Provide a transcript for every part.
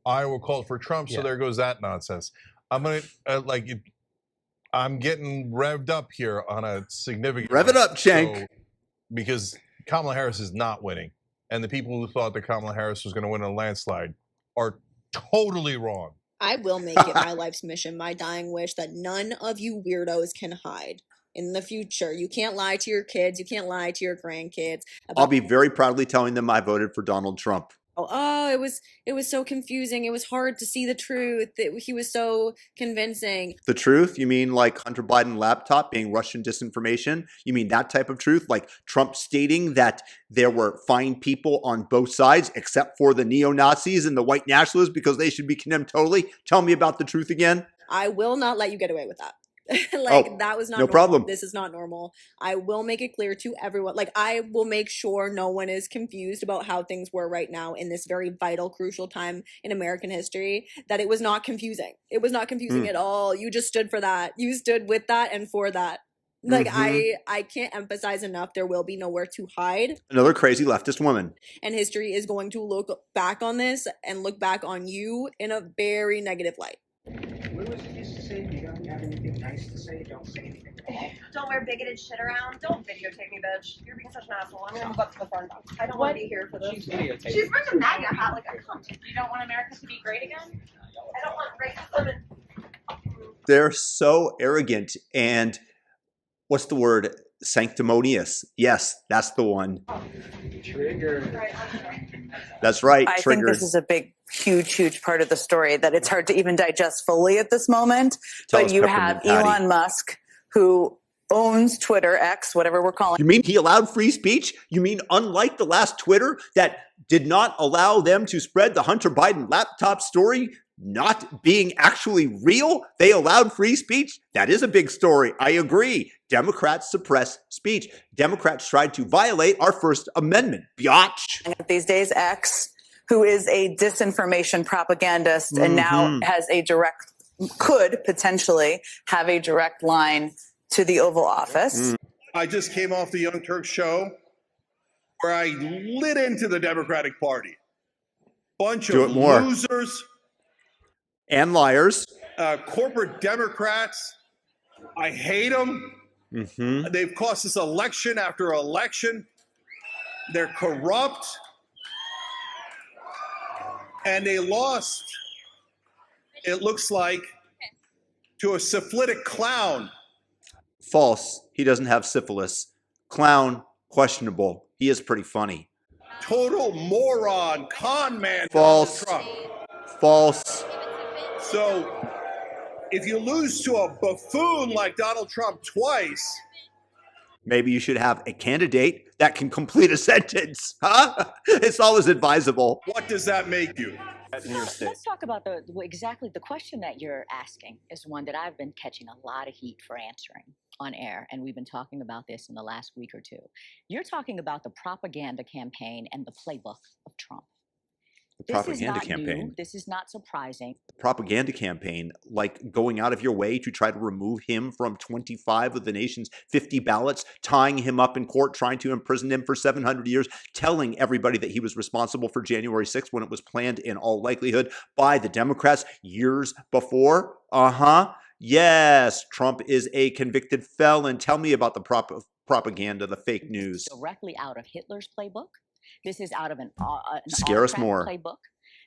Iowa called for Trump, so there goes that nonsense. I'm gonna I'm getting revved up here on a significant. Rev it up, Cenk. Because Kamala Harris is not winning, and the people who thought that Kamala Harris was going to win a landslide are totally wrong. I will make it my life's mission, my dying wish, that none of you weirdos can hide in the future. You can't lie to your kids. You can't lie to your grandkids. I'll be very proudly telling them I voted for Donald Trump. Oh, it was so confusing. It was hard to see the truth. He was so convincing. The truth? You mean like Hunter Biden laptop being Russian disinformation? You mean that type of truth? Like Trump stating that there were fine people on both sides except for the neo-Nazis and the white nationalists because they should be condemned totally? Tell me about the truth again. I will not let you get away with that. That was not no problem. This is not normal. I will make it clear to everyone. I will make sure no one is confused about how things were right now in this very vital, crucial time in American history, that it was not confusing. It was not confusing at all. You just stood for that. You stood with that and for that. I can't emphasize enough, there will be nowhere to hide. Another crazy leftist woman. And history is going to look back on this and look back on you in a very negative light. What was it used to say? You don't have anything nice to say, don't say anything at all. Don't wear bigoted shit around. Don't videotape me, bitch. You're being such an asshole. I'm gonna move up to the front. I don't want to be here for this. She's wearing a MAGA hat like a cunt. You don't want America to be great again? I don't want racism. They're so arrogant and what's the word? Sanctimonious. Yes, that's the one. Trigger. That's right. I think this is a big, huge part of the story that it's hard to even digest fully at this moment. But you have Elon Musk, who owns Twitter, X, whatever we're calling it. You mean he allowed free speech? You mean unlike the last Twitter that did not allow them to spread the Hunter Biden laptop story not being actually real, they allowed free speech? That is a big story. I agree. Democrats suppress speech. Democrats tried to violate our First Amendment. Biatch. These days, X, who is a disinformation propagandist and now has could potentially have a direct line to the Oval Office. I just came off the Young Turks show where I lit into the Democratic Party. Bunch of losers. And liars. Corporate Democrats. I hate them. They've cost us election after election. They're corrupt. And they lost, it looks like, to a syphilitic clown. False. He doesn't have syphilis. Clown, questionable. He is pretty funny. Total moron, con man. False. False. So, if you lose to a buffoon like Donald Trump twice, maybe you should have a candidate that can complete a sentence, huh? It's always advisable. What does that make you? Let's talk about exactly the question that you're asking is one that I've been catching a lot of heat for answering on air, and we've been talking about this in the last week or two. You're talking about the propaganda campaign and the playbook of Trump. The propaganda campaign. New. This is not surprising. The propaganda campaign, like going out of your way to try to remove him from 25 of the nation's 50 ballots, tying him up in court, trying to imprison him for 700 years, telling everybody that he was responsible for January 6th when it was planned in all likelihood by the Democrats years before. Yes, Trump is a convicted felon. Tell me about the propaganda, the fake news. Directly out of Hitler's playbook. This is out of an Scare us more playbook.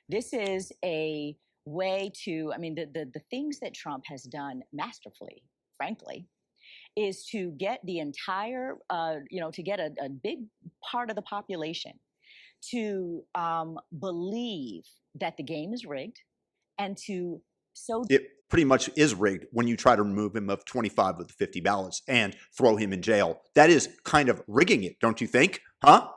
This is a way to, the things that Trump has done masterfully, frankly, is to get the entire, to get a big part of the population to believe that the game is rigged and to It pretty much is rigged when you try to remove him of 25 of the 50 ballots and throw him in jail. That is kind of rigging it, don't you think? Huh?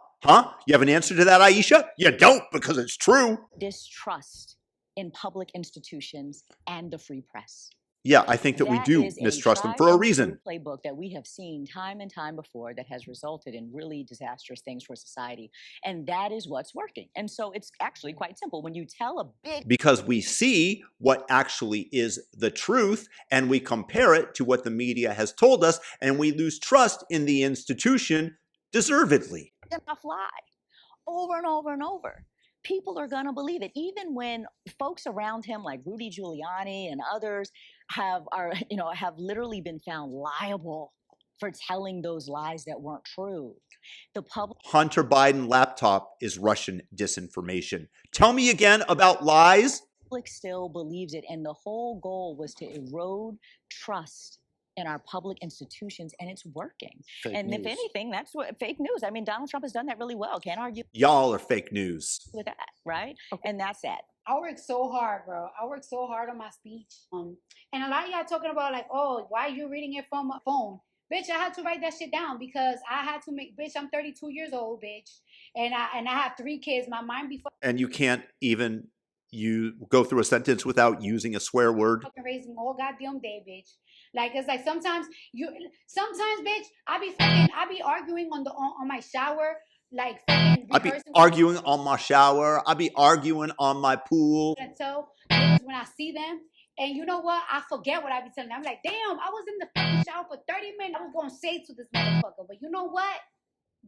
You have an answer to that, Aisha? You don't, because it's true. Distrust in public institutions and the free press. Yeah, I think that we do mistrust them for a reason. Playbook that we have seen time and time before that has resulted in really disastrous things for society. And that is what's working. And so it's actually quite simple. When you tell a big... Because we see what actually is the truth and we compare it to what the media has told us and we lose trust in the institution deservedly. Enough lie over and over and over people are going to believe it, even when folks around him like Rudy Giuliani and others have literally been found liable for telling those lies that weren't true. The public Hunter Biden laptop is Russian disinformation. Tell me again about lies. Still believes it, and the whole goal was to erode trust in our public institutions, and it's working. If anything, that's what fake news. I mean, Donald Trump has done that really well. Can't argue. Y'all are fake news with that, right? Okay. And that's that. I work so hard, bro. I work so hard on my speech. And a lot of y'all talking about like, oh, why are you reading it from a phone? Bitch, I had to write that shit down because I had to make. Bitch, I'm 32 years old, bitch, and I have 3 kids. My mind be. And you can't even. You go through a sentence without using a swear word. Fucking raising all goddamn day, bitch. Like it's like sometimes, bitch, I be arguing on my shower, like fucking. I be arguing on my shower. I be arguing on my pool. And so when I see them, and you know what, I forget what I be telling them. I'm like, damn, I was in the fucking shower for 30 minutes. I was gonna say to this motherfucker, but you know what?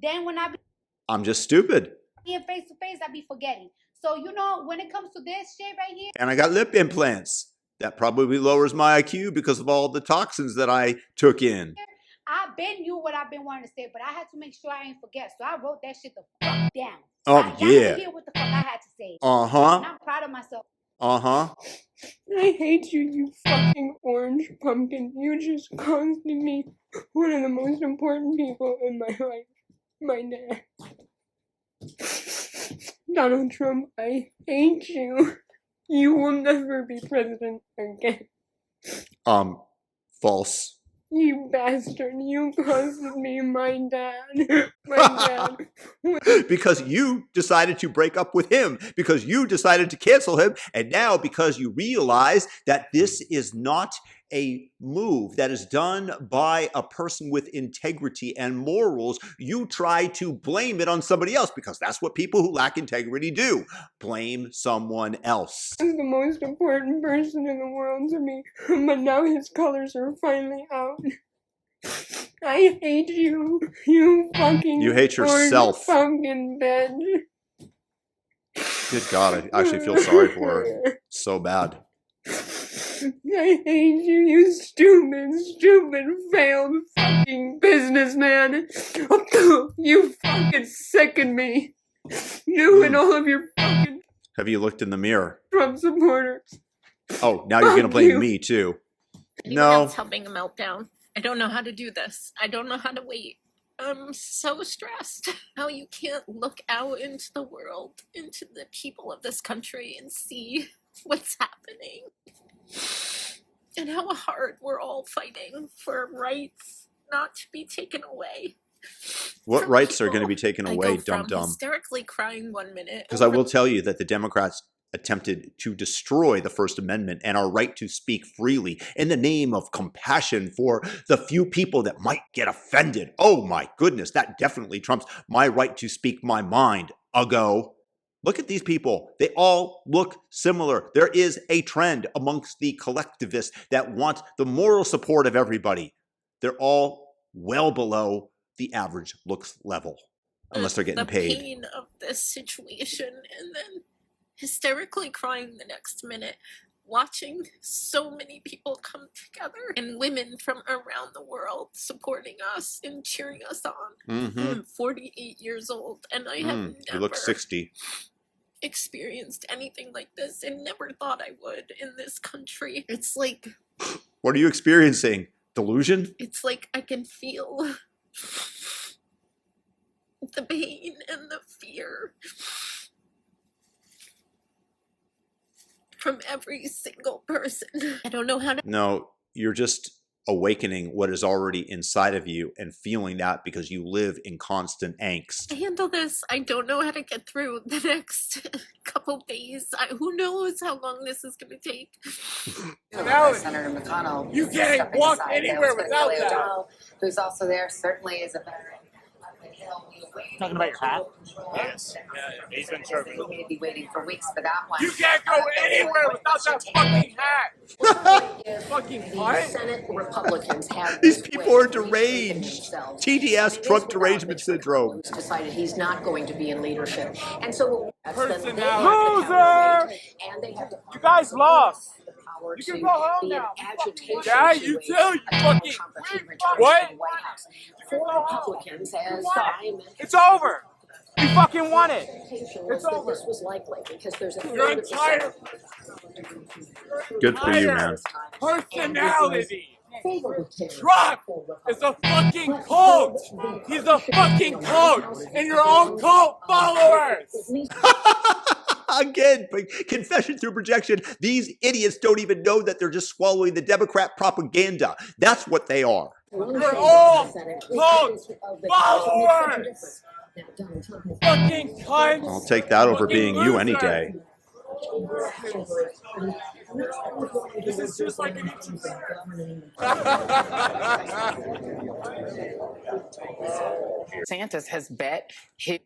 Then when I'm just stupid. Being face to face, I be forgetting. So, you know, when it comes to this shit right here. And I got lip implants. That probably lowers my IQ because of all the toxins that I took in. I've been knew what I've been wanting to say, but I had to make sure I ain't forget. So I wrote that shit the fuck down. Oh, I yeah. Hear what the fuck I had to say. Uh-huh. And I'm proud of myself. Uh-huh. I hate you, you fucking orange pumpkin. You just costed me one of the most important people in my life. My dad. Donald Trump, I hate you. You will never be president again. False. You bastard. You costed me my dad. My dad. Because you decided to break up with him. Because you decided to cancel him. And now because you realize that this is not a move that is done by a person with integrity and morals, you try to blame it on somebody else because that's what people who lack integrity do. Blame someone else. He's the most important person in the world to me, but now his colors are finally out. I hate you, you fucking. You hate yourself. Fucking bitch. Good God, I actually feel sorry for her. So bad. I hate you, you stupid, failed fucking businessman. You fucking sicken me. You and all of your fucking. Have you looked in the mirror? Trump supporters. Oh, now you're gonna blame me too. No. It's having a meltdown. I don't know how to do this. I don't know how to wait. I'm so stressed. How you can't look out into the world, into the people of this country and see what's happening. And how hard we're all fighting for rights not to be taken away. What rights are going to be taken away, dum-dum? Hysterically crying 1 minute. Because I will tell you that the Democrats attempted to destroy the First Amendment and our right to speak freely in the name of compassion for the few people that might get offended. Oh my goodness, that definitely trumps my right to speak my mind ago. Look at these people. They all look similar. There is a trend amongst the collectivists that want the moral support of everybody. They're all well below the average looks level, unless they're getting paid. The pain of this situation, and then hysterically crying the next minute, watching so many people come together and women from around the world supporting us and cheering us on. I'm 48 years old, and I have never you look 60. experienced anything like this and never thought I would in this country. It's like... What are you experiencing? Delusion? It's like I can feel the pain and the fear from every single person. I don't know how to... No, you're just awakening what is already inside of you and feeling that because you live in constant angst. Handle this. I don't know how to get through the next couple days. Who knows how long this is going to take. Senator McConnell. You can't walk anywhere without that. Who's also there certainly is a veteran. Talking about your hat? Yes. Yeah, he's been serving. We may be waiting for weeks for that one. You can't go anywhere without that fucking hat! Fucking The Senate Republicans have These people are deranged. TDS, Trump derangement syndrome. decided he's not going to be in leadership. And so Loser! And they have You guys lost. You can go home now. Yeah, you too. You fucking what? Republicans as It's over. You fucking won it. It's over. This was likely because there's a Your entire Good for you, man. personality. Trump is a fucking cult. He's a fucking cult, and your own cult followers. Again, confession through projection. These idiots don't even know that they're just swallowing the Democrat propaganda. That's what they are. You're all cult followers. Fucking cunts. I'll take that over being you any day. This is just like an DeSantis has bet his.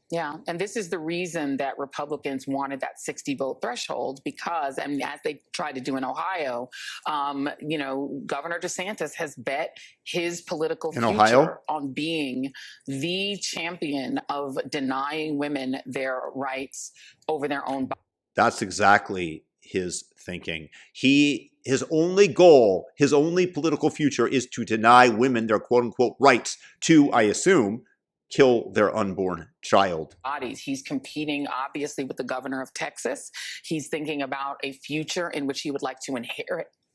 Yeah, and this is the reason that Republicans wanted that 60 vote threshold because, I mean, as they tried to do in Ohio, Governor DeSantis has bet his political future on being the champion of denying women their rights over their own body. That's exactly his thinking. His only goal, his only political future is to deny women their quote unquote rights to, I assume, kill their unborn child. Bodies. He's competing, obviously, with the governor of Texas. He's thinking about a future in which he would like to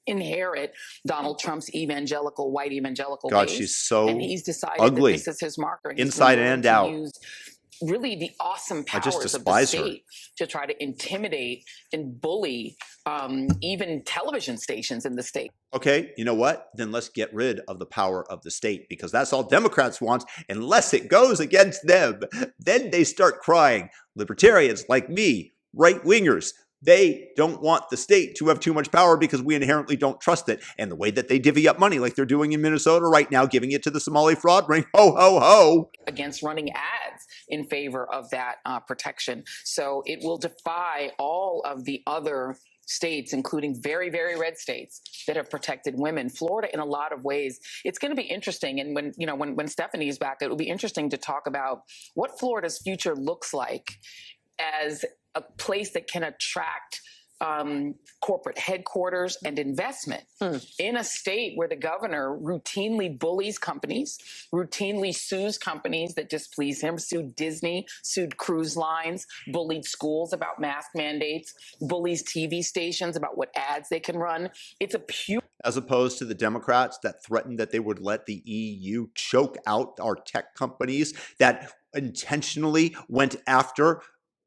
inherit Donald Trump's white evangelical God, base. she's so and he's decided ugly. that this is his marker. Inside and out. Use really the awesome I just powers of the despise state to try to intimidate and bully even television stations in the state. Okay, you know what? Then let's get rid of the power of the state because that's all Democrats want unless it goes against them. Then they start crying. Libertarians like me, right-wingers, they don't want the state to have too much power because we inherently don't trust it. And the way that they divvy up money like they're doing in Minnesota right now, giving it to the Somali fraud ring, ho, ho, ho. Against running ads in favor of that protection. So it will defy all of the other states, including very, very red states that have protected women. Florida, in a lot of ways, it's going to be interesting. And when Stephanie's back, it will be interesting to talk about what Florida's future looks like as a place that can attract corporate headquarters and investment in a state where the governor routinely bullies companies, routinely sues companies that displease him, sued Disney, sued cruise lines, bullied schools about mask mandates, bullies TV stations about what ads they can run. It's a pure... As opposed to the Democrats that threatened that they would let the EU choke out our tech companies that intentionally went after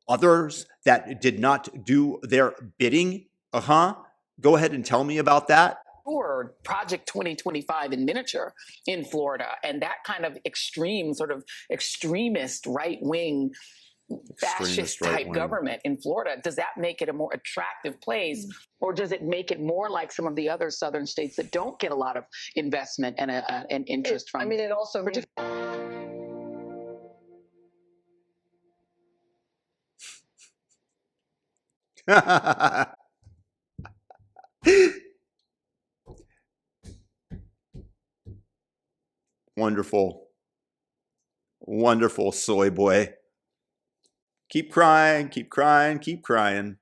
others that did not do their bidding. Go ahead and tell me about that. Or Project 2025 in miniature in Florida, and that kind of extremist right-wing fascist type government in Florida. Does that make it a more attractive place, or does it make it more like some of the other southern states that don't get a lot of investment and interest from? I mean, it also means Wonderful. Wonderful, soy boy. Keep crying, keep crying, keep crying.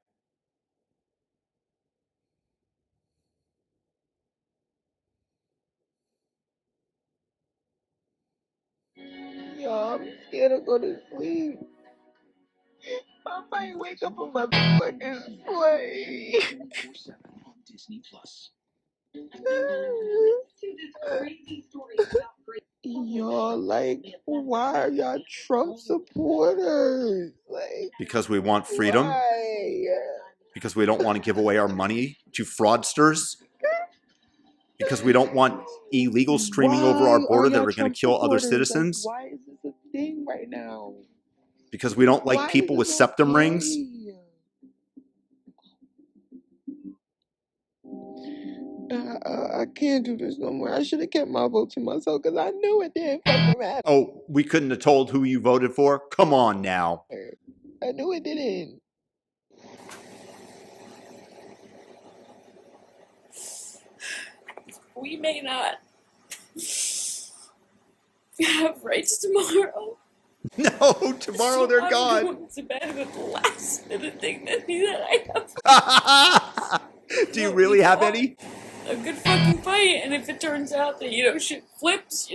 Yo, I'm scared to go to sleep. I might wake up on my fucking play. Y'all, like, why are y'all Trump supporters? Like, because we want freedom. Why? Because we don't want to give away our money to fraudsters. Because we don't want illegal streaming over our border that are going to kill other citizens. Like, why is this a thing right now? Because we don't like people with septum rings. I can't do this no more. I should have kept my vote to myself because I knew it didn't fucking matter. Oh, we couldn't have told who you voted for? Come on now. I knew it didn't. We may not have rights tomorrow. No, tomorrow they're gone. I'm going to bed with the last minute dignity that I have. Do you really have any? A good fucking fight, and if it turns out that, shit flips,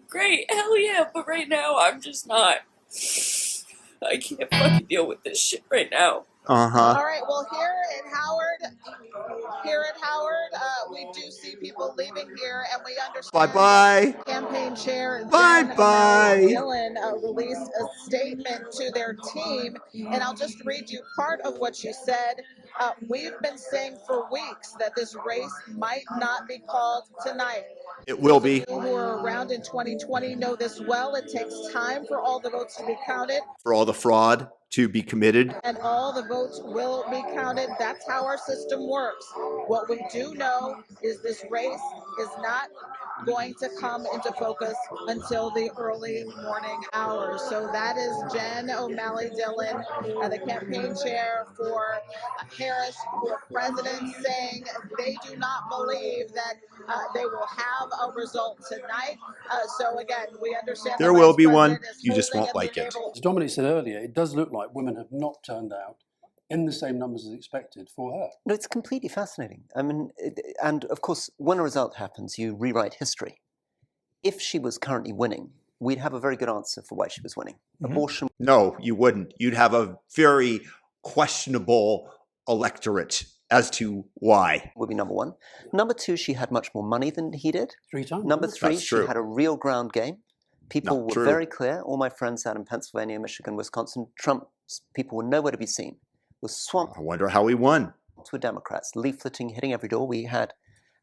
great, hell yeah, but right now, I'm just not. I can't fucking deal with this shit right now. Uh-huh. All right, well, here at Howard, we do see people leaving here, and we understand Bye-bye. Campaign Chair Bye-bye. Dillon released a statement to their team, and I'll just read you part of what she said. We've been saying for weeks that this race might not be called tonight. It will be. Those of you who were around in 2020 know this well. It takes time for all the votes to be counted. For all the fraud to be committed. And all the votes will be counted. That's how our system works. What we do know is this race is not going to come into focus until the early morning hours. So that is Jen O'Malley Dillon, the campaign chair for Harris for president, saying they do not believe that they will have a result tonight. So again, we understand there will be one. You just won't like it. As Dominic said earlier, it does look like women have not turned out in the same numbers as expected for her. No, it's completely fascinating. I mean, and of course, when a result happens, you rewrite history. If she was currently winning, we'd have a very good answer for why she was winning. Mm-hmm. Abortion. No, you wouldn't. You'd have a very questionable electorate as to why. Would be number one. Number two, she had much more money than he did. 3 times. Number three, That's she true. had a real ground game. People Not were true. very clear. All my friends out in Pennsylvania, Michigan, Wisconsin, Trump's people were nowhere to be seen. Was swamped. I wonder how he won. To Democrats, leafleting, hitting every door. We had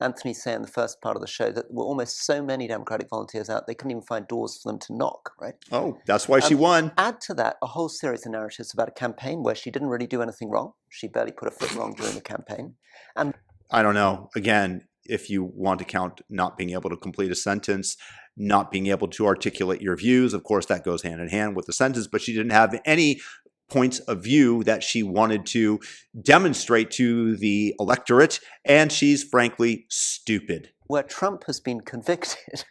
Anthony say in the first part of the show that there were almost so many Democratic volunteers out, they couldn't even find doors for them to knock, right? Oh, that's why she won. Add to that a whole series of narratives about a campaign where she didn't really do anything wrong. She barely put a foot wrong during the campaign. And I don't know. Again, if you want to count not being able to complete a sentence, not being able to articulate your views, of course, that goes hand in hand with the sentence, but she didn't have any points of view that she wanted to demonstrate to the electorate, and she's frankly stupid. Where Trump has been convicted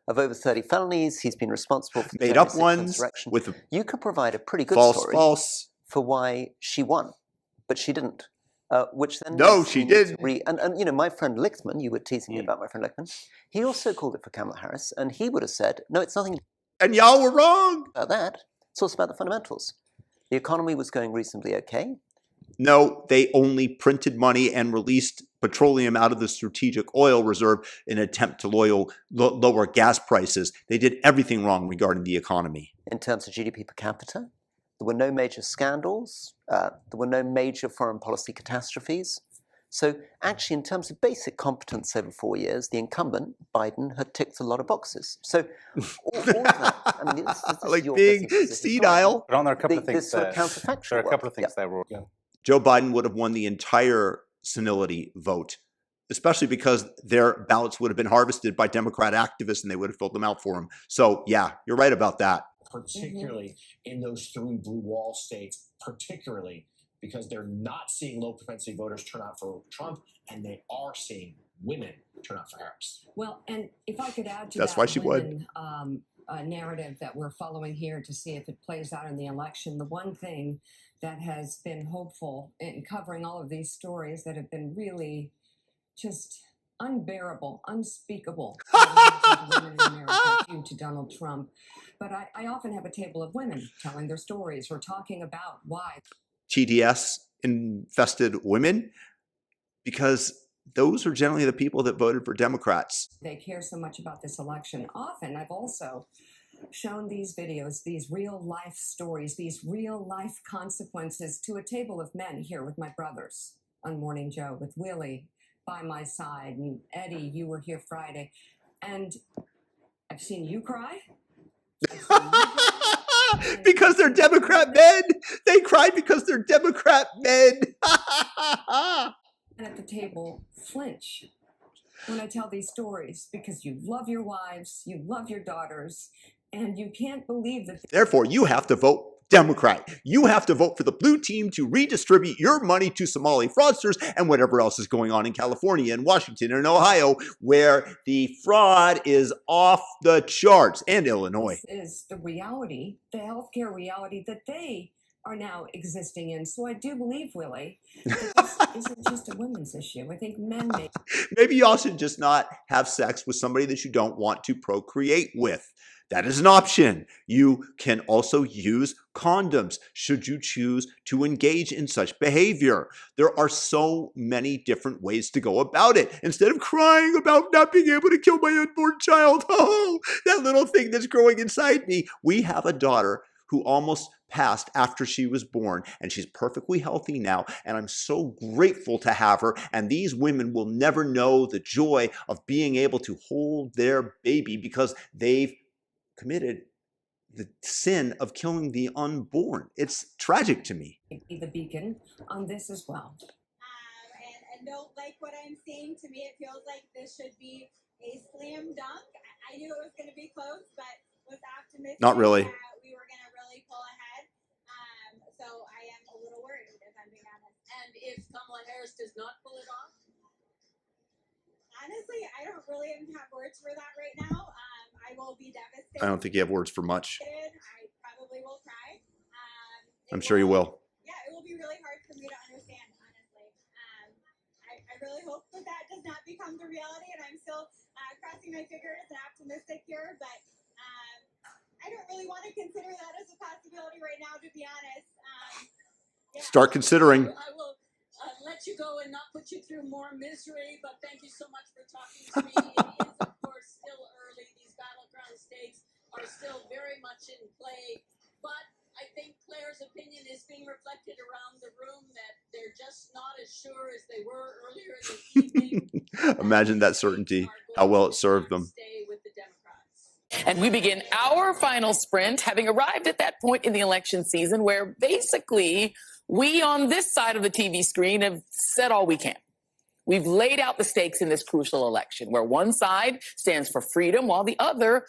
of over 30 felonies, he's been responsible for made up ones with you could provide a pretty good story for why she won, but she didn't. Which then she did. And my friend Lichtman, you were teasing me about my friend Lichtman, he also called it for Kamala Harris, and he would have said, no, it's nothing. And y'all were wrong about that. It's also about the fundamentals. The economy was going reasonably okay. No, they only printed money and released petroleum out of the strategic oil reserve in an attempt to lower gas prices. They did everything wrong regarding the economy. In terms of GDP per capita, there were no major scandals. There were no major foreign policy catastrophes. So actually, in terms of basic competence over 4 years, the incumbent, Biden, had ticked a lot of boxes. So all of that, I mean, this like your being business, senile. But on there are a couple of things sort of counterfactual there are a couple work. of things that were. Yeah. Joe Biden would have won the entire senility vote, especially because their ballots would have been harvested by Democrat activists and they would have filled them out for him. So yeah, you're right about that. Particularly in those 3 blue wall states, particularly because they're not seeing low propensity voters turn out for Trump, and they are seeing women turn out for Harris. Well, and if I could add to That's that why she women, narrative that we're following here to see if it plays out in the election, the one thing that has been hopeful in covering all of these stories that have been really just unbearable, unspeakable to women in America due to Donald Trump. But I often have a table of women telling their stories or talking about why. TDS infested women, because those are generally the people that voted for Democrats. They care so much about this election. Often I've also shown these videos, these real life stories, these real life consequences to a table of men here with my brothers on Morning Joe, with Willie by my side, and Eddie, you were here Friday. And I've seen you cry. Because they're Democrat men. They cried because they're Democrat men. at the table flinch when I tell these stories because you love your wives, you love your daughters, and you can't believe that. Therefore, you have to vote Democrat. You have to vote for the blue team to redistribute your money to Somali fraudsters and whatever else is going on in California and Washington and Ohio, where the fraud is off the charts, and Illinois. This is the reality, the healthcare reality that they are now existing in. So I do believe, Willie, that this isn't just a women's issue. I think men make. Maybe y'all should just not have sex with somebody that you don't want to procreate with. That is an option. You can also use condoms should you choose to engage in such behavior. There are so many different ways to go about it. Instead of crying about not being able to kill my unborn child, oh, that little thing that's growing inside me. We have a daughter who almost passed after she was born, and she's perfectly healthy now, and I'm so grateful to have her, and these women will never know the joy of being able to hold their baby because they've committed the sin of killing the unborn. It's tragic to me. Be the beacon on this as well. And don't like what I'm seeing. To me, it feels like this should be a slam dunk. I knew it was going to be close, but was optimistic. Not really. That we were going to really pull ahead. So I am a little worried, if I'm being honest. And if Kamala Harris does not pull it off? Honestly, I don't really even have words for that right now. I will be devastated. I don't think you have words for much. I probably will cry. I'm sure you will. Yeah, it will be really hard for me to understand, honestly. I really hope that that does not become the reality, and I'm still crossing my fingers and optimistic here, but I don't really want to consider that as a possibility right now, to be honest. Yeah. Start considering. I will let you go and not put you through more misery, but thank you so much for talking to me. It is, of course, still early. These battleground states are still very much in play, but I think Claire's opinion is being reflected around the room that they're just not as sure as they were earlier in the evening. Imagine that certainty, how well it served them. Stay with the Democrats. And we begin our final sprint, having arrived at that point in the election season where basically we on this side of the TV screen have said all we can. We've laid out the stakes in this crucial election, where one side stands for freedom while the other,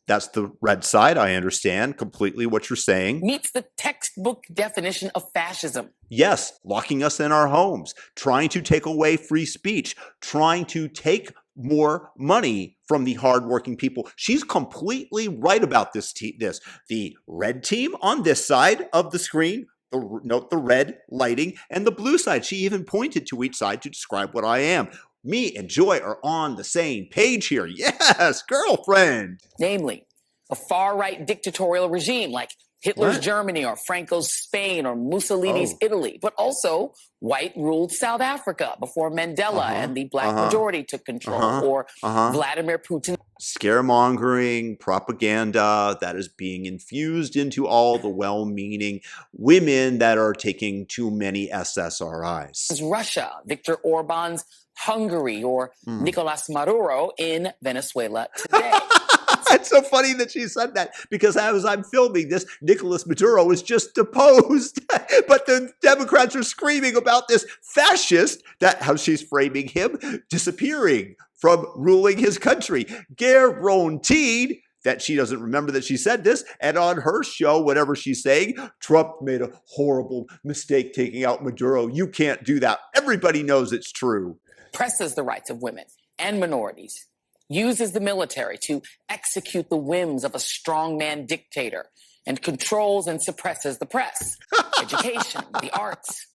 That's the red side. I understand completely what you're saying. meets the textbook definition of fascism. Yes, locking us in our homes, trying to take away free speech, trying to take more money from the hardworking people. She's completely right about this. The red team on this side of the screen, note the red lighting, and the blue side. She even pointed to each side to describe what I am. Me and Joy are on the same page here. Yes, girlfriend. Namely, a far-right dictatorial regime like Hitler's What? Germany or Franco's Spain or Mussolini's Italy, but also white-ruled South Africa before Mandela and the black majority took control, or Vladimir Putin. Scaremongering, propaganda that is being infused into all the well-meaning women that are taking too many SSRIs. Russia, Viktor Orban's Hungary, or Nicolas Maduro in Venezuela today. It's so funny that she said that, because as I'm filming this, Nicolas Maduro was just deposed. But the Democrats are screaming about this fascist, that how she's framing him, disappearing from ruling his country. Guaranteed that she doesn't remember that she said this, and on her show, whatever she's saying, Trump made a horrible mistake taking out Maduro. You can't do that. Everybody knows it's true. Presses the rights of women and minorities, uses the military to execute the whims of a strongman dictator, and controls and suppresses the press, education, the arts.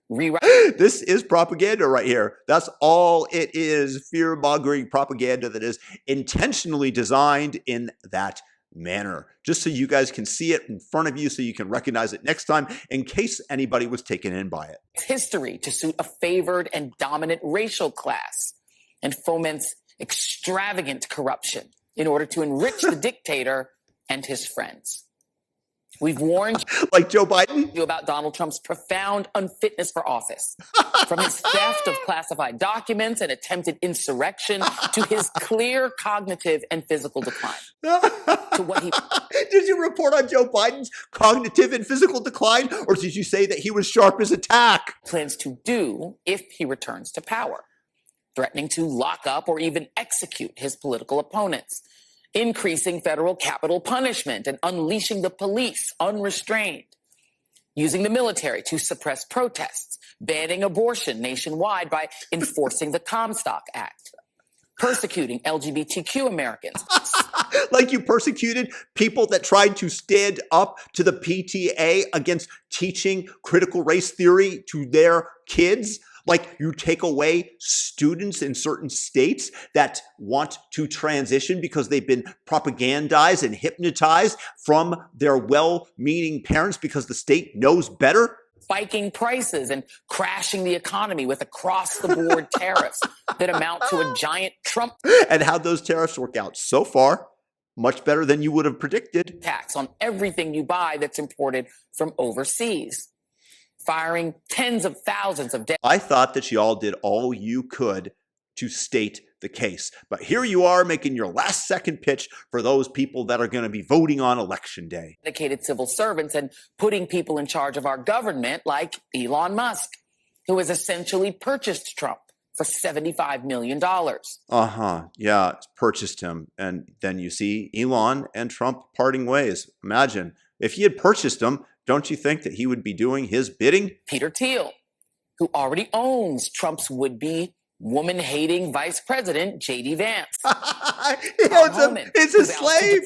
This is propaganda right here. That's all it is. Fear-mongering propaganda that is intentionally designed in that manner. Just so you guys can see it in front of you, so you can recognize it next time in case anybody was taken in by it. It's history to suit a favored and dominant racial class, and foments extravagant corruption in order to enrich the dictator and his friends. We've warned like Joe Biden you about Donald Trump's profound unfitness for office. From his theft of classified documents and attempted insurrection to his clear cognitive and physical decline. To what he Did you report on Joe Biden's cognitive and physical decline, or did you say that he was sharp as a tack? Plans to do if he returns to power, threatening to lock up or even execute his political opponents, increasing federal capital punishment and unleashing the police unrestrained, using the military to suppress protests, banning abortion nationwide by enforcing the Comstock Act, persecuting LGBTQ Americans. Like you persecuted people that tried to stand up to the PTA against teaching critical race theory to their kids. Like you take away students in certain states that want to transition because they've been propagandized and hypnotized from their well-meaning parents because the state knows better. Spiking prices and crashing the economy with across-the-board tariffs that amount to a giant Trump and how those tariffs work out so far. Much better than you would have predicted. Tax on everything you buy that's imported from overseas. Firing tens of thousands of I thought that y'all did all you could to state the case. But here you are making your last second pitch for those people that are going to be voting on election day. Dedicated civil servants and putting people in charge of our government like Elon Musk, who has essentially purchased Trump for $75 million. Yeah, purchased him. And then you see Elon and Trump parting ways. Imagine if he had purchased him, don't you think that he would be doing his bidding? Peter Thiel, who already owns Trump's would-be woman-hating vice president, J.D. Vance. It's a slave.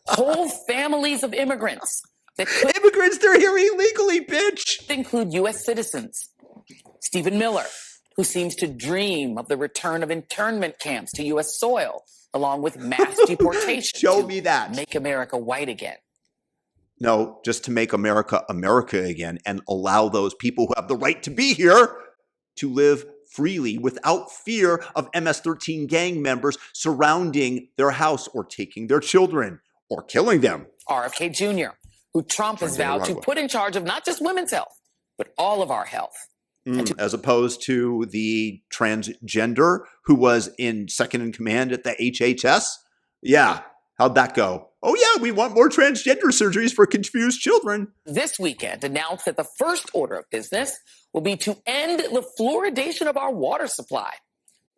Whole families of immigrants. Immigrants, they're here illegally, bitch. Include U.S. citizens. Stephen Miller, who seems to dream of the return of internment camps to U.S. soil, along with mass deportation. Show me that. Make America white again. No, just to make America America again and allow those people who have the right to be here to live freely without fear of MS-13 gang members surrounding their house or taking their children or killing them. RFK Jr., who Trump has vowed to put in charge of not just women's health, but all of our health. As opposed to the transgender who was in second in command at the HHS. Yeah, how'd that go? Oh yeah, we want more transgender surgeries for confused children. This weekend announced that the first order of business will be to end the fluoridation of our water supply.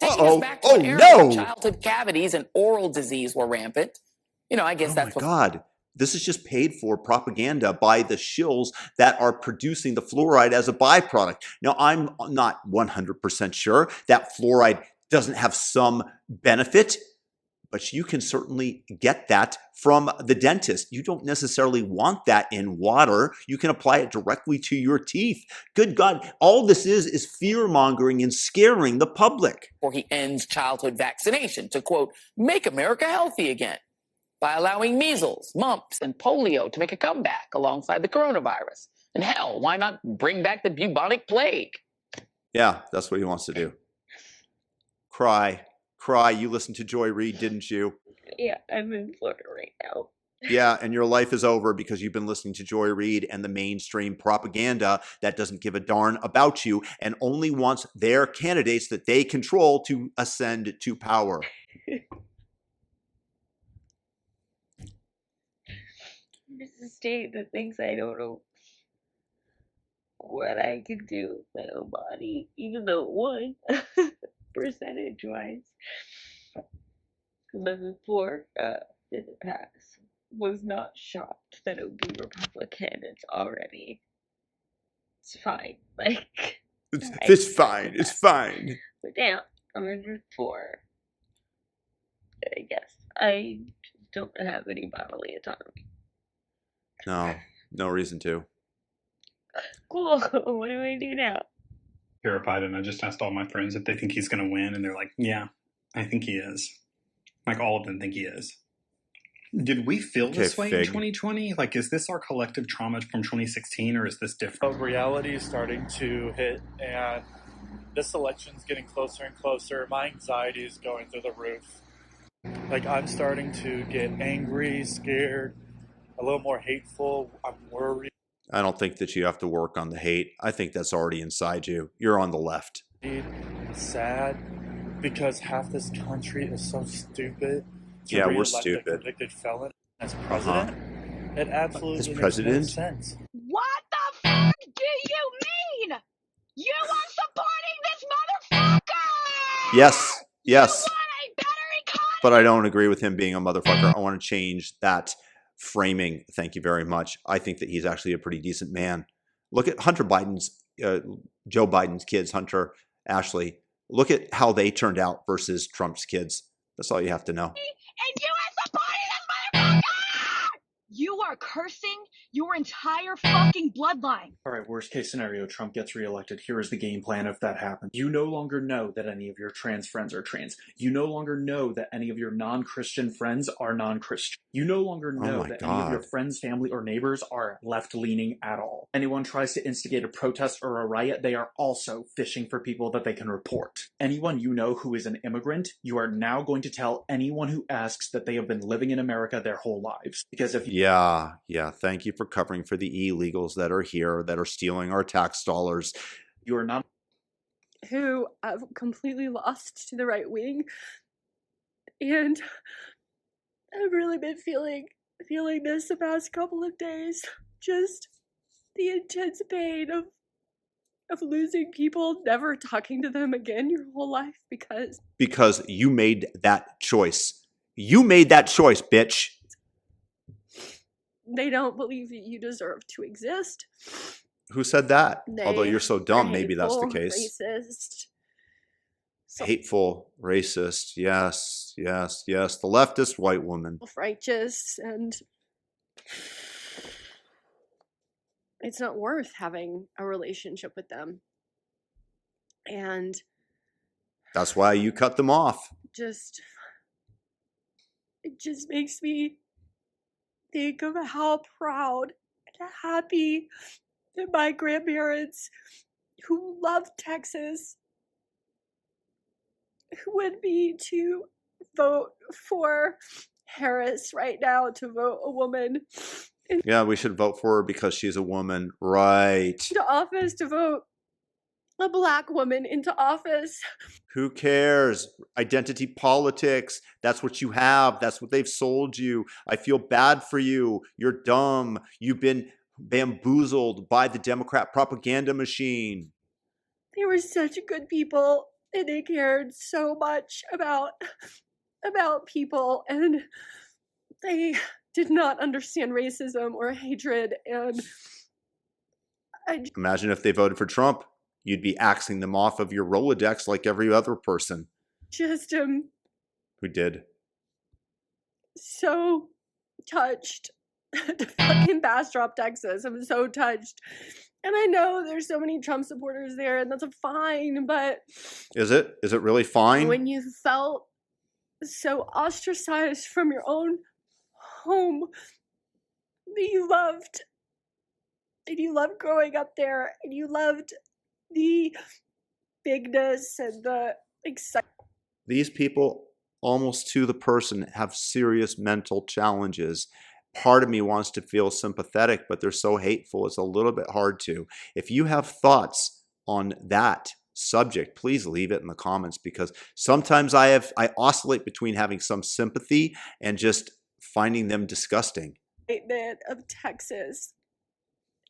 Taking us back to an era when childhood cavities and oral disease were rampant. You know, I guess that's what. Oh my God. This is just paid for propaganda by the shills that are producing the fluoride as a byproduct. Now, I'm not 100% sure that fluoride doesn't have some benefit, but you can certainly get that from the dentist. You don't necessarily want that in water. You can apply it directly to your teeth. Good God, all this is fear-mongering and scaring the public. Or he ends childhood vaccination to, quote, make America healthy again, by allowing measles, mumps, and polio to make a comeback alongside the coronavirus. And hell, why not bring back the bubonic plague? Yeah, that's what he wants to do. Cry. You listened to Joy Reid, didn't you? Yeah, I'm in Florida right now. Yeah, and your life is over because you've been listening to Joy Reid and the mainstream propaganda that doesn't give a darn about you and only wants their candidates that they control to ascend to power. This is a state that thinks I don't know what I can do with my own body, even though it would, percentage-wise. But before didn't pass, was not shocked that it would be Republican. It's already, it's fine. Like, it's fine. It's fine. But damn, I'm 104. I guess I don't have any bodily autonomy. No reason to. Cool. What do I do now? Terrified, and I just asked all my friends if they think he's going to win, and they're like, yeah, I think he is. Like, all of them think he is. Did we feel this way in 2020? Like, is this our collective trauma from 2016, or is this different? Reality is starting to hit, and this election's getting closer and closer. My anxiety is going through the roof. Like, I'm starting to get angry, scared, a little more hateful. I'm worried. I don't think that you have to work on the hate. I think that's already inside you. You're on the left. Sad because half this country is so stupid. To Yeah, we're re-elect stupid. a convicted felon as president. It absolutely As makes president? no sense. What the fuck do you mean? You are supporting this motherfucker! Yes, yes. You want a better economy? But I don't agree with him being a motherfucker. I want to change that framing. Thank you very much. I think that he's actually a pretty decent man. Look at Hunter Biden's, Joe Biden's kids, Hunter, Ashley. Look at how they turned out versus Trump's kids. That's all you have to know. And you are supporting this motherfucker! You are cursing your entire fucking bloodline. All right, worst case scenario, Trump gets reelected. Here is the game plan if that happens. You no longer know that any of your trans friends are trans. You no longer know that any of your non-Christian friends are non-Christian. You no longer know that any of your friends, family, or neighbors are left-leaning at all. Anyone tries to instigate a protest or a riot, they are also fishing for people that they can report. Anyone you know who is an immigrant, you are now going to tell anyone who asks that they have been living in America their whole lives. Because if you Yeah. Thank you for covering for the illegals that are here, that are stealing our tax dollars. You are not. Who I've completely lost to the right wing, and I've really been feeling this the past couple of days. Just the intense pain of losing people, never talking to them again your whole life Because you made that choice. You made that choice, bitch. they don't believe that you deserve to exist. Who said that? They Although you're so dumb, are maybe that's the hateful, case. Racist. Hateful, racist. Yes. The leftist white woman. Self-righteous, and it's not worth having a relationship with them. And That's why you cut them off. it just makes me think of how proud and happy that my grandparents, who loved Texas, would be to vote for Harris right now, to vote a woman Yeah, we should vote for her because she's a woman. Right. into office, to vote a black woman into office. Who cares? Identity politics. That's what you have. That's what they've sold you. I feel bad for you. You're dumb. You've been bamboozled by the Democrat propaganda machine. They were such good people, and they cared so much about people, and they did not understand racism or hatred. And Imagine if they voted for Trump. You'd be axing them off of your Rolodex like every other person just who did. So touched to fucking Bastrop, Texas. I'm so touched. And I know there's so many Trump supporters there, and that's fine, but Is it? Is it really fine? when you felt so ostracized from your own home that you loved, and you loved growing up there, and you loved the bigness and the excitement. These people, almost to the person, have serious mental challenges. Part of me wants to feel sympathetic, but they're so hateful, it's a little bit hard to. If you have thoughts on that subject, please leave it in the comments, because sometimes I oscillate between having some sympathy and just finding them disgusting. Of Texas,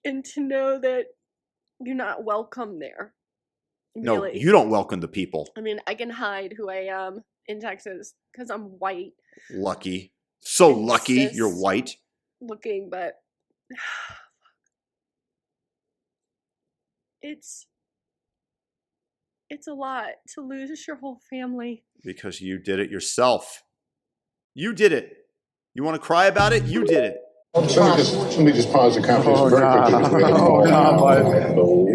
and to know that you're not welcome there. No, Really. you don't welcome the people. I mean, I can hide who I am in Texas because I'm white Lucky. So And lucky cis. you're white. looking, but it's a lot to lose your whole family. Because you did it yourself. You did it. You want to cry about it? You did it. Let me just pause the conversation very quickly.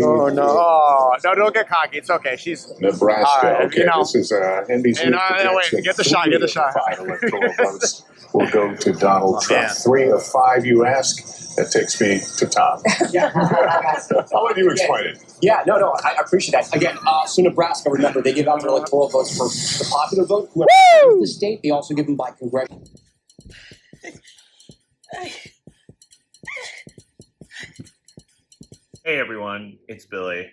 Oh, no. Oh, no, don't get cocky. It's okay. She's Nebraska. All right, Okay, this is NBC. wait, get the shot. Get the shot. 5 electoral votes will go to Donald Trump. 3 of 5, you ask. That takes me to Tom. I'll let you explain it. Yeah, no, I appreciate that. Again, so Nebraska, remember, they give out their electoral votes for the popular vote. Whoever wins the state, they also give them by congressional. Hey everyone, it's Billy.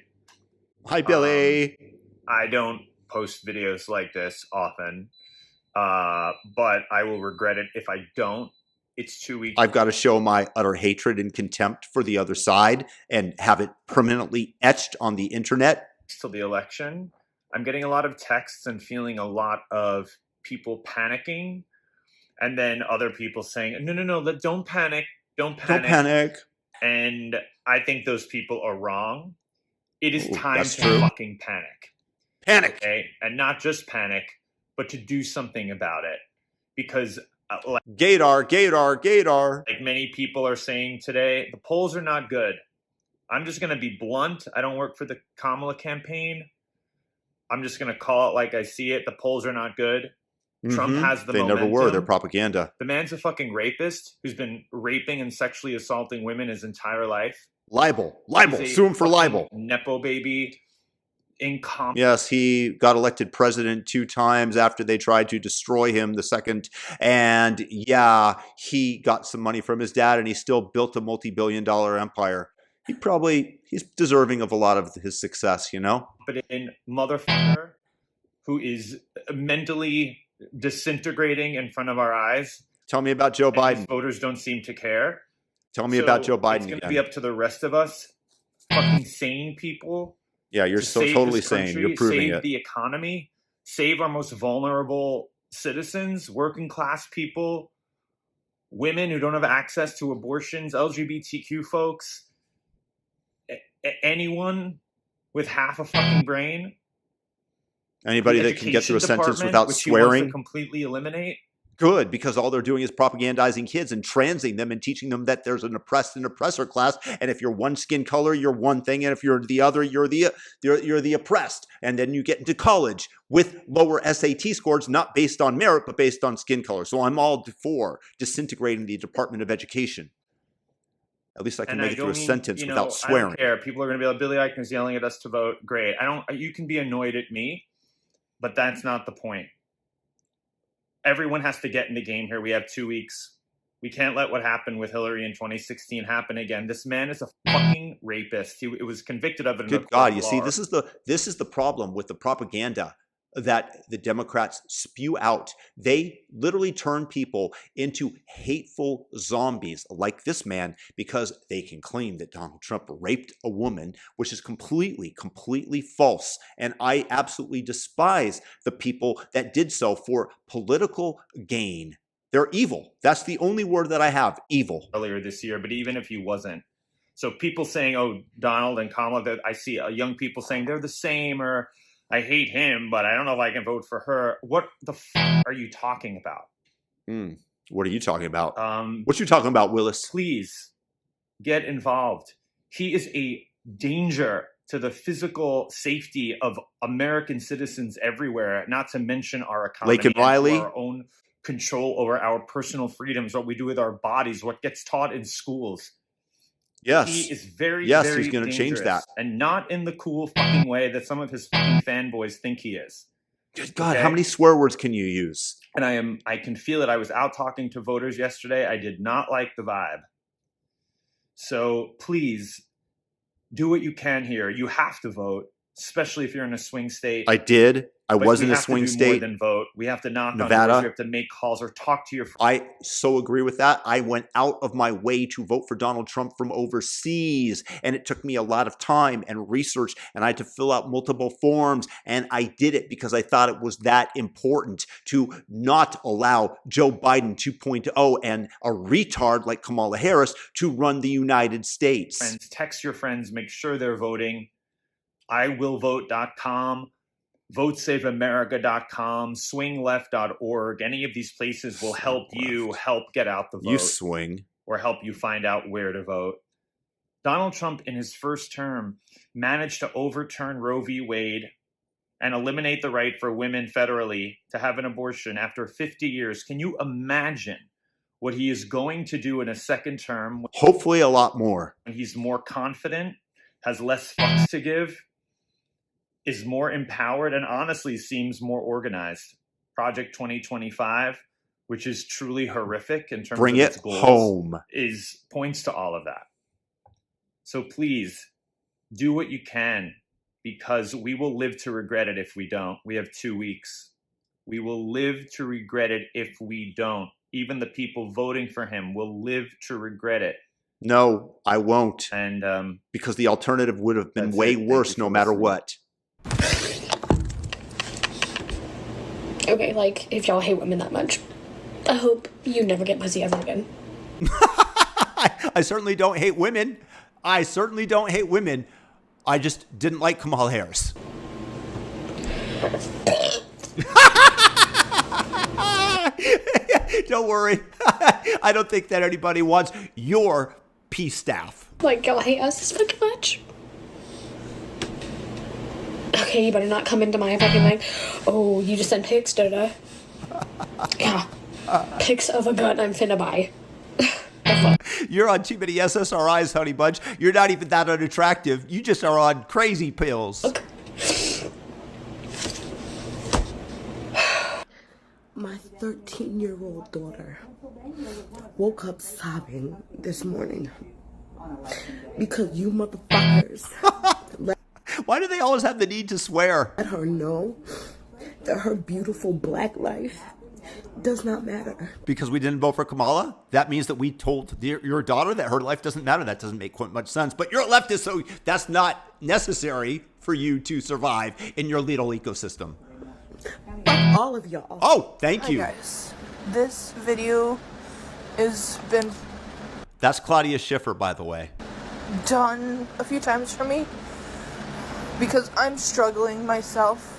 Hi, Billy. I don't post videos like this often, but I will regret it if I don't. It's 2 weeks. I've got to show my utter hatred and contempt for the other side and have it permanently etched on the internet. Till the election. I'm getting a lot of texts and feeling a lot of people panicking, and then other people saying, no, don't panic. Don't panic. And I think those people are wrong. It is time to fucking panic. Panic. Okay? And not just panic, but to do something about it. Because Gaydar. Like many people are saying today, the polls are not good. I'm just going to be blunt. I don't work for the Kamala campaign. I'm just going to call it like I see it. The polls are not good. Trump has the momentum. They never were. They're propaganda. The man's a fucking rapist who's been raping and sexually assaulting women his entire life. Libel. Sue him for libel. Nepo baby. Incompetent. Yes, he got elected president 2 times after they tried to destroy him the second. And yeah, he got some money from his dad and he still built a multi-billion-dollar empire. He's deserving of a lot of his success, you know? But in motherfucker who is mentally disintegrating in front of our eyes. Tell me about Joe Biden. Voters don't seem to care. Tell me about Joe Biden. It's going to be up to the rest of us, fucking sane people. Yeah, you're so totally sane. You're proving it. Save the economy. Save our most vulnerable citizens, working class people, women who don't have access to abortions, LGBTQ folks, anyone with half a fucking brain. Anybody that can get through a sentence without swearing. To completely eliminate. Good, because all they're doing is propagandizing kids and transing them and teaching them that there's an oppressed and oppressor class. And if you're one skin color, you're one thing. And if you're the other, you're the oppressed. And then you get into college with lower SAT scores, not based on merit, but based on skin color. So I'm all for disintegrating the Department of Education. At least I can make it through a sentence without swearing. I don't care. People are going to be like, Billy Eichner's yelling at us to vote. Great. You can be annoyed at me, but that's not the point. Everyone has to get in the game here. We have 2 weeks. We can't let what happened with Hillary in 2016 happen again. This man is a fucking rapist. He was convicted of it. Good God, you see, this is the problem with the propaganda that the Democrats spew out. They literally turn people into hateful zombies like this man because they can claim that Donald Trump raped a woman, which is completely false. And I absolutely despise the people that did so for political gain. They're evil. That's the only word that I have, evil. Earlier this year, but even if he wasn't. So people saying, oh, Donald and Kamala, that I see young people saying they're the same, or I hate him, but I don't know if I can vote for her. What the fuck are you talking about? What are you talking about? What you talking about, Willis? Please get involved. He is a danger to the physical safety of American citizens everywhere, not to mention our economy. Laken Riley. Our own control over our personal freedoms, what we do with our bodies, what gets taught in schools. Yes. He is very he's going to change that. And not in the cool fucking way that some of his fucking fanboys think he is. Good God, how many swear words can you use? And I can feel it. I was out talking to voters yesterday. I did not like the vibe. So please do what you can here. You have to vote, especially if you're in a swing state. I did. I was in a swing state. More than vote. We have to knock Nevada. on doors. We have to make calls or talk to your friends. I so agree with that. I went out of my way to vote for Donald Trump from overseas, and it took me a lot of time and research, and I had to fill out multiple forms, and I did it because I thought it was that important to not allow Joe Biden 2.0 and a retard like Kamala Harris to run the United States. Friends, text your friends. Make sure they're voting. IWillVote.com. VoteSaveAmerica.com, SwingLeft.org. Any of these places will help you get out the vote. You swing. Or help you find out where to vote. Donald Trump, in his first term, managed to overturn Roe v. Wade and eliminate the right for women federally to have an abortion after 50 years. Can you imagine what he is going to do in a second term? Hopefully a lot more. When he's more confident, has less fucks to give, is more empowered, and honestly seems more organized. Project 2025, which is truly horrific in terms of its goals, home, points to all of that. So please Do what you can, because we will live to regret it if we don't. We have 2 weeks. We will live to regret it if we don't. Even the people voting for him will live to regret it. No, I won't. And because the alternative would have been way worse no matter what. Okay, like, if y'all hate women that much, I hope you never get pussy ever again. I certainly don't hate women. I certainly don't hate women. I just didn't like Kamala Harris. Don't worry. I don't think that anybody wants your peace staff. Like, y'all hate us this fucking much? Okay, you better not come into my fucking like, oh, you just sent pics, da-da. Yeah. Pics of a gun I'm finna buy. You're on too many SSRIs, honey bunch. You're not even that unattractive. You just are on crazy pills. Okay. My 13-year-old daughter woke up sobbing this morning because you motherfuckers Why do they always have the need to swear? let her know that her beautiful black life does not matter. Because we didn't vote for Kamala? That means that we told your daughter that her life doesn't matter? That doesn't make quite much sense. But you're a leftist, so that's not necessary for you to survive in your little ecosystem. Fuck all of y'all. Oh, thank you. Hi guys. This video has been That's Claudia Schiffer, by the way. done a few times for me because I'm struggling myself.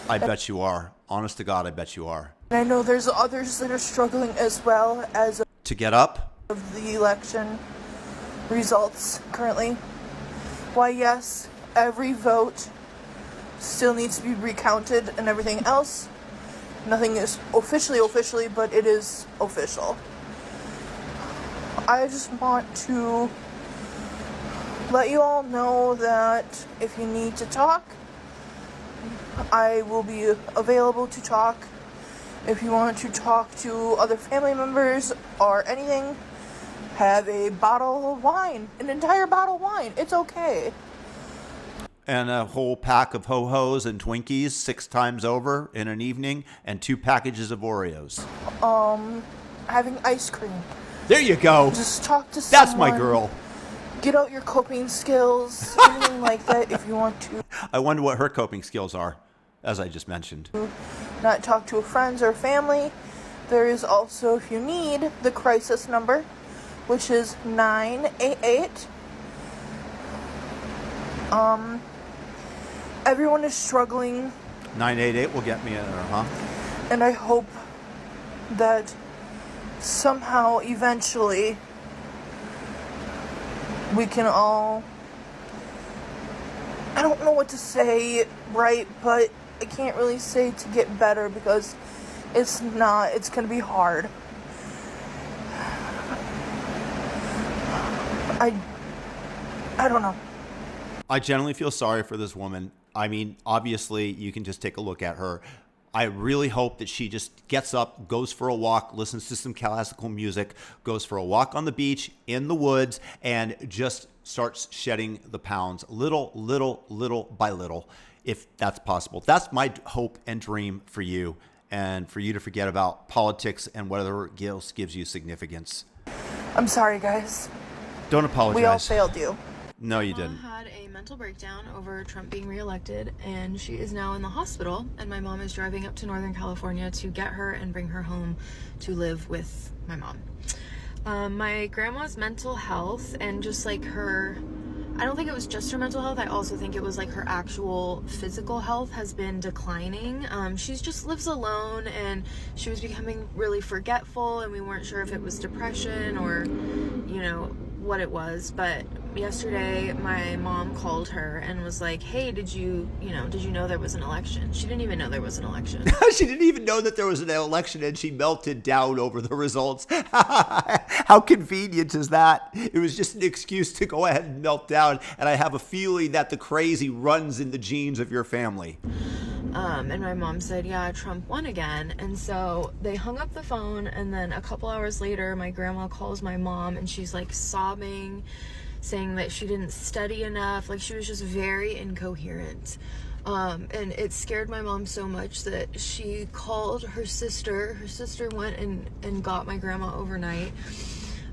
I bet you are. Honest to God, I bet you are. And I know there's others that are struggling as well as To get up? of the election results currently. Why, yes, every vote still needs to be recounted and everything else. Nothing is officially, but it is official. I just want to let you all know that if you need to talk, I will be available to talk. If you want to talk to other family members or anything, have a bottle of wine, an entire bottle of wine. It's okay. And a whole pack of Ho-Hos and Twinkies 6 times over in an evening, and 2 packages of Oreos. Having ice cream. There you go. Just talk to someone. That's my girl. Get out your coping skills, anything like that if you want to. I wonder what her coping skills are, as I just mentioned. Not talk to friends or family. There is also, if you need, the crisis number, which is 988. Everyone is struggling. 988 will get me in there, huh? And I hope that somehow, eventually, we can all... I don't know what to say, right? But I can't really say to get better because it's not. It's going to be hard. I don't know. I generally feel sorry for this woman. I mean, obviously, you can just take a look at her. I really hope that she just gets up, goes for a walk, listens to some classical music, goes for a walk on the beach, in the woods, and just starts shedding the pounds little by little, if that's possible. That's my hope and dream for you, and for you to forget about politics and whatever else gives you significance. I'm sorry, guys. Don't apologize. We all failed you. No, you didn't. Had a mental breakdown over Trump being reelected, and she is now in the hospital, and my mom is driving up to Northern California to get her and bring her home to live with my mom. My grandma's mental health and just like her, I don't think it was just her mental health, I also think it was like her actual physical health has been declining. She just lives alone, and she was becoming really forgetful, and we weren't sure if it was depression or, you know, what it was. But yesterday my mom called her and was like, hey, did you know there was an election? She didn't even know there was an election. She didn't even know that there was an election, and she melted down over the results. How convenient is that? It was just an excuse to go ahead and melt down, and I have a feeling that the crazy runs in the genes of your family. And my mom said, yeah, Trump won again. And so they hung up the phone, and then a couple hours later, my grandma calls my mom, and she's like sobbing. saying that she didn't study enough. Like, she was just very incoherent. And it scared my mom so much that she called her sister. Her sister went and got my grandma overnight.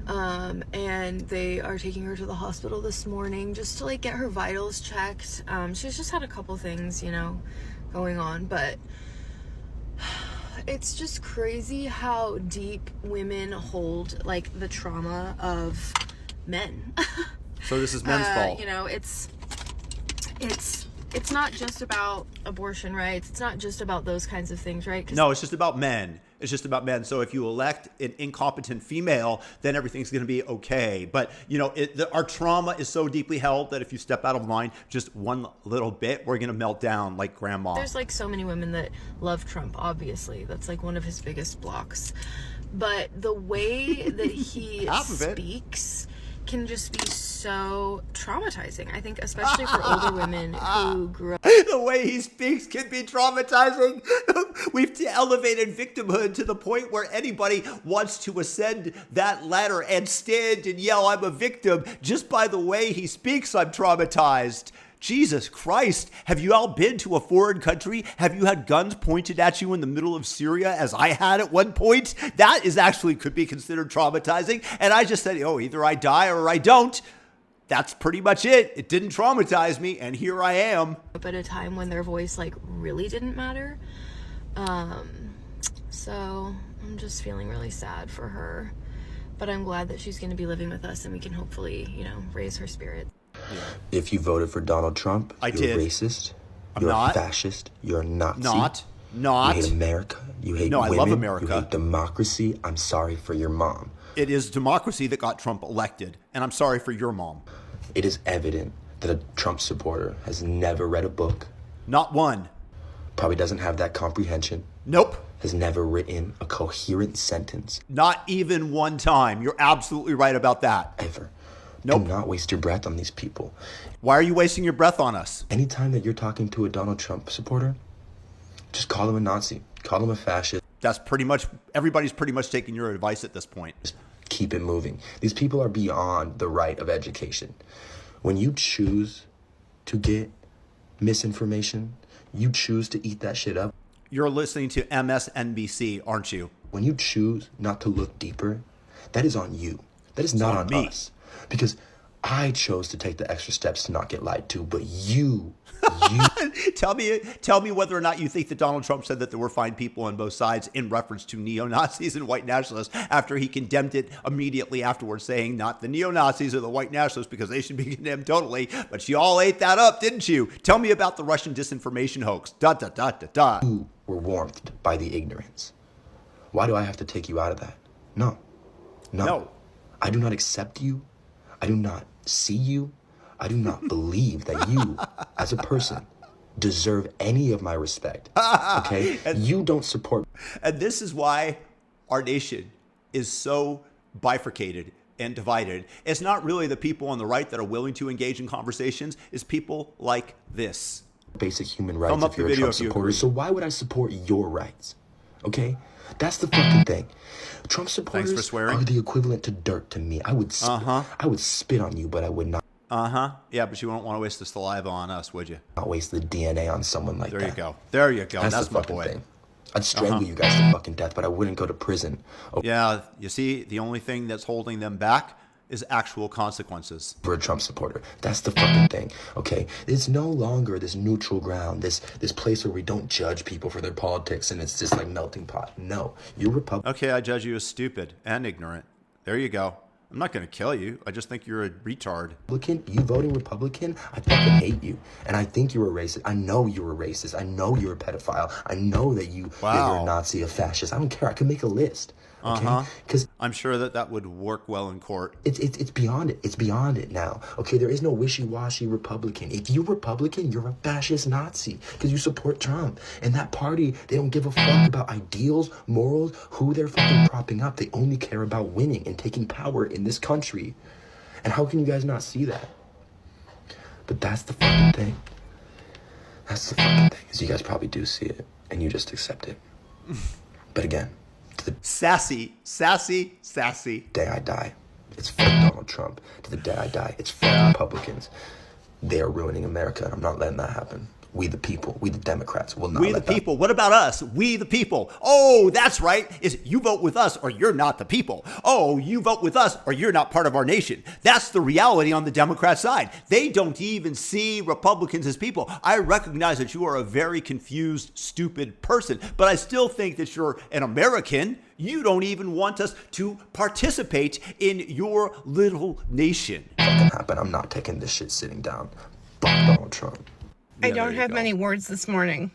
And they are taking her to the hospital this morning just to, like, get her vitals checked. She's just had a couple things, you know, going on, but it's just crazy how deep women hold, like, the trauma of men. So this is men's fault. You know, it's not just about abortion rights. It's not just about those kinds of things, right? No, it's just about men. It's just about men. So if you elect an incompetent female, then everything's going to be okay. But, you know, our trauma is so deeply held that if you step out of line just one little bit, we're going to melt down like grandma. There's, like, so many women that love Trump, obviously. That's, like, one of his biggest blocks. But the way that he speaks can just be so traumatizing, I think, especially for older women who grew up. The way he speaks can be traumatizing. We've elevated victimhood to the point where anybody wants to ascend that ladder and stand and yell, I'm a victim. Just by the way he speaks, I'm traumatized. Jesus Christ, have you all been to a foreign country? Have you had guns pointed at you in the middle of Syria as I had at one point? That is actually could be considered traumatizing. And I just said, oh, either I die or I don't. That's pretty much it. It didn't traumatize me, and here I am. At a time when their voice, like, really didn't matter. So I'm just feeling really sad for her. But I'm glad that she's going to be living with us and we can hopefully, you know, raise her spirit. Yeah. If you voted for Donald Trump, you're racist, you're a fascist, you're a Nazi. Not. You hate America. You hate women. I love America. You hate democracy. I'm sorry for your mom. It is democracy that got Trump elected, and I'm sorry for your mom. It is evident that a Trump supporter has never read a book. Not one. Probably doesn't have that comprehension. Nope. Has never written a coherent sentence. Not even one time. You're absolutely right about that. Ever. Nope. Do not waste your breath on these people. Why are you wasting your breath on us? Anytime that you're talking to a Donald Trump supporter, just call him a Nazi. Call him a fascist. That's pretty much, everybody's pretty much taking your advice at this point. Just keep it moving. These people are beyond the right of education. When you choose to get misinformation, you choose to eat that shit up. You're listening to MSNBC, aren't you? When you choose not to look deeper, that is on you. That is not on me. Us. Because I chose to take the extra steps to not get lied to, but you tell me whether or not you think that Donald Trump said that there were fine people on both sides in reference to neo-Nazis and white nationalists after he condemned it immediately afterwards, saying not the neo-Nazis or the white nationalists because they should be condemned totally. But you all ate that up, didn't you? Tell me about the Russian disinformation hoax. You were warmed by the ignorance. Why do I have to take you out of that? No. I do not accept you. I do not see you. I do not believe that you, as a person, deserve any of my respect. Okay? You don't support. And this is why our nation is so bifurcated and divided. It's not really the people on the right that are willing to engage in conversations. It's people like this. Basic human rights if you're a Trump supporter. So why would I support your rights? Okay? That's the fucking thing. Trump supporters are the equivalent to dirt to me. I would spit on you, but I would not. Yeah, but you won't want to waste the saliva on us, would you? Not waste the DNA on someone like that. There you go. That's the my boy. Thing. I'd strangle you guys to fucking death, but I wouldn't go to prison. Yeah, you see, the only thing that's holding them back is actual consequences. For a Trump supporter. That's the fucking thing, okay? It's no longer this neutral ground, this place where we don't judge people for their politics and it's just like melting pot. No, you're Republican. Okay, I judge you as stupid and ignorant. There you go. I'm not going to kill you. I just think you're a retard. You voting Republican? I fucking hate you. And I think you're a racist. I know you're a racist. I know you're a pedophile. I know that you're a Nazi, a fascist. I don't care. I can make a list. Okay? Because I'm sure that would work well in court. It's beyond it. It's beyond it now. Okay, there is no wishy-washy Republican. If you're Republican, you're a fascist Nazi because you support Trump. And that party, they don't give a fuck about ideals, morals, who they're fucking propping up. They only care about winning and taking power in this country. And how can you guys not see that? But that's the fucking thing. That's the fucking thing, is you guys probably do see it and you just accept it. But again, sassy. Day I die. It's fuck Donald Trump. To the day I die, it's fuck Republicans. They are ruining America, and I'm not letting that happen. We the people, we the Democrats will not We the let that. people. What about us? We the people. Oh, that's right. Is you vote with us or you're not the people. Oh, you vote with us or you're not part of our nation. That's the reality on the Democrat side. They don't even see Republicans as people. I recognize that you are a very confused, stupid person, but I still think that you're an American. You don't even want us to participate in your little nation. Fucking happen. I'm not taking this shit sitting down. Fuck Donald Trump. I don't have many words this morning.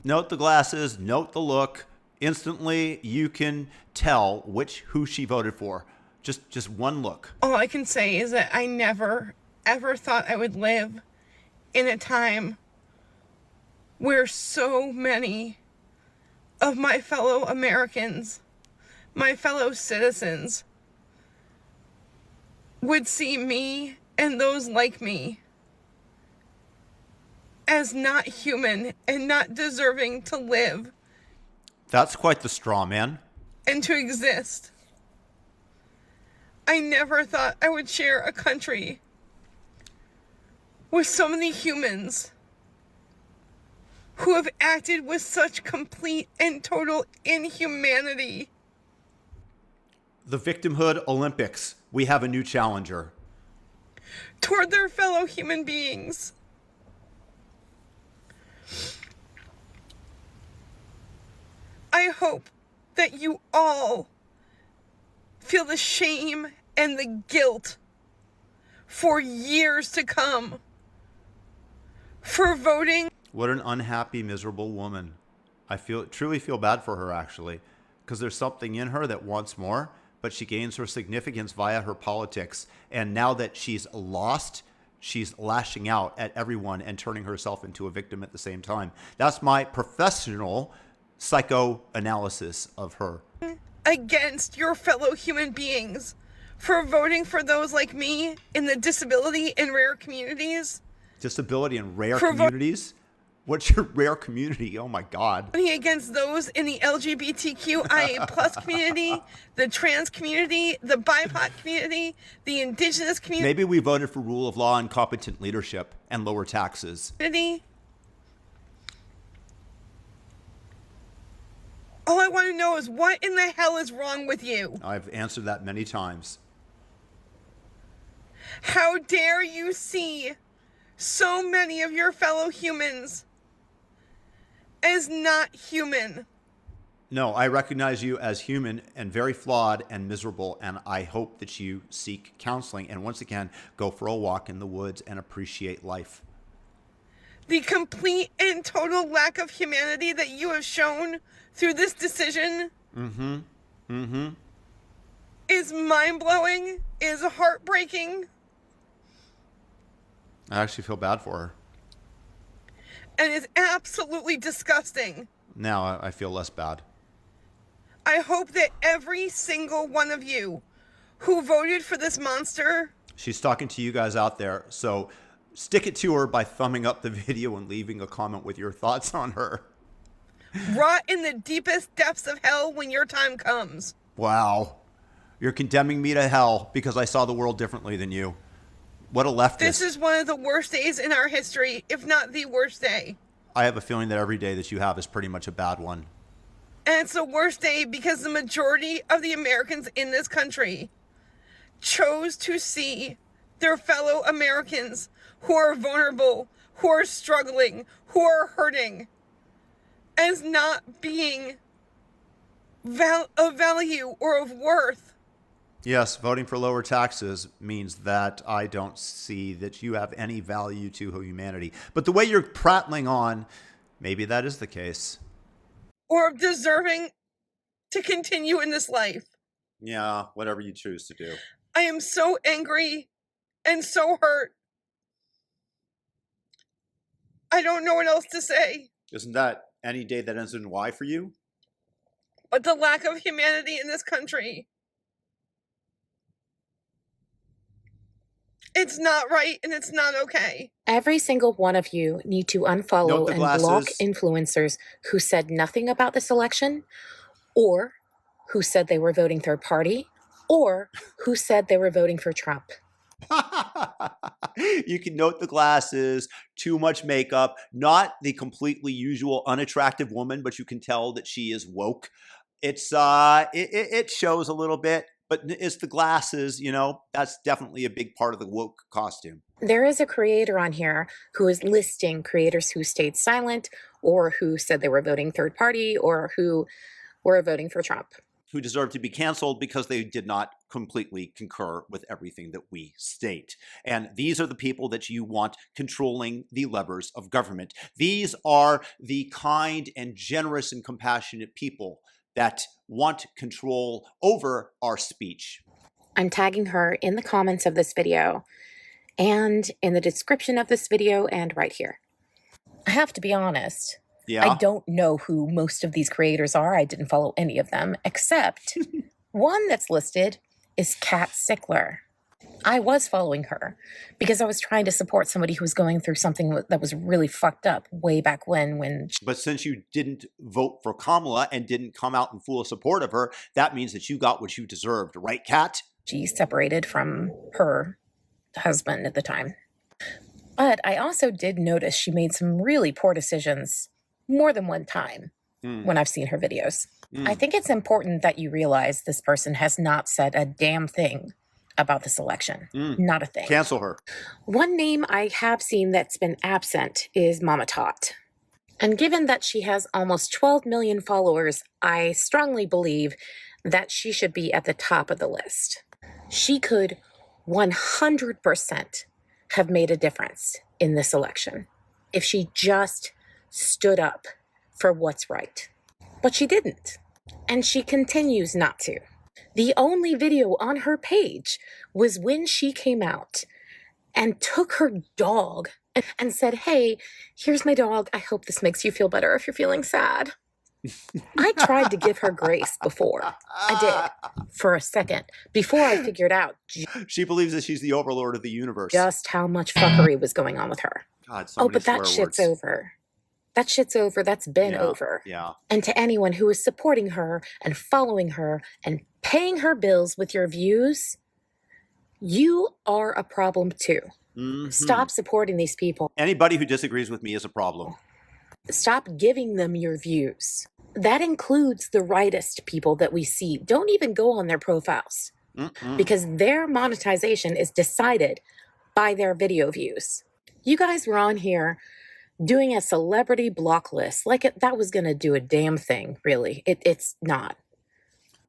Note the glasses, note the look. Instantly, you can tell who she voted for. Just one look. All I can say is that I never, ever thought I would live in a time where so many of my fellow Americans, my fellow citizens, would see me and those like me as not human and not deserving to live. That's quite the straw man. And to exist. I never thought I would share a country with so many humans who have acted with such complete and total inhumanity. The Victimhood Olympics. We have a new challenger. Toward their fellow human beings. I hope that you all feel the shame and the guilt for years to come for voting. What an unhappy, miserable woman. I truly feel bad for her, actually, because there's something in her that wants more, but she gains her significance via her politics. And now that she's lost, she's lashing out at everyone and turning herself into a victim at the same time. That's my professional psychoanalysis of her. Against your fellow human beings for voting for those like me in the disability and rare communities. Disability and rare communities? What's your rare community? Oh my God. Voting against those in the LGBTQIA plus community, the trans community, the BIPOC community, the indigenous community. Maybe we voted for rule of law and competent leadership and lower taxes. All I want to know is what in the hell is wrong with you? I've answered that many times. How dare you see so many of your fellow humans as not human? No, I recognize you as human and very flawed and miserable, and I hope that you seek counseling and once again, go for a walk in the woods and appreciate life. The complete and total lack of humanity that you have shown through this decision is mind-blowing, is heartbreaking. I actually feel bad for her. And is absolutely disgusting. Now I feel less bad. I hope that every single one of you who voted for this monster... She's talking to you guys out there, so stick it to her by thumbing up the video and leaving a comment with your thoughts on her. Rot in the deepest depths of hell when your time comes. Wow. You're condemning me to hell because I saw the world differently than you. What a leftist. This is one of the worst days in our history, if not the worst day. I have a feeling that every day that you have is pretty much a bad one. And it's the worst day because the majority of the Americans in this country chose to see their fellow Americans who are vulnerable, who are struggling, who are hurting, as not being of value or of worth. Yes, voting for lower taxes means that I don't see that you have any value to humanity. But the way you're prattling on, maybe that is the case. Or of deserving to continue in this life. Yeah, whatever you choose to do. I am so angry and so hurt. I don't know what else to say. Isn't that any day that ends in Y for you? But the lack of humanity in this country. It's not right and it's not okay. Every single one of you need to unfollow and block influencers who said nothing about this election or who said they were voting third party or who said they were voting for Trump. You can note the glasses, too much makeup, not the completely usual unattractive woman, but you can tell that she is woke. It's it shows a little bit, but it's the glasses, you know, that's definitely a big part of the woke costume. There is a creator on here who is listing creators who stayed silent or who said they were voting third party or who were voting for Trump. Who deserve to be canceled because they did not completely concur with everything that we state. And these are the people that you want controlling the levers of government. These are the kind and generous and compassionate people that want control over our speech. I'm tagging her in the comments of this video and in the description of this video and right here. I have to be honest. Yeah. I don't know who most of these creators are. I didn't follow any of them, except one that's listed is Kat Sickler. I was following her because I was trying to support somebody who was going through something that was really fucked up way back when. But since you didn't vote for Kamala and didn't come out in full support of her, that means that you got what you deserved, right, Kat? She separated from her husband at the time. But I also did notice she made some really poor decisions more than one time when I've seen her videos. I think it's important that you realize this person has not said a damn thing about this election. Not a thing. Cancel her. One name I have seen that's been absent is Mama Tot. And given that she has almost 12 million followers, I strongly believe that she should be at the top of the list. She could 100% have made a difference in this election if she just stood up for what's right. But she didn't. And she continues not to. The only video on her page was when she came out and took her dog and said, "Hey, here's my dog. I hope this makes you feel better if you're feeling sad." I tried to give her grace before. I did. For a second. Before I figured out she believes that she's the overlord of the universe. Just how much fuckery was going on with her. God, oh, but that shit's over. That shit's over. That's been over. Yeah. And to anyone who is supporting her and following her and paying her bills with your views, you are a problem too. Stop supporting these people. Anybody who disagrees with me is a problem. Stop giving them your views. That includes the rightist people that we see. Don't even go on their profiles because their monetization is decided by their video views. You guys were on here doing a celebrity block list like that was going to do a damn thing, really. It's not.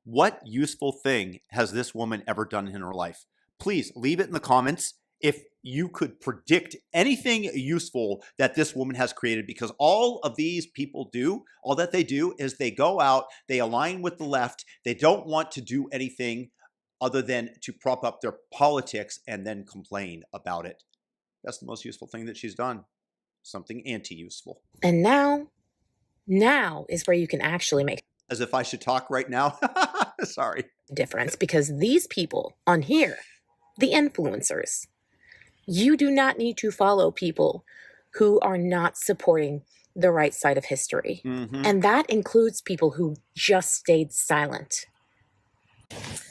What useful thing has this woman ever done in her life? Please leave it in the comments if you could predict anything useful that this woman has created, because all of these people do, all that they do is they go out, they align with the left, they don't want to do anything other than to prop up their politics and then complain about it. That's the most useful thing that she's done. Something anti-useful. And now is where you can actually make. As if I should talk right now. Sorry. Difference, because these people on here, the influencers, you do not need to follow people who are not supporting the right side of history. And that includes people who just stayed silent.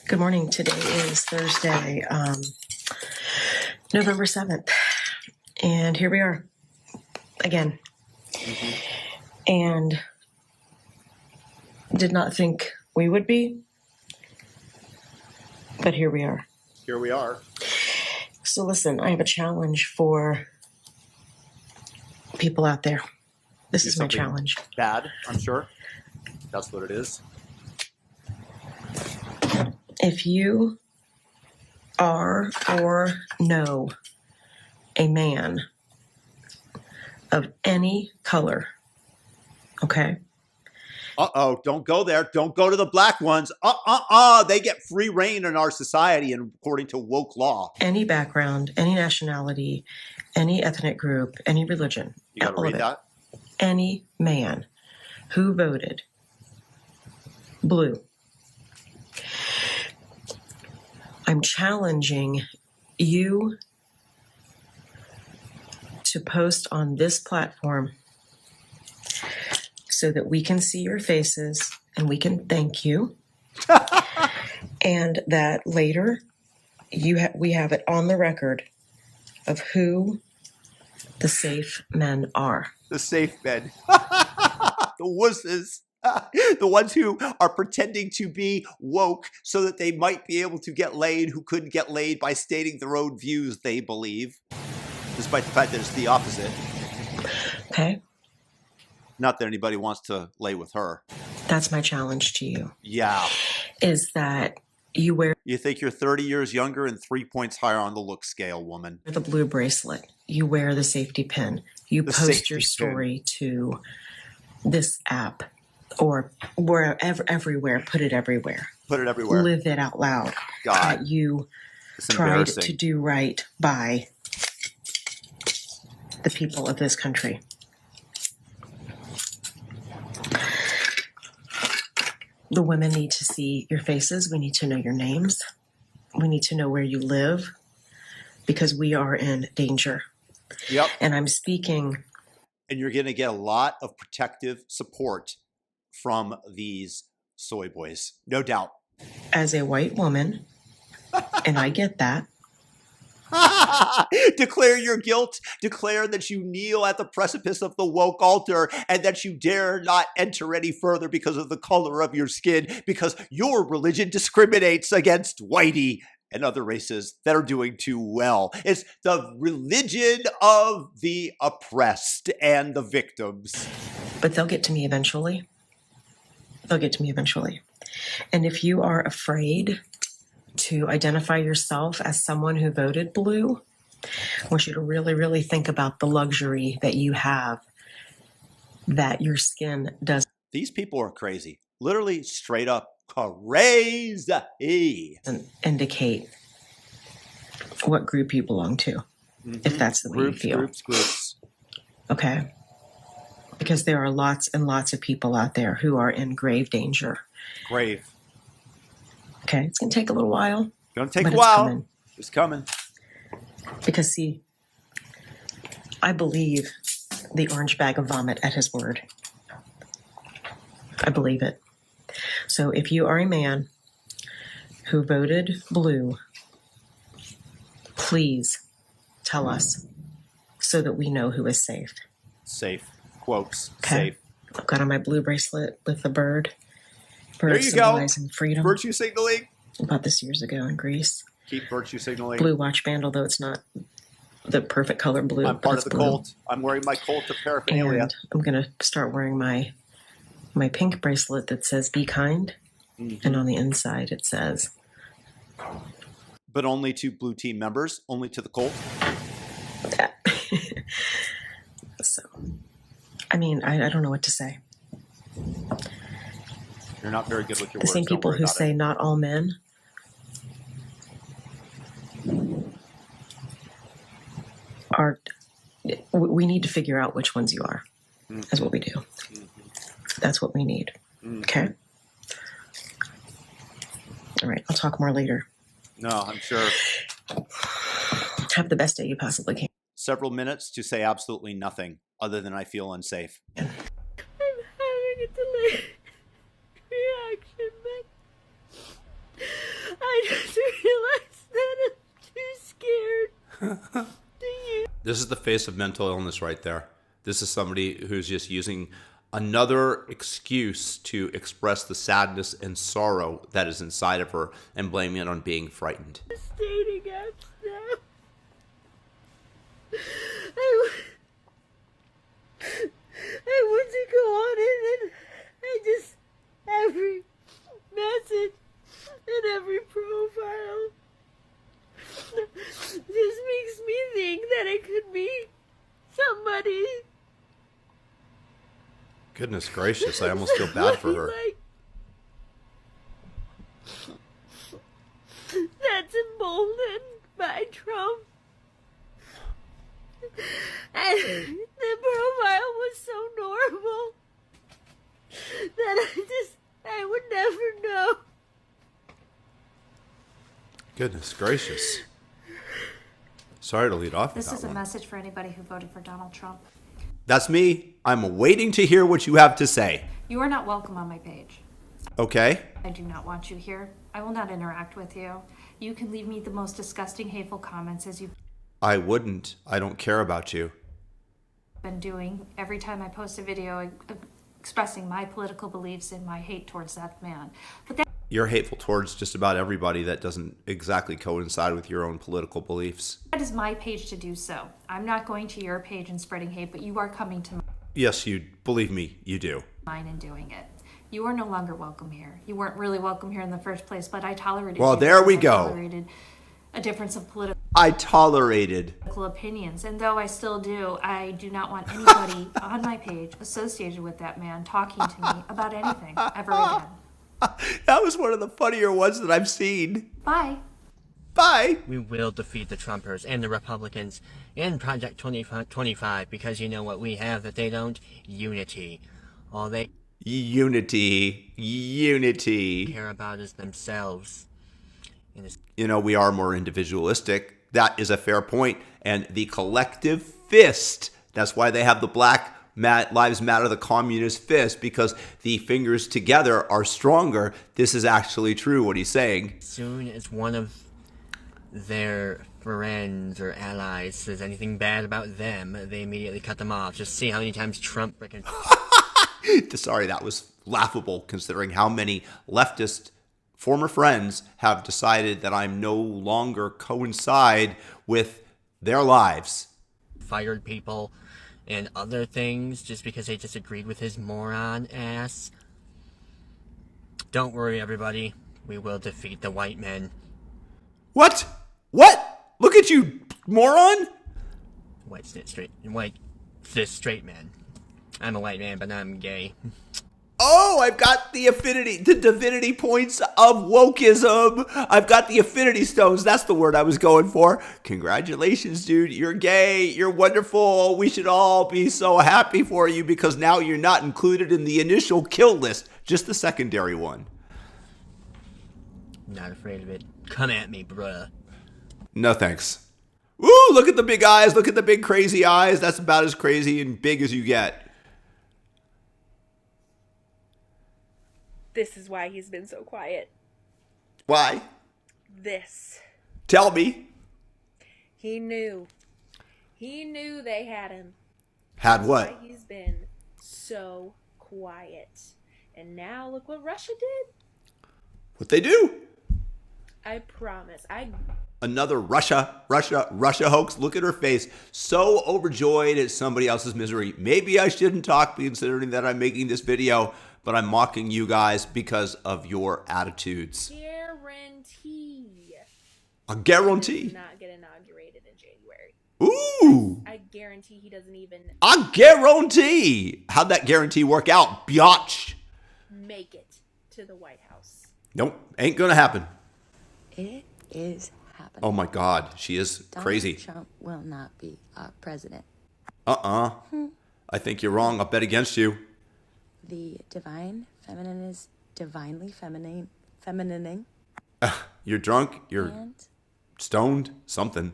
Good morning. Today is Thursday, November 7th. And here we are again. And did not think we would be, but here we are. Here we are. So listen, I have a challenge for people out there. This is my challenge. Bad, I'm sure. That's what it is. If you are or know a man of any color, okay? Uh-oh, don't go there. Don't go to the black ones. They get free reign in our society and according to woke law. Any background, any nationality, any ethnic group, any religion. You gotta read that. Any man who voted blue. I'm challenging you to post on this platform so that we can see your faces and we can thank you. And that later, we have it on the record of who the safe men are. The safe men. The wusses. The ones who are pretending to be woke so that they might be able to get laid who couldn't get laid by stating their own views, they believe. Despite the fact that it's the opposite. Okay. Not that anybody wants to lay with her. That's my challenge to you. Yeah. Is that you think you're 30 years younger and 3 points higher on the look scale, woman. the blue bracelet. You wear the safety pin. You post your story to this app or wherever, everywhere. Put it everywhere. Put it everywhere. Live it out loud. God. That you It's tried embarrassing. to do right by the people of this country. The women need to see your faces. We need to know your names. We need to know where you live because we are in danger. Yep. And I'm speaking. And you're going to get a lot of protective support from these soy boys. No doubt. As a white woman, and I get that. Declare your guilt. Declare that you kneel at the precipice of the woke altar and that you dare not enter any further because of the color of your skin, because your religion discriminates against whitey and other races that are doing too well. It's the religion of the oppressed and the victims. But they'll get to me eventually. They'll get to me eventually. And if you are afraid to identify yourself as someone who voted blue, I want you to really, really think about the luxury that you have, that your skin does. These people are crazy. Literally straight up crazy. Indicate what group you belong to, if that's the way you feel. Groups. Okay. Because there are lots and lots of people out there who are in grave danger. Grave. Okay, it's going to take a little while. Going to take a while. It's coming. Because, see, I believe the orange bag of vomit at his word. I believe it. So if you are a man who voted blue, please tell us so that we know who is safe. Safe. Quotes. Okay. Safe. I've got on my blue bracelet with the bird. There you go. Symbolizing freedom. Virtue signaling. I bought this years ago in Greece. Keep virtue signaling. Blue watch band, although it's not the perfect color blue. I'm part of the blue. cult. I'm wearing my cult of paraphernalia. And I'm going to start wearing my pink bracelet that says be kind. Mm-hmm. And on the inside it says. But only to blue team members, only to the cult. So, I mean, I don't know what to say. You're not very good with your the words. Same people who say not all men are. We need to figure out which ones you are. Mm-hmm. That's what we do. Mm-hmm. That's what we need. Mm-hmm. Okay. All right. I'll talk more later. No, I'm sure. Have the best day you possibly can. Several minutes to say absolutely nothing other than I feel unsafe. I'm having a delayed reaction, but I just realized that I'm too scared to use. This is the face of mental illness right there. This is somebody who's just using another excuse to express the sadness and sorrow that is inside of her and blaming it on being frightened. Dating apps now. I want to go on it and I just, every message and every profile just makes me think that it could be somebody. Goodness gracious, I almost feel bad for her. That's emboldened by Trump. And the profile was so normal that I would never know. Goodness gracious. Sorry to lead off with that This is a one. message for anybody who voted for Donald Trump. That's me. I'm waiting to hear what you have to say. You are not welcome on my page. Okay. I do not want you here. I will not interact with you. You can leave me the most disgusting, hateful comments as you've I wouldn't. I don't care about you. been doing every time I post a video expressing my political beliefs and my hate towards that man. But that You're hateful towards just about everybody that doesn't exactly coincide with your own political beliefs. is my page to do so. I'm not going to your page and spreading hate, but you are coming to Yes, you believe me, you do. mine and doing it. You are no longer welcome here. You weren't really welcome here in the first place, but I tolerated Well, you there we because I go. tolerated a difference of political I tolerated. opinions, and though I still do, I do not want anybody on my page associated with that man talking to me about anything ever again. That was one of the funnier ones that I've seen. Bye. Bye. We will defeat the Trumpers and the Republicans and Project 2025 because you know what we have that they don't? Unity. All they Unity. care about is themselves. And it's You know, we are more individualistic. That is a fair point. And the collective fist, that's why they have the Black Lives Matter, the communist fist, because the fingers together are stronger. This is actually true, what he's saying. as soon as one of their friends or allies says anything bad about them, they immediately cut them off. Just see how many times Trump freaking... Sorry, that was laughable considering how many leftist former friends have decided that I'm no longer coincide with their lives. fired people and other things just because they disagreed with his moron ass. Don't worry, everybody. We will defeat the white men. What? What? Look at you, moron! White cis straight man. I'm a white man, but I'm gay. Oh, I've got the divinity points of wokeism. I've got the affinity stones. That's the word I was going for. Congratulations, dude. You're gay. You're wonderful. We should all be so happy for you because now you're not included in the initial kill list, just the secondary one. Not afraid of it. Come at me, bruh. No thanks. Ooh, look at the big eyes. Look at the big crazy eyes. That's about as crazy and big as you get. This is why he's been so quiet. Why? This. Tell me. He knew. He knew they had him. Had what? That's why he's been so quiet. And now look what Russia did. What they do? I promise. Another Russia hoax. Look at her face. So overjoyed at somebody else's misery. Maybe I shouldn't talk considering that I'm making this video, but I'm mocking you guys because of your attitudes. Guarantee. A guarantee? Does not get inaugurated in January. Ooh. I guarantee he doesn't even A guarantee. How'd that guarantee work out, biatch? make it to the White House. Nope. Ain't gonna happen. It is happening. Oh my God. She is crazy. Donald Trump will not be our president. I think you're wrong. I'll bet against you. The divine feminine is divinely feminining. You're drunk. You're And stoned. Something.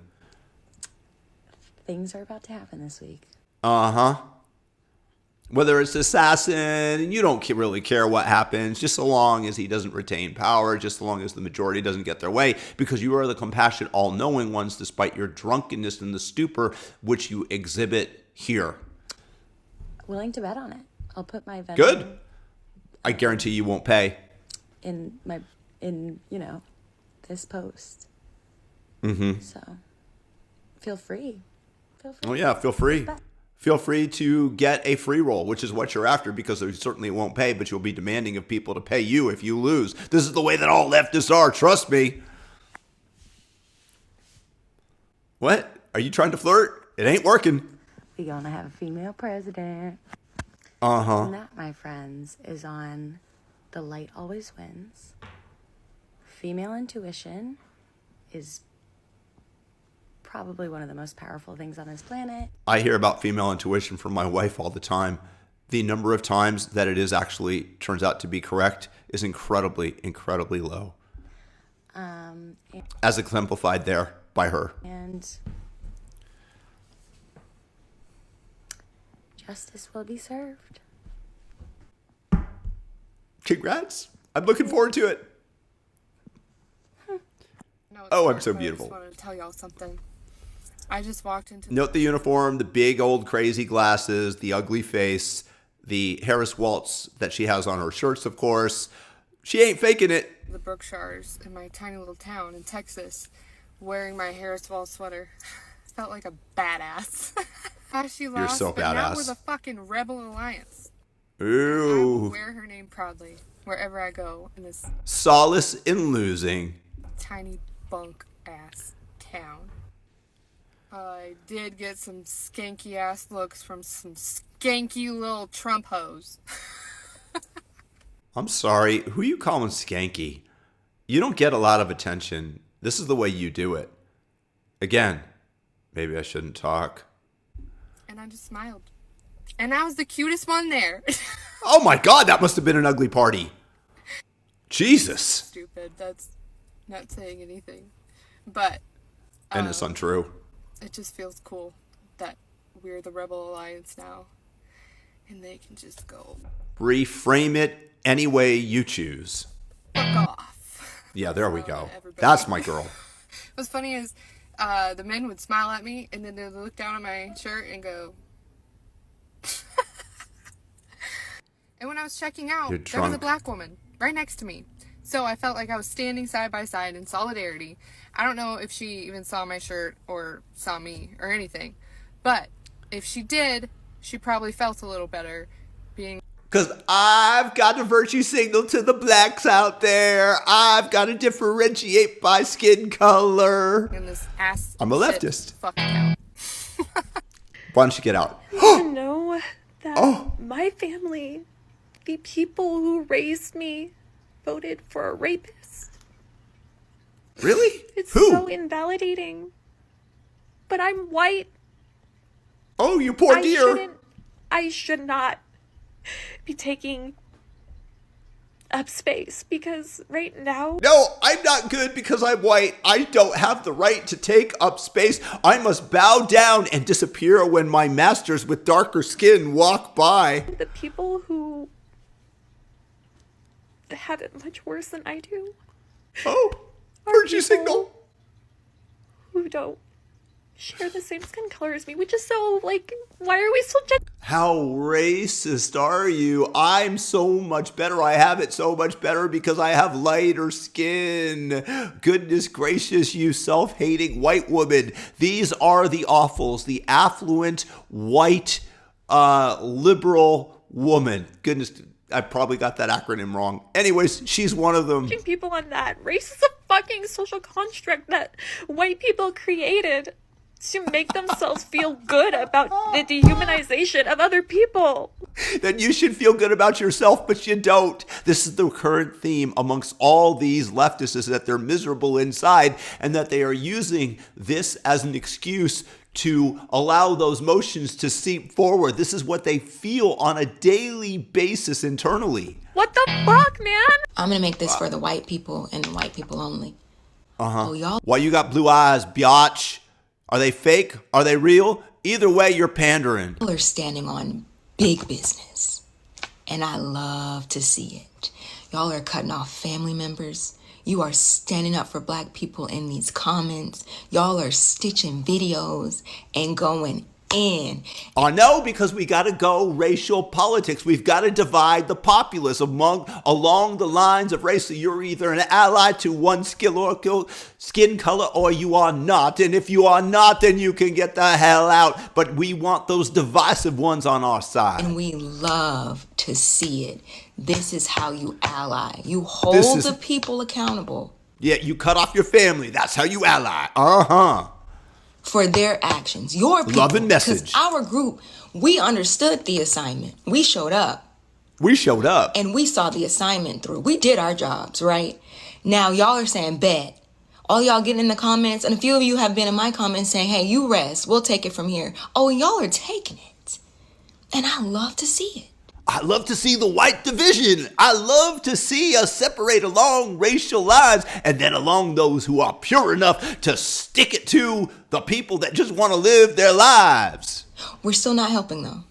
things are about to happen this week. Whether it's assassin, you don't really care what happens, just so long as he doesn't retain power, just so long as the majority doesn't get their way, because you are the compassionate, all-knowing ones, despite your drunkenness and the stupor which you exhibit here. Willing to bet on it. I'll put my Venmo Good. I guarantee you won't pay. in this post. Mm-hmm. So feel free. Oh yeah, feel free. Feel free to get a free roll, which is what you're after, because they certainly won't pay, but you'll be demanding of people to pay you if you lose. This is the way that all leftists are, trust me. What? Are you trying to flirt? It ain't working. We're gonna have a female president. Uh-huh. And that, my friends, is on The Light Always Wins. Female intuition is probably one of the most powerful things on this planet. I hear about female intuition from my wife all the time. The number of times that it is actually turns out to be correct is incredibly, incredibly low. As exemplified there by her. And justice will be served. Congrats. I'm looking forward to it. Oh, I'm so beautiful. I just wanted to tell y'all something. I just walked into... Note the uniform, the big old crazy glasses, the ugly face, the Harris Waltz that she has on her shirts, of course. She ain't faking it. The Berkshires in my tiny little town in Texas, wearing my Harris Waltz sweater. Felt like a badass. She lost, You're so but now badass. we're the fucking Rebel Alliance. Ooh. I will wear her name proudly wherever I go in this Solace in losing. tiny bunk ass town. I did get some skanky ass looks from some skanky little Trump hoes. I'm sorry. Who you calling skanky? You don't get a lot of attention. This is the way you do it. Again, maybe I shouldn't talk. And I just smiled. And I was the cutest one there. Oh my God, that must have been an ugly party. Jesus. Stupid. That's not saying anything. But And it's untrue. it just feels cool that we're the Rebel Alliance now. And they can just go Reframe it any way you choose. fuck off. Yeah, there we go. That's my girl. What's funny is the men would smile at me and then they'd look down at my shirt and go. And when I was checking out, Your there was a trunk. black woman right next to me. So I felt like I was standing side by side in solidarity. I don't know if she even saw my shirt or saw me or anything. But if she did, she probably felt a little better being... Because I've got to virtue signal to the blacks out there. I've got to differentiate by skin color. in this ass I'm a shit leftist. fucking town. Why don't you get out? You know that my family, the people who raised me, voted for a rapist. Really? It's Who? so invalidating. But I'm white. Oh, you poor dear. I should not be taking up space because right now... No, I'm not good because I'm white. I don't have the right to take up space. I must bow down and disappear when my masters with darker skin walk by. The people who have it much worse than I do. Oh, virtue signal. Who don't share the same skin color as me, which is so, like, why are we still judging? How racist are you? I'm so much better. I have it so much better because I have lighter skin. Goodness gracious, you self-hating white woman. These are the awfuls, the affluent, white, liberal woman. Goodness, I probably got that acronym wrong. Anyways, she's one of them. People on that. Race is a fucking social construct that white people created to make themselves feel good about the dehumanization of other people. Then you should feel good about yourself, but you don't. This is the current theme amongst all these leftists, is that they're miserable inside and that they are using this as an excuse to allow those motions to seep forward. This is what they feel on a daily basis internally. What the fuck, man? I'm gonna make this for the white people and the white people only. Uh-huh. Oh, y'all. Why you got blue eyes, biatch? Are they fake? Are they real? Either way, you're pandering. Y'all are standing on big business, and I love to see it. Y'all are cutting off family members. You are standing up for black people in these comments. Y'all are stitching videos and going in. I know, because we got to go racial politics. We've got to divide the populace along the lines of race. So you're either an ally to one skin color or you are not. And if you are not, then you can get the hell out. But we want those divisive ones on our side. And we love to see it. This is how you ally. You hold the people accountable. Yeah, you cut off your family. That's how you ally. Uh-huh. For their actions. Your people. Love and message. Because our group, we understood the assignment. We showed up. We showed up. And we saw the assignment through. We did our jobs, right? Now, y'all are saying, bet. All y'all getting in the comments, and a few of you have been in my comments saying, hey, you rest. We'll take it from here. Oh, y'all are taking it. And I love to see it. I love to see the white division. I love to see us separate along racial lines and then along those who are pure enough to stick it to the people that just want to live their lives. We're still not helping, though.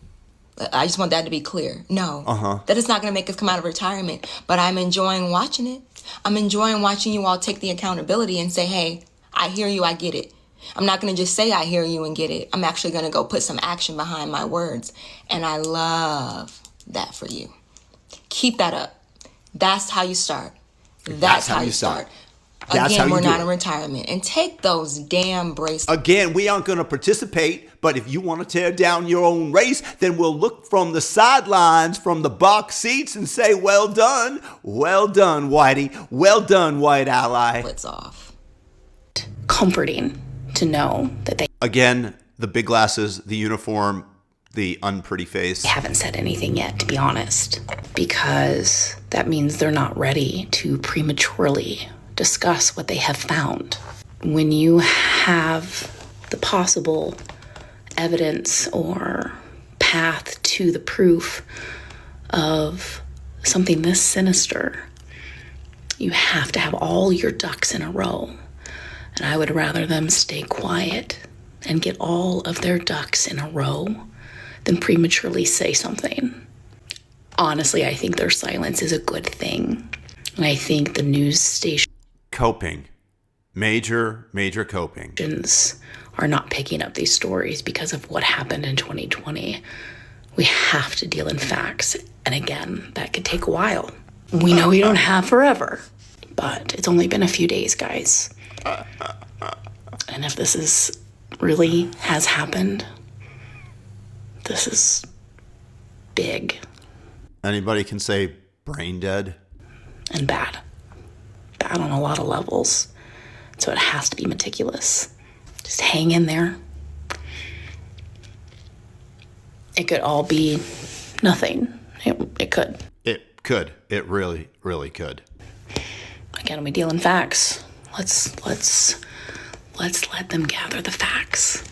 I just want that to be clear. No, that is not going to make us come out of retirement, but I'm enjoying watching it. I'm enjoying watching you all take the accountability and say, hey, I hear you, I get it. I'm not going to just say I hear you and get it. I'm actually going to go put some action behind my words. And I love that for you. Keep that up. That's how you start. That's how you start. Again, we're not in retirement. And take those damn bracelets. Again, we aren't going to participate, but if you want to tear down your own race, then we'll look from the sidelines, from the box seats, and say, well done, Whitey, well done, white ally. What's off? Comforting to know that they Again, the big glasses, the uniform, the unpretty face. haven't said anything yet, to be honest, because that means they're not ready to prematurely discuss what they have found. When you have the possible evidence or path to the proof of something this sinister, you have to have all your ducks in a row. And I would rather them stay quiet and get all of their ducks in a row than prematurely say something. Honestly, I think their silence is a good thing. And I think the news stations Coping. Major coping. are not picking up these stories because of what happened in 2020. We have to deal in facts. And again, that could take a while. We know we don't have forever, but it's only been a few days, guys. And if this is really has happened, this is big. Anybody can say brain dead. And bad. Bad on a lot of levels. So it has to be meticulous. Just hang in there. It could all be nothing. It could. It could. It really could. Again, we deal in facts. Let's let them gather the facts.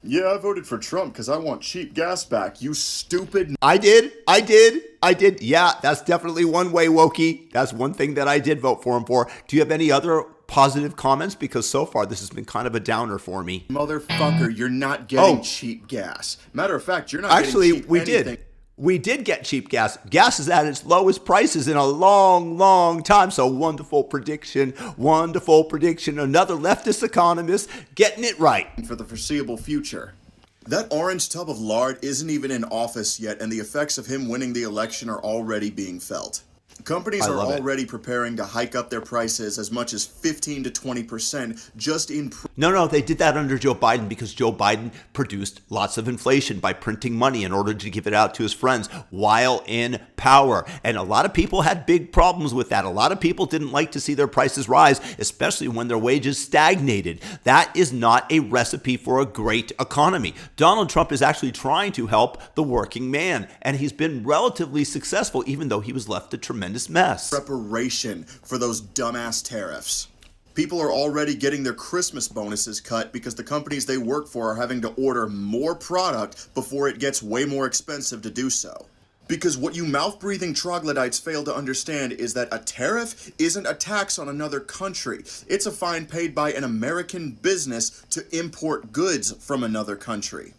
Yeah, I voted for Trump because I want cheap gas back, you stupid... I did. Yeah, that's definitely one way, Wokey. That's one thing that I did vote for him for. Do you have any other positive comments? Because so far, this has been kind of a downer for me. Motherfucker, you're not getting cheap gas. Matter of fact, you're not Actually, getting cheap we anything. did. We did get cheap gas. Gas is at its lowest prices in a long time. So wonderful prediction. Another leftist economist getting it right. For the foreseeable future. That orange tub of lard isn't even in office yet, and the effects of him winning the election are already being felt. Companies are already preparing to hike up their prices as much as 15 to 20% just in... No, they did that under Joe Biden because Joe Biden produced lots of inflation by printing money in order to give it out to his friends while in power. And a lot of people had big problems with that. A lot of people didn't like to see their prices rise, especially when their wages stagnated. That is not a recipe for a great economy. Donald Trump is actually trying to help the working man, and he's been relatively successful, even though he was left a tremendous mess. Preparation for those dumbass tariffs. People are already getting their Christmas bonuses cut because the companies they work for are having to order more product before it gets way more expensive to do so. Because what you mouth-breathing troglodytes fail to understand is that a tariff isn't a tax on another country. It's a fine paid by an American business to import goods from another country.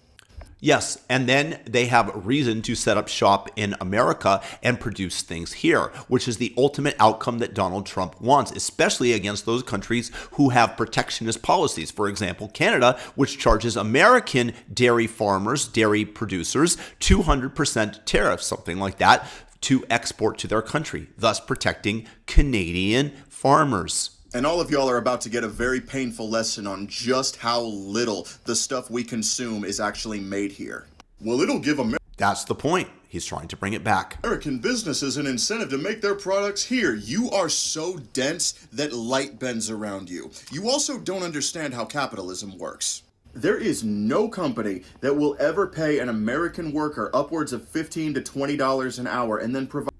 Yes, and then they have reason to set up shop in America and produce things here, which is the ultimate outcome that Donald Trump wants, especially against those countries who have protectionist policies. For example, Canada, which charges American dairy farmers, dairy producers, 200% tariffs, something like that, to export to their country, thus protecting Canadian farmers. And all of y'all are about to get a very painful lesson on just how little the stuff we consume is actually made here. Well, it'll give That's the point. He's trying to bring it back. American businesses an incentive to make their products here. You are so dense that light bends around you. You also don't understand how capitalism works. There is no company that will ever pay an American worker upwards of $15 to $20 an hour and then provide...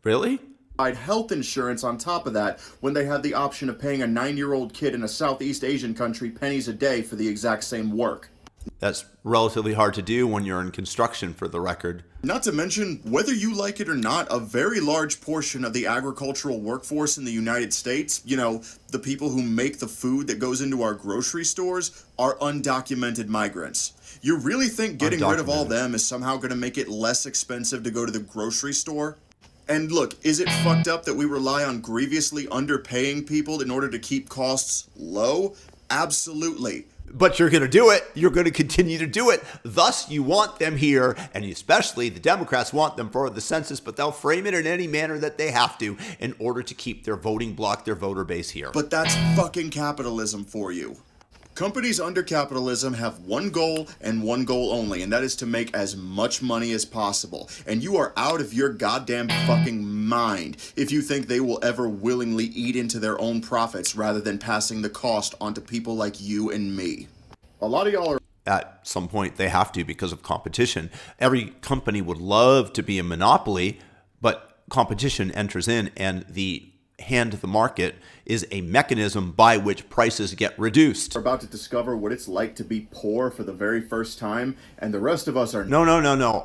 Really? Health insurance on top of that when they have the option of paying a 9-year-old kid in a Southeast Asian country pennies a day for the exact same work. That's relatively hard to do when you're in construction, for the record. Not to mention, whether you like it or not, a very large portion of the agricultural workforce in the United States, you know, the people who make the food that goes into our grocery stores, are undocumented migrants. You really think getting rid of all them is somehow going to make it less expensive to go to the grocery store? And look, is it fucked up that we rely on grievously underpaying people in order to keep costs low? Absolutely. But you're going to do it. You're going to continue to do it. Thus, you want them here, and especially the Democrats want them for the census, but they'll frame it in any manner that they have to in order to keep their voting bloc, their voter base here. But that's fucking capitalism for you. Companies under capitalism have one goal and one goal only, and that is to make as much money as possible. And you are out of your goddamn fucking mind if you think they will ever willingly eat into their own profits rather than passing the cost onto people like you and me. A lot of y'all are... At some point, they have to because of competition. Every company would love to be a monopoly, but competition enters in, and the hand the market is a mechanism by which prices get reduced. We're about to discover what it's like to be poor for the very first time, and the rest of us are... No.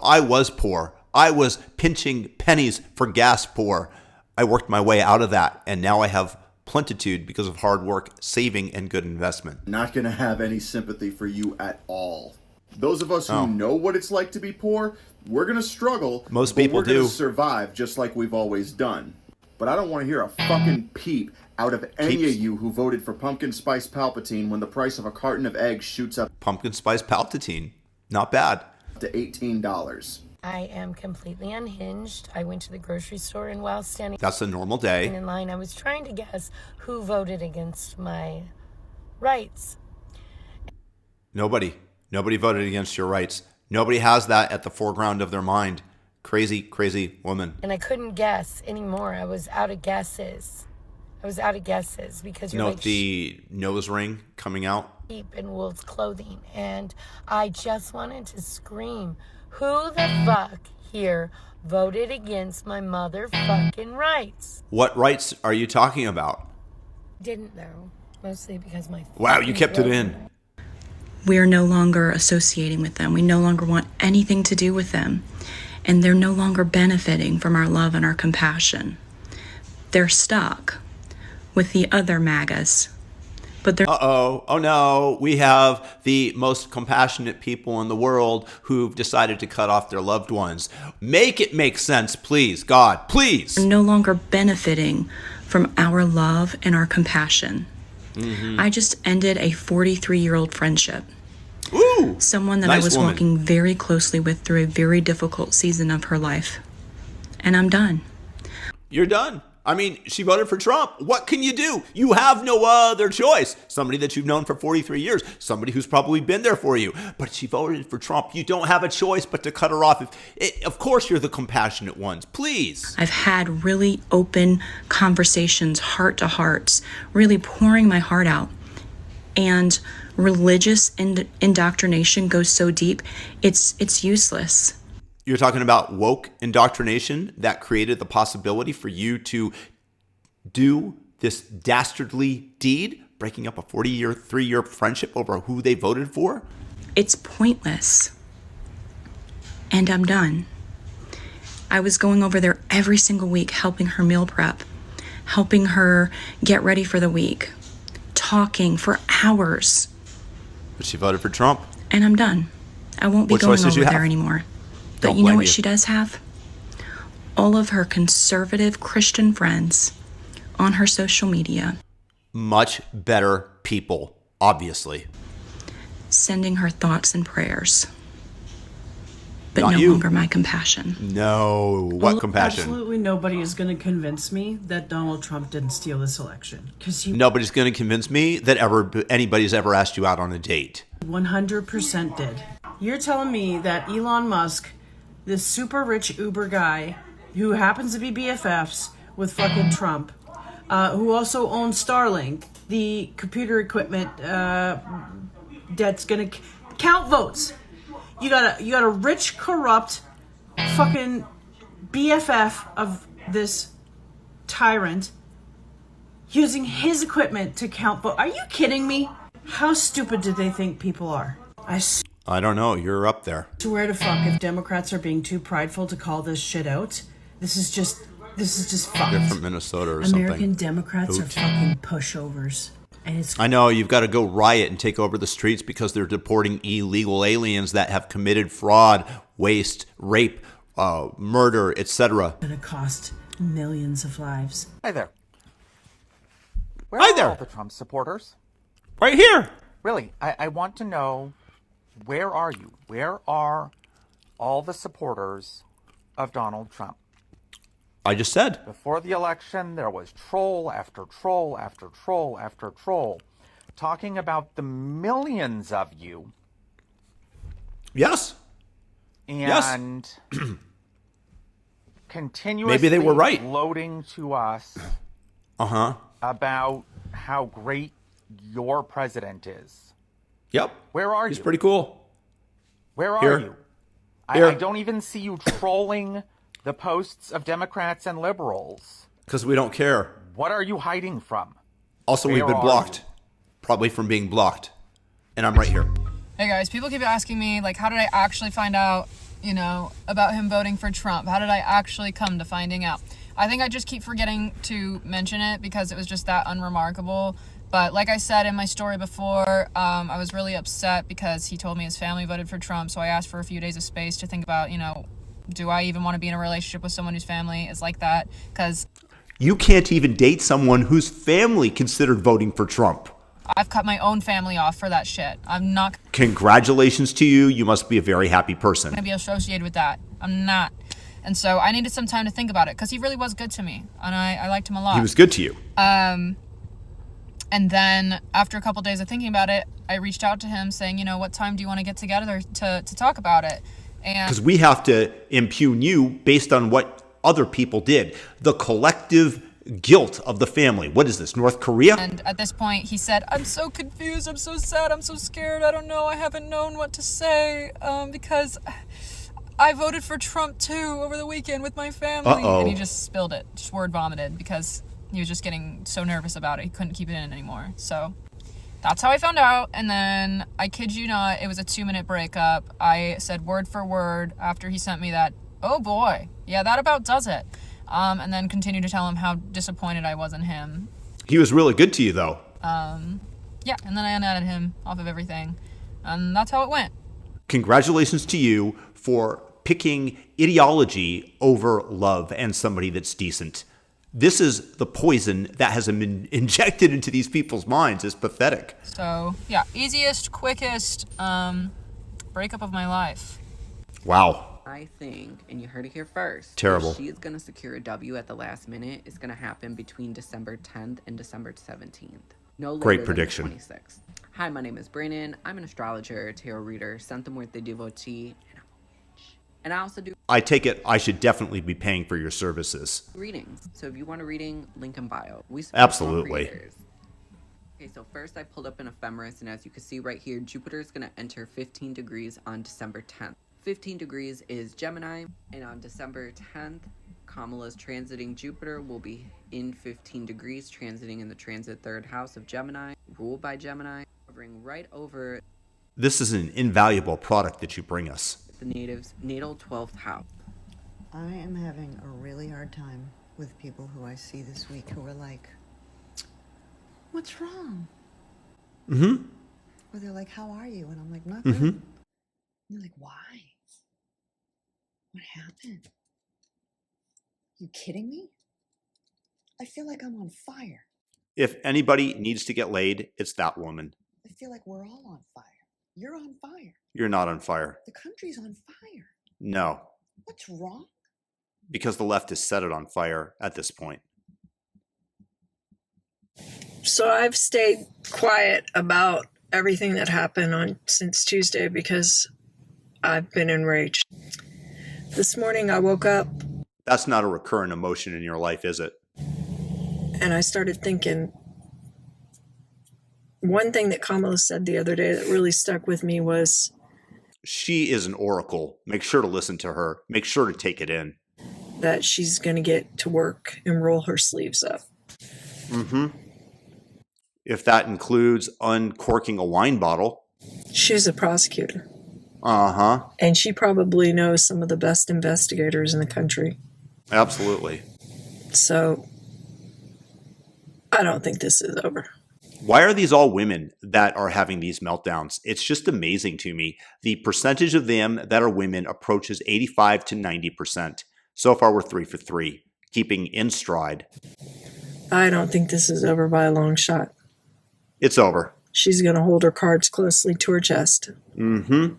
I was poor. I was pinching pennies for gas poor. I worked my way out of that, and now I have plentitude because of hard work, saving, and good investment. Not going to have any sympathy for you at all. Those of us who know what it's like to be poor, we're going to struggle. Most people we're going do. to survive just like we've always done. But I don't want to hear a fucking peep out of any of you who voted for Pumpkin Spice Palpatine when the price of a carton of eggs shoots up... Pumpkin Spice Palpatine. Not bad. ...to $18. I am completely unhinged. I went to the grocery store, and while standing... That's a normal day. ...in line, I was trying to guess who voted against my rights. Nobody voted against your rights. Nobody has that at the foreground of their mind. Crazy woman. And I couldn't guess anymore. I was out of guesses. Because you're like the nose ring coming out. Sheep in wolf's clothing. And I just wanted to scream, who the fuck here voted against my motherfucking rights? What rights are you talking about? Didn't know. Mostly because my... Wow, you kept it in. We are no longer associating with them. We no longer want anything to do with them. And they're no longer benefiting from our love and our compassion. They're stuck with the other MAGAs. But they're... Oh no, we have the most compassionate people in the world who've decided to cut off their loved ones. Make it make sense, please, God, please. They're no longer benefiting from our love and our compassion. Mm-hmm. I just ended a 43-year-old friendship. Ooh, someone that nice I was woman. Walking very closely with through a very difficult season of her life. And I'm done. You're done. I mean, she voted for Trump. What can you do? You have no other choice. Somebody that you've known for 43 years, somebody who's probably been there for you. But she voted for Trump. You don't have a choice but to cut her off. Of course, you're the compassionate ones. Please. I've had really open conversations, heart to hearts, really pouring my heart out. And religious indoctrination goes so deep, it's useless. You're talking about woke indoctrination that created the possibility for you to do this dastardly deed, breaking up a 3-year friendship over who they voted for? It's pointless. And I'm done. I was going over there every single week, helping her meal prep, helping her get ready for the week, talking for hours. But she voted for Trump. And I'm done. I won't be going over there anymore. But you know what she does have? All of her conservative Christian friends on her social media. Much better people, obviously. Sending her thoughts and prayers. But Not no you. longer my compassion. No. What compassion? Absolutely nobody is going to convince me that Donald Trump didn't steal this election. Nobody's going to convince me that anybody's ever asked you out on a date. 100% did. You're telling me that Elon Musk, this super rich Uber guy who happens to be BFFs with fucking Trump, who also owns Starlink, the computer equipment that's gonna count votes. You got a rich, corrupt, fucking BFF of this tyrant using his equipment to count votes. Are you kidding me? How stupid do they think people are? I don't know. You're up there. Swear to fuck if Democrats are being too prideful to call this shit out. This is just fucked. They're from Minnesota or American something. Democrats are fucking pushovers. And it's I know you've got to go riot and take over the streets because they're deporting illegal aliens that have committed fraud, waste, rape, murder, etc. gonna cost millions of lives. Hi there. Where Hi are there. all the Trump supporters? Right here. Really, I want to know, where are you? Where are all the supporters of Donald Trump? I just said. Before the election, there was troll after troll after troll after troll talking about the millions of you. Yes. And continuously Maybe they were right. gloating to us about how great your president is. Yep. Where are you? He's pretty cool. Where are Here. you? Here. I don't even see you trolling the posts of Democrats and liberals. Because we don't care. What are you hiding from? Also, we've Where been are blocked. Probably from being blocked. And I'm right here. Hey guys, people keep asking me, like, how did I actually find out, about him voting for Trump? How did I actually come to finding out? I think I just keep forgetting to mention it because it was just that unremarkable. But like I said in my story before, I was really upset because he told me his family voted for Trump. So I asked for a few days of space to think about, do I even want to be in a relationship with someone whose family is like that? Because You can't even date someone whose family considered voting for Trump. I've cut my own family off for that shit. I'm not Congratulations to you. You must be a very happy person. going to be associated with that. I'm not. And so I needed some time to think about it because he really was good to me. And I liked him a lot. He was good to you. And then after a couple days of thinking about it, I reached out to him saying, what time do you want to get together to talk about it? And Because we have to impugn you based on what other people did. The collective guilt of the family. What is this, North Korea? And at this point, he said, I'm so confused. I'm so sad. I'm so scared. I don't know. I haven't known what to say because I voted for Trump too over the weekend with my family. Uh-oh. And he just spilled it, just word vomited because he was just getting so nervous about it. He couldn't keep it in anymore. So that's how I found out. And then, I kid you not, it was a 2-minute breakup. I said word for word after he sent me that, oh boy, yeah, that about does it. And then continued to tell him how disappointed I was in him. He was really good to you, though. Yeah, and then I unadded him off of everything. And that's how it went. Congratulations to you for picking ideology over love and somebody that's decent. This is the poison that has been injected into these people's minds. It's pathetic. So, yeah, easiest, quickest breakup of my life. Wow. I think, and you heard it here first, Terrible. if she is going to secure a W at the last minute, it's going to happen between December 10th and December 17th. No later Great than prediction. the 26th. Hi, my name is Brandon. I'm an astrologer, tarot reader, Santamuerte devotee, and I'm a witch. And I also do I take it I should definitely be paying for your services. readings. So if you want a reading, link in bio. We Absolutely. readers. Okay, so first I pulled up an ephemeris, and as you can see right here, Jupiter is going to enter 15 degrees on December 10th. 15 degrees is Gemini, and on December 10th, Kamala's transiting Jupiter will be in 15 degrees, transiting in the transit third house of Gemini, ruled by Gemini, hovering right over This is an invaluable product that you bring us. the native's natal 12th house. I am having a really hard time with people who I see this week who are like, what's wrong? Mm-hmm. Or they're like, how are you? And I'm like, not Mm-hmm. good. And they're like, why? What happened? You kidding me? I feel like I'm on fire. If anybody needs to get laid, it's that woman. I feel like we're all on fire. You're on fire. You're not on fire. The country's on fire. No, What's wrong? because the left has set it on fire at this point. So I've stayed quiet about everything that happened since Tuesday because I've been enraged. This morning I woke up That's not a recurrent emotion in your life, is it? and I started thinking. One thing that Kamala said the other day that really stuck with me was She is an oracle. Make sure to listen to her. Make sure to take it in. that she's going to get to work and roll her sleeves up. Mm-hmm. If that includes uncorking a wine bottle. She's a prosecutor. Uh-huh. And she probably knows some of the best investigators in the country. Absolutely. So, I don't think this is over. Why are these all women that are having these meltdowns? It's just amazing to me. The percentage of them that are women approaches 85 to 90%. So far, we're 3 for 3, keeping in stride. I don't think this is over by a long shot. It's over. She's going to hold her cards closely to her chest. Mm-hmm.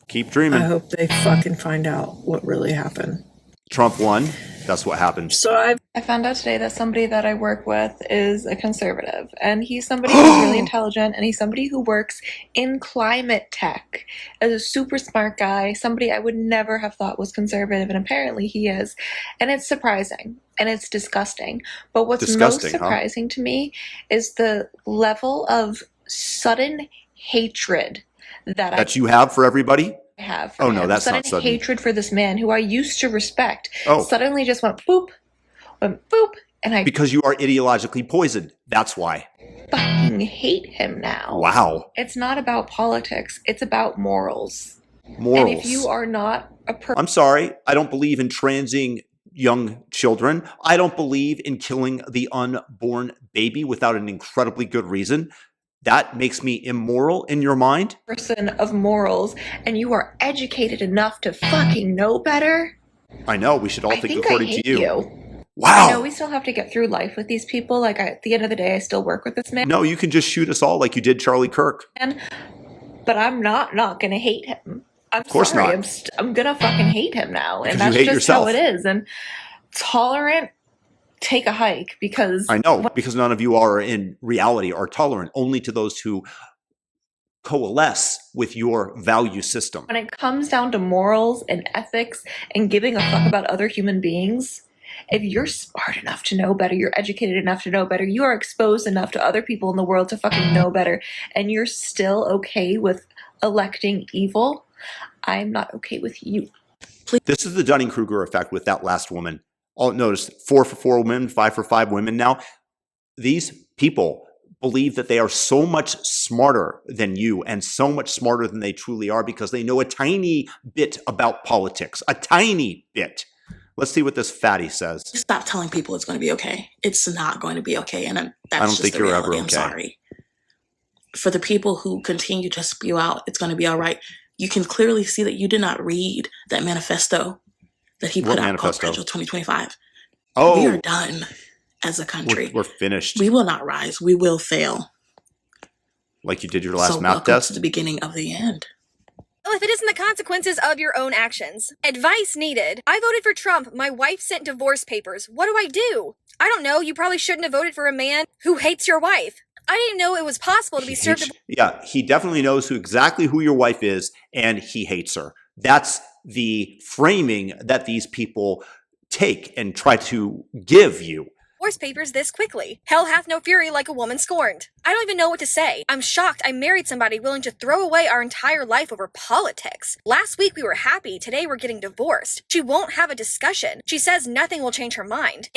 Keep dreaming. I hope they fucking find out what really happened. Trump won. That's what happened. So I found out today that somebody that I work with is a conservative, and he's somebody who's really intelligent, and he's somebody who works in climate tech as a super smart guy, somebody I would never have thought was conservative, and apparently he is. And it's surprising, and it's disgusting. But what's most surprising to me is the level of sudden hatred that you have for everybody? Have oh no, that's sudden not sudden. hatred for this man who I used to respect suddenly just went boop, and I because you are ideologically poisoned. That's why. Fucking hate him now. Wow. It's not about politics. It's about morals. Morals. And if you are not a person, I'm sorry. I don't believe in transing young children. I don't believe in killing the unborn baby without an incredibly good reason. That makes me immoral in your mind? Person of morals, and you are educated enough to fucking know better. I know. We should all think according to you. Wow. I know we still have to get through life with these people. Like, at the end of the day, I still work with this man. No, you can just shoot us all like you did Charlie Kirk. But I'm not going to hate him. I'm of course sorry. not. I'm going to fucking hate him now. Because and that's you hate just yourself. how it is. And tolerant, take a hike, because I know, because none of you are in reality are tolerant, only to those who coalesce with your value system. When it comes down to morals and ethics and giving a fuck about other human beings, if you're smart enough to know better, you're educated enough to know better, you are exposed enough to other people in the world to fucking know better, and you're still okay with electing evil, I'm not okay with you. This is the Dunning-Kruger effect with that last woman. I'll notice 4 for 4 women, 5 for 5 women now. These people believe that they are so much smarter than you and so much smarter than they truly are because they know a tiny bit about politics, a tiny bit. Let's see what this fatty says. Stop telling people it's going to be okay. It's not going to be okay. And that's I don't just think the you're reality. ever okay. I'm sorry. For the people who continue to spew out, it's going to be all right. You can clearly see that you did not read that manifesto that he put out called Presidential 2025. Oh, we are done as a country. We're finished. We will not rise. We will fail. Like you did your last so math welcome test? To the beginning of the end. Well, if it isn't the consequences of your own actions. Advice needed. I voted for Trump. My wife sent divorce papers. What do I do? I don't know. You probably shouldn't have voted for a man who hates your wife. I didn't know it was possible to be served. Yeah, he definitely knows exactly who your wife is, and he hates her. That's the framing that these people take and try to give you. Divorce papers this quickly. Hell hath no fury like a woman scorned. I don't even know what to say. I'm shocked I married somebody willing to throw away our entire life over politics. Last week we were happy. Today we're getting divorced. She won't have a discussion. She says nothing will change her mind.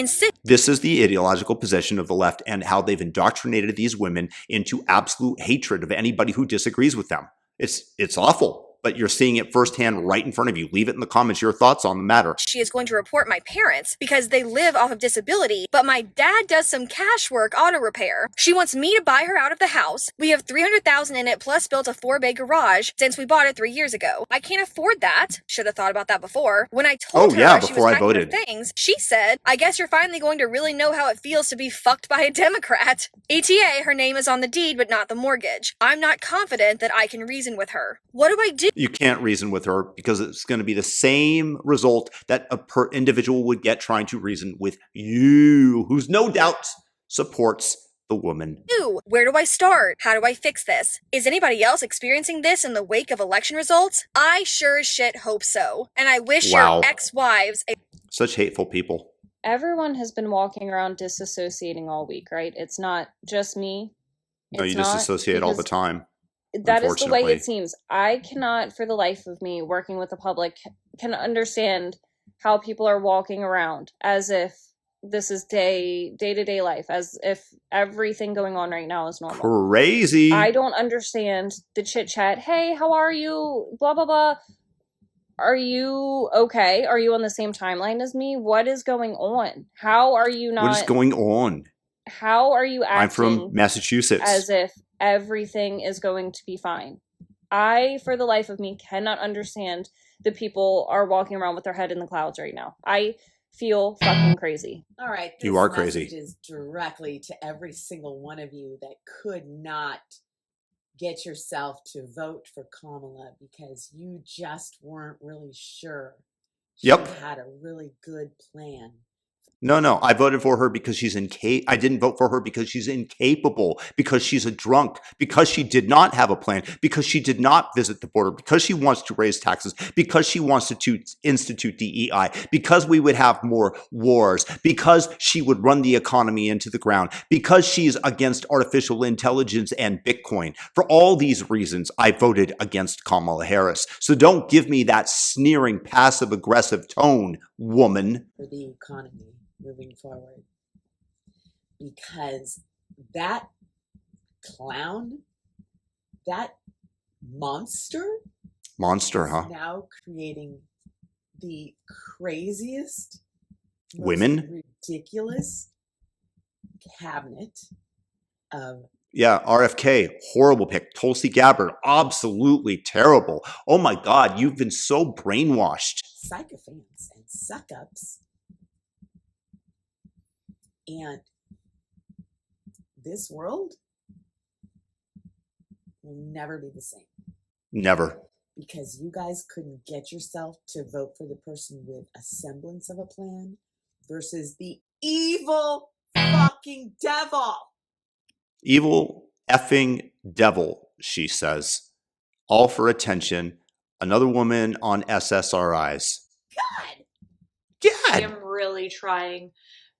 This is the ideological position of the left and how they've indoctrinated these women into absolute hatred of anybody who disagrees with them. It's awful. But you're seeing it firsthand right in front of you. Leave it in the comments, your thoughts on the matter. She is going to report my parents because they live off of disability, but my dad does some cash work auto repair. She wants me to buy her out of the house. We have $300,000 in it plus built a 4-bay garage since we bought it 3 years ago. I can't afford that. Should have thought about that before. When I told her she was packing her things, she said, I guess you're finally going to really know how it feels to be fucked by a Democrat. ETA, her name is on the deed but not the mortgage. I'm not confident that I can reason with her. What do I do? You can't reason with her because it's going to be the same result that a individual would get trying to reason with you, who's no doubt supports the woman. Where do I start? How do I fix this? Is anybody else experiencing this in the wake of election results? I sure as shit hope so. And I wish your ex-wives Such hateful people. Everyone has been walking around disassociating all week, right? It's not just me. No, you disassociate all the time. That is the way it seems. I cannot, for the life of me, working with the public, can understand how people are walking around as if this is day-to-day life, as if everything going on right now is normal. Crazy. I don't understand the chit-chat. Hey, how are you? Blah, blah, blah. Are you okay? Are you on the same timeline as me? What is going on? How are you not... What is going on? How are you acting... I'm from Massachusetts. ...as if everything is going to be fine? I, for the life of me, cannot understand the people are walking around with their head in the clouds right now. I feel fucking crazy. All right. You are crazy. This message is directly to every single one of you that could not get yourself to vote for Kamala because you just weren't really sure she had a really good plan. No, I voted for her because she's I didn't vote for her because she's incapable, because she's a drunk, because she did not have a plan, because she did not visit the border, because she wants to raise taxes, because she wants to institute DEI, because we would have more wars, because she would run the economy into the ground, because she's against artificial intelligence and Bitcoin. For all these reasons, I voted against Kamala Harris. So don't give me that sneering, passive-aggressive tone, woman. For the economy moving forward, because that clown, that monster, huh? Now creating the craziest, women, ridiculous cabinet of. Yeah, RFK, horrible pick. Tulsi Gabbard, absolutely terrible. Oh my God, you've been so brainwashed. Sycophants and suck-ups. And this world will never be the same. Never. Because you guys couldn't get yourself to vote for the person with a semblance of a plan versus the evil fucking devil. Evil effing devil, she says. All for attention. Another woman on SSRIs. God! I am really trying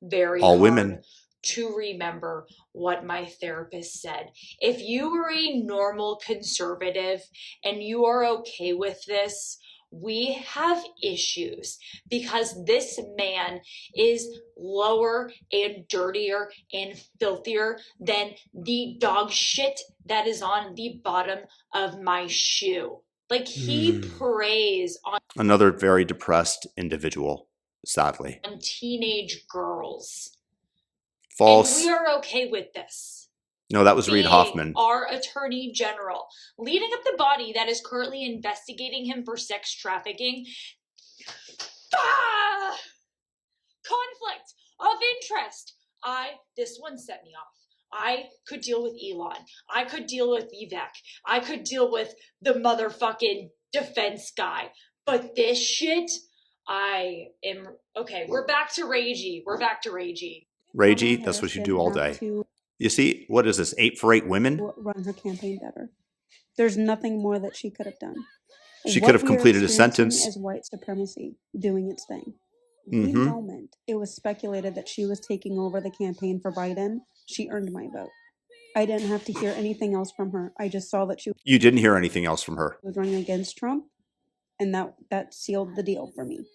very All hard women. To remember what my therapist said. If you are a normal conservative and you are okay with this, we have issues because this man is lower and dirtier and filthier than the dog shit that is on the bottom of my shoe. Like he preys on Another very depressed individual, sadly. Teenage girls. False. And we are okay with this. No, that was Reid Hoffman. Our attorney general, leading up the body that is currently investigating him for sex trafficking. Conflict of interest. This one set me off. I could deal with Elon. I could deal with Vivek. I could deal with the motherfucking defense guy. But this shit, I am, okay, we're back to ragey. Ragey, that's what you do all day. You see, what is this, 8 for 8 women? Run her campaign better. There's nothing more that she could have done. She could have completed a sentence. As white supremacy doing its thing. The moment it was speculated that she was taking over the campaign for Biden, she earned my vote. I didn't have to hear anything else from her. I just saw that she You didn't hear anything else from her. was running against Trump, and that sealed the deal for me.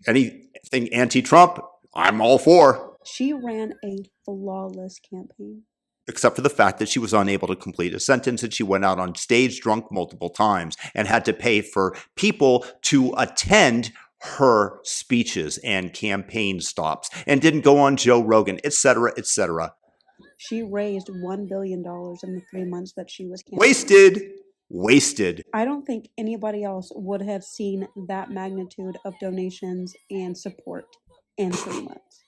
Anything anti-Trump, I'm all for. She ran a flawless campaign. Except for the fact that she was unable to complete a sentence and she went out on stage drunk multiple times and had to pay for people to attend her speeches and campaign stops and didn't go on Joe Rogan, etc., etc. She raised $1 billion in the 3 months that she was campaigning. Wasted. I don't think anybody else would have seen that magnitude of donations and support in 3 months.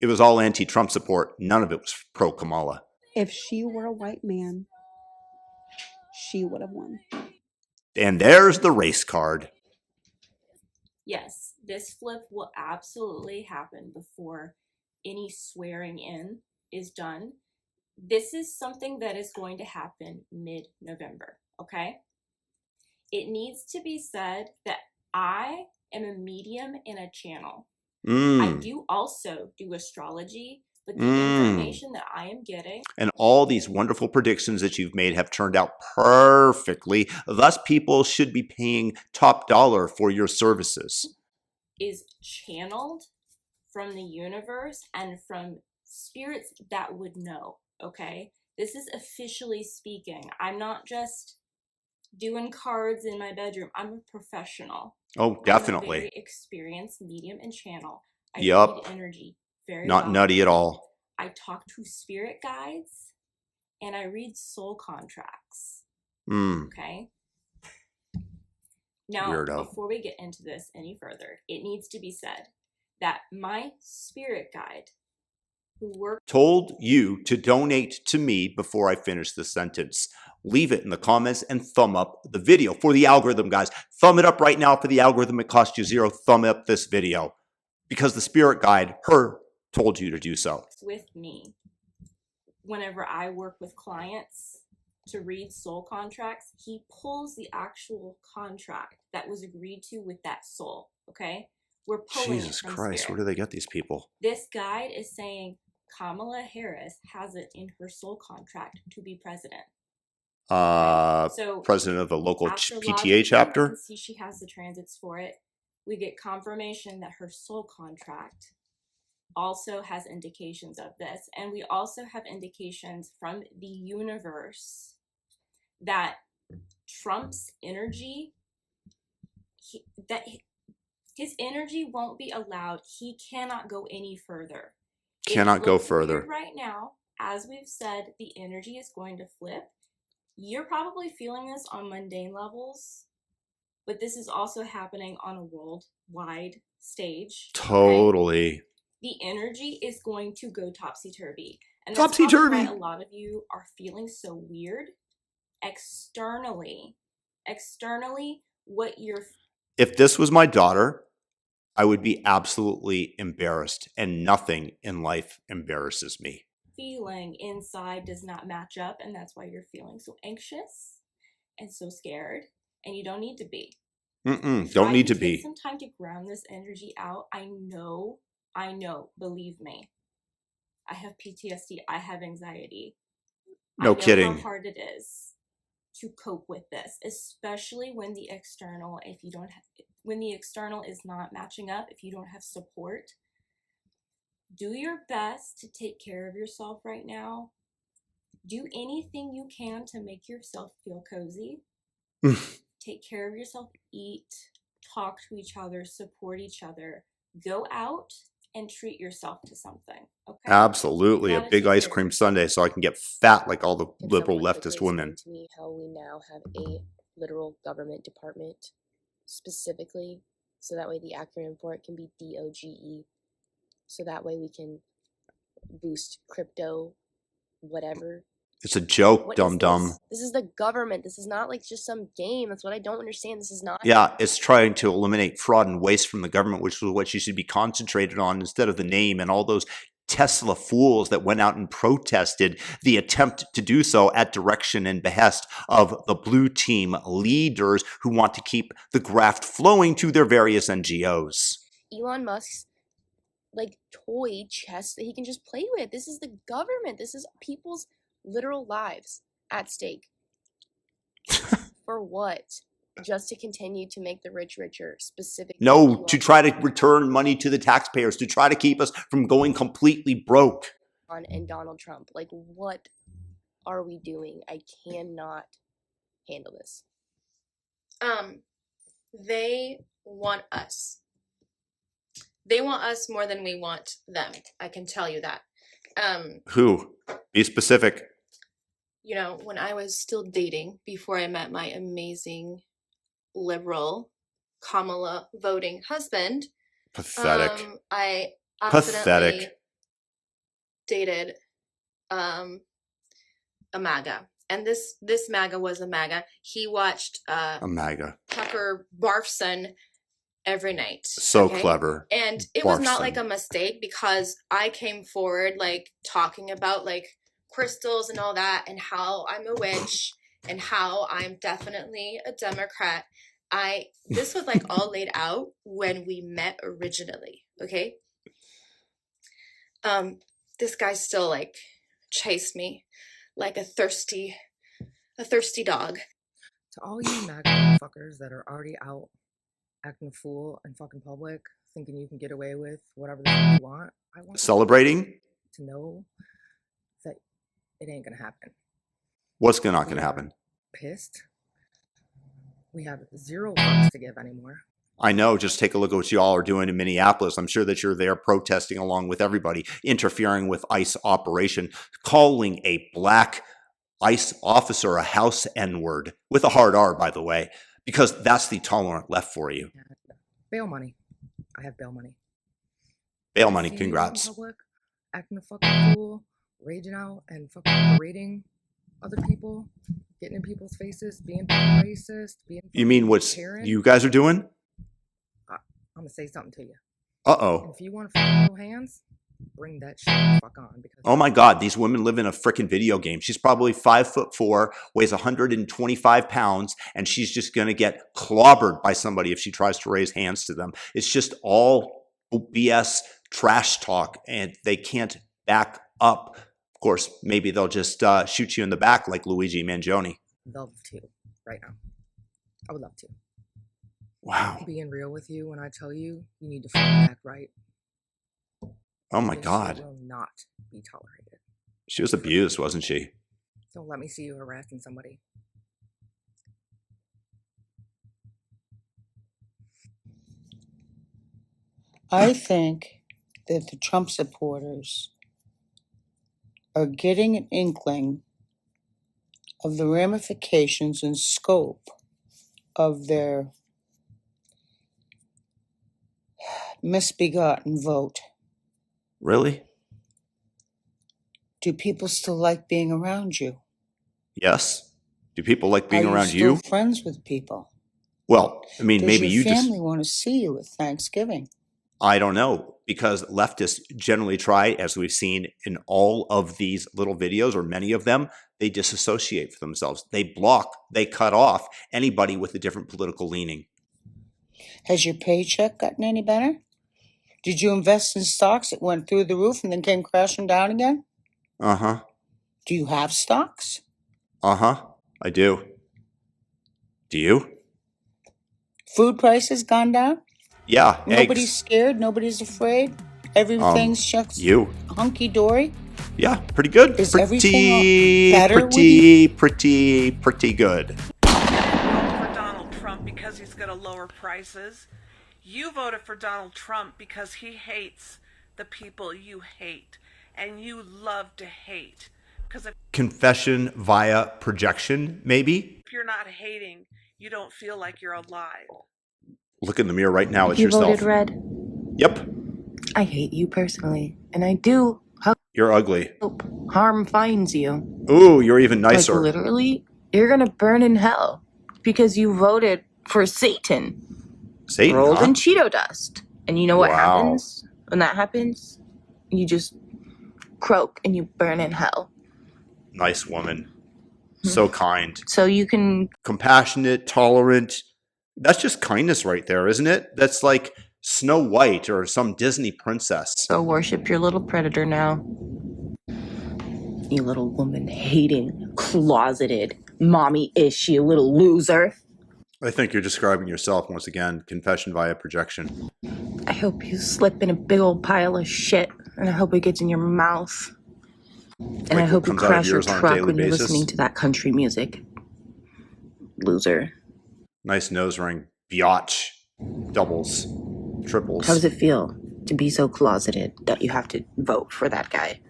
It was all anti-Trump support. None of it was pro-Kamala. If she were a white man, she would have won. And there's the race card. Yes, this flip will absolutely happen before any swearing in is done. This is something that is going to happen mid-November, okay? It needs to be said that I am a medium and a channel. I do also do astrology, but the information that I am getting... And all these wonderful predictions that you've made have turned out perfectly. Thus, people should be paying top dollar for your services. ...is channeled from the universe and from spirits that would know, okay? This is officially speaking. I'm not just doing cards in my bedroom. I'm a professional. Oh, I'm a definitely. very experienced medium and channel. I Yup. read energy very Not well. nutty at all. I talk to spirit guides and I read soul contracts. Okay? Now, Weirdo. before we get into this any further, it needs to be said that my spirit guide who works Told you to donate to me before I finish the sentence. Leave it in the comments and thumb up the video for the algorithm, guys. Thumb it up right now for the algorithm. It costs you $0. Thumb up this video because the spirit guide, her, told you to do so. with me whenever I work with clients to read soul contracts, he pulls the actual contract that was agreed to with that soul, okay? We're pulling Jesus it from Christ, spirit. where do they get these people? This guide is saying Kamala Harris has it in her soul contract to be president. So president of the local Astrologically, PTA chapter? you can see she has the transits for it. We get confirmation that her soul contract also has indications of this. And we also have indications from the universe that Trump's energy, his energy won't be allowed. He cannot go any further. Cannot go further. Right now, as we've said, the energy is going to flip. You're probably feeling this on mundane levels, but this is also happening on a worldwide stage. Totally. Okay? The energy is going to go topsy-turvy. And that's Topsy-turvy. probably why a lot of you are feeling so weird. Externally, what you're... If this was my daughter, I would be absolutely embarrassed, and nothing in life embarrasses me. feeling inside does not match up, and that's why you're feeling so anxious and so scared, and you don't need to be. Don't need to be. Take some time to ground this energy out. I know, believe me. I have PTSD, I have anxiety. No I know kidding. how hard it is to cope with this, especially when the external, when the external is not matching up, if you don't have support. Do your best to take care of yourself right now. Do anything you can to make yourself feel cozy. Take care of yourself, eat, talk to each other, support each other. Go out and treat yourself to something. Okay? Absolutely. A big ice cream sundae so I can get fat like all the liberal leftist women. To me how we now have a literal government department specifically, so that way the acronym for it can be DOGE. So that way we can boost crypto, whatever. It's a joke, dum-dum. This is the government. This is not like just some game. That's what I don't understand. This is not. Yeah, it's trying to eliminate fraud and waste from the government, which is what you should be concentrated on instead of the name and all those Tesla fools that went out and protested the attempt to do so at direction and behest of the blue team leaders who want to keep the graft flowing to their various NGOs. Elon Musk's like toy chest that he can just play with. This is the government. This is people's literal lives at stake. For what? Just to continue to make the rich richer, specifically. No, to try to return money to the taxpayers, to try to keep us from going completely broke. And Donald Trump. Like, what are we doing? I cannot handle this. They want us. They want us more than we want them. I can tell you that. Who? Be specific. You know, when I was still dating, before I met my amazing liberal Kamala voting husband, Pathetic. I accidentally dated a MAGA. And this MAGA was a MAGA. He watched a MAGA. Tucker Barfson every night. So clever. And it was not like a mistake, because I came forward like talking about like crystals and all that, and how I'm a witch and how I'm definitely a Democrat. This was like all laid out when we met originally, okay? This guy still like chased me like a thirsty dog. To all you MAGA fuckers that are already out acting a fool in fucking public, thinking you can get away with whatever the fuck you want. I want Celebrating? to know that it ain't gonna happen. What's not going to happen? Pissed. We have 0 fucks to give anymore. I know. Just take a look at what y'all are doing in Minneapolis. I'm sure that you're there protesting along with everybody, interfering with ICE operation, calling a black ICE officer a house N-word with a hard R, by the way, because that's the tolerant left for you. Bail money. I have bail money. Bail money. See you Congrats. in public, acting a fucking fool, raging out and fucking berating other people, getting in people's faces, being racist, being. You mean what you guys are doing? I'm gonna say something to you. Uh-oh. If you want to fucking throw hands, bring that shit the fuck on. Because Oh my God, these women live in a freaking video game. She's probably 5'4", weighs 125 pounds, and she's just going to get clobbered by somebody if she tries to raise hands to them. It's just all BS trash talk, and they can't back up. Of course, maybe they'll just shoot you in the back like Luigi Mangione. love to right now. I would love to. Wow. Being real with you when I tell you, you need to fucking act right. Oh my This God. shit will not be tolerated. She was abused, wasn't she? Don't let me see you harassing somebody. I think that the Trump supporters are getting an inkling of the ramifications and scope of their misbegotten vote. Really? Do people still like being around you? Yes. Do people like being Are around you you? still friends with people? Well, I mean, Does maybe your you just... family want to see you at Thanksgiving? I don't know, because leftists generally try, as we've seen in all of these little videos, or many of them, they disassociate for themselves. They block, they cut off anybody with a different political leaning. Has your paycheck gotten any better? Did you invest in stocks that went through the roof and then came crashing down again? Uh-huh. Do you have stocks? Uh-huh. I do. Do you? Food prices gone down? Yeah, Nobody's eggs. scared. Nobody's afraid. Everything's just You? hunky-dory. Yeah, pretty good. Is Pretty, everything better with you? pretty good. For Donald Trump because he's going to lower prices. You voted for Donald Trump because he hates the people you hate, and you love to hate. Because if Confession via projection, maybe? you're not hating, you don't feel like you're alive. Look in the mirror right now at You yourself. voted red. Yep. I hate you personally, and I do You're ugly. hope harm finds you. Ooh, you're even nicer. Like literally, you're gonna burn in hell because you voted for Satan. Satan, rolled huh? in Cheeto dust. And you know what Wow. happens when that happens? You just croak and you burn in hell. Nice woman. So kind. So you can... Compassionate, tolerant. That's just kindness right there, isn't it? That's like Snow White or some Disney princess. So worship your little predator now. You little woman-hating, closeted, mommy-ish, you little loser. I think you're describing yourself once again. Confession via projection. I hope you slip in a big old pile of shit, and I hope it gets in your mouth. And I hope you crash your truck when you're listening to that country music. Loser. Nice nose ring. Biatch. Doubles. Triples. How does it feel to be so closeted that you have to vote for that guy?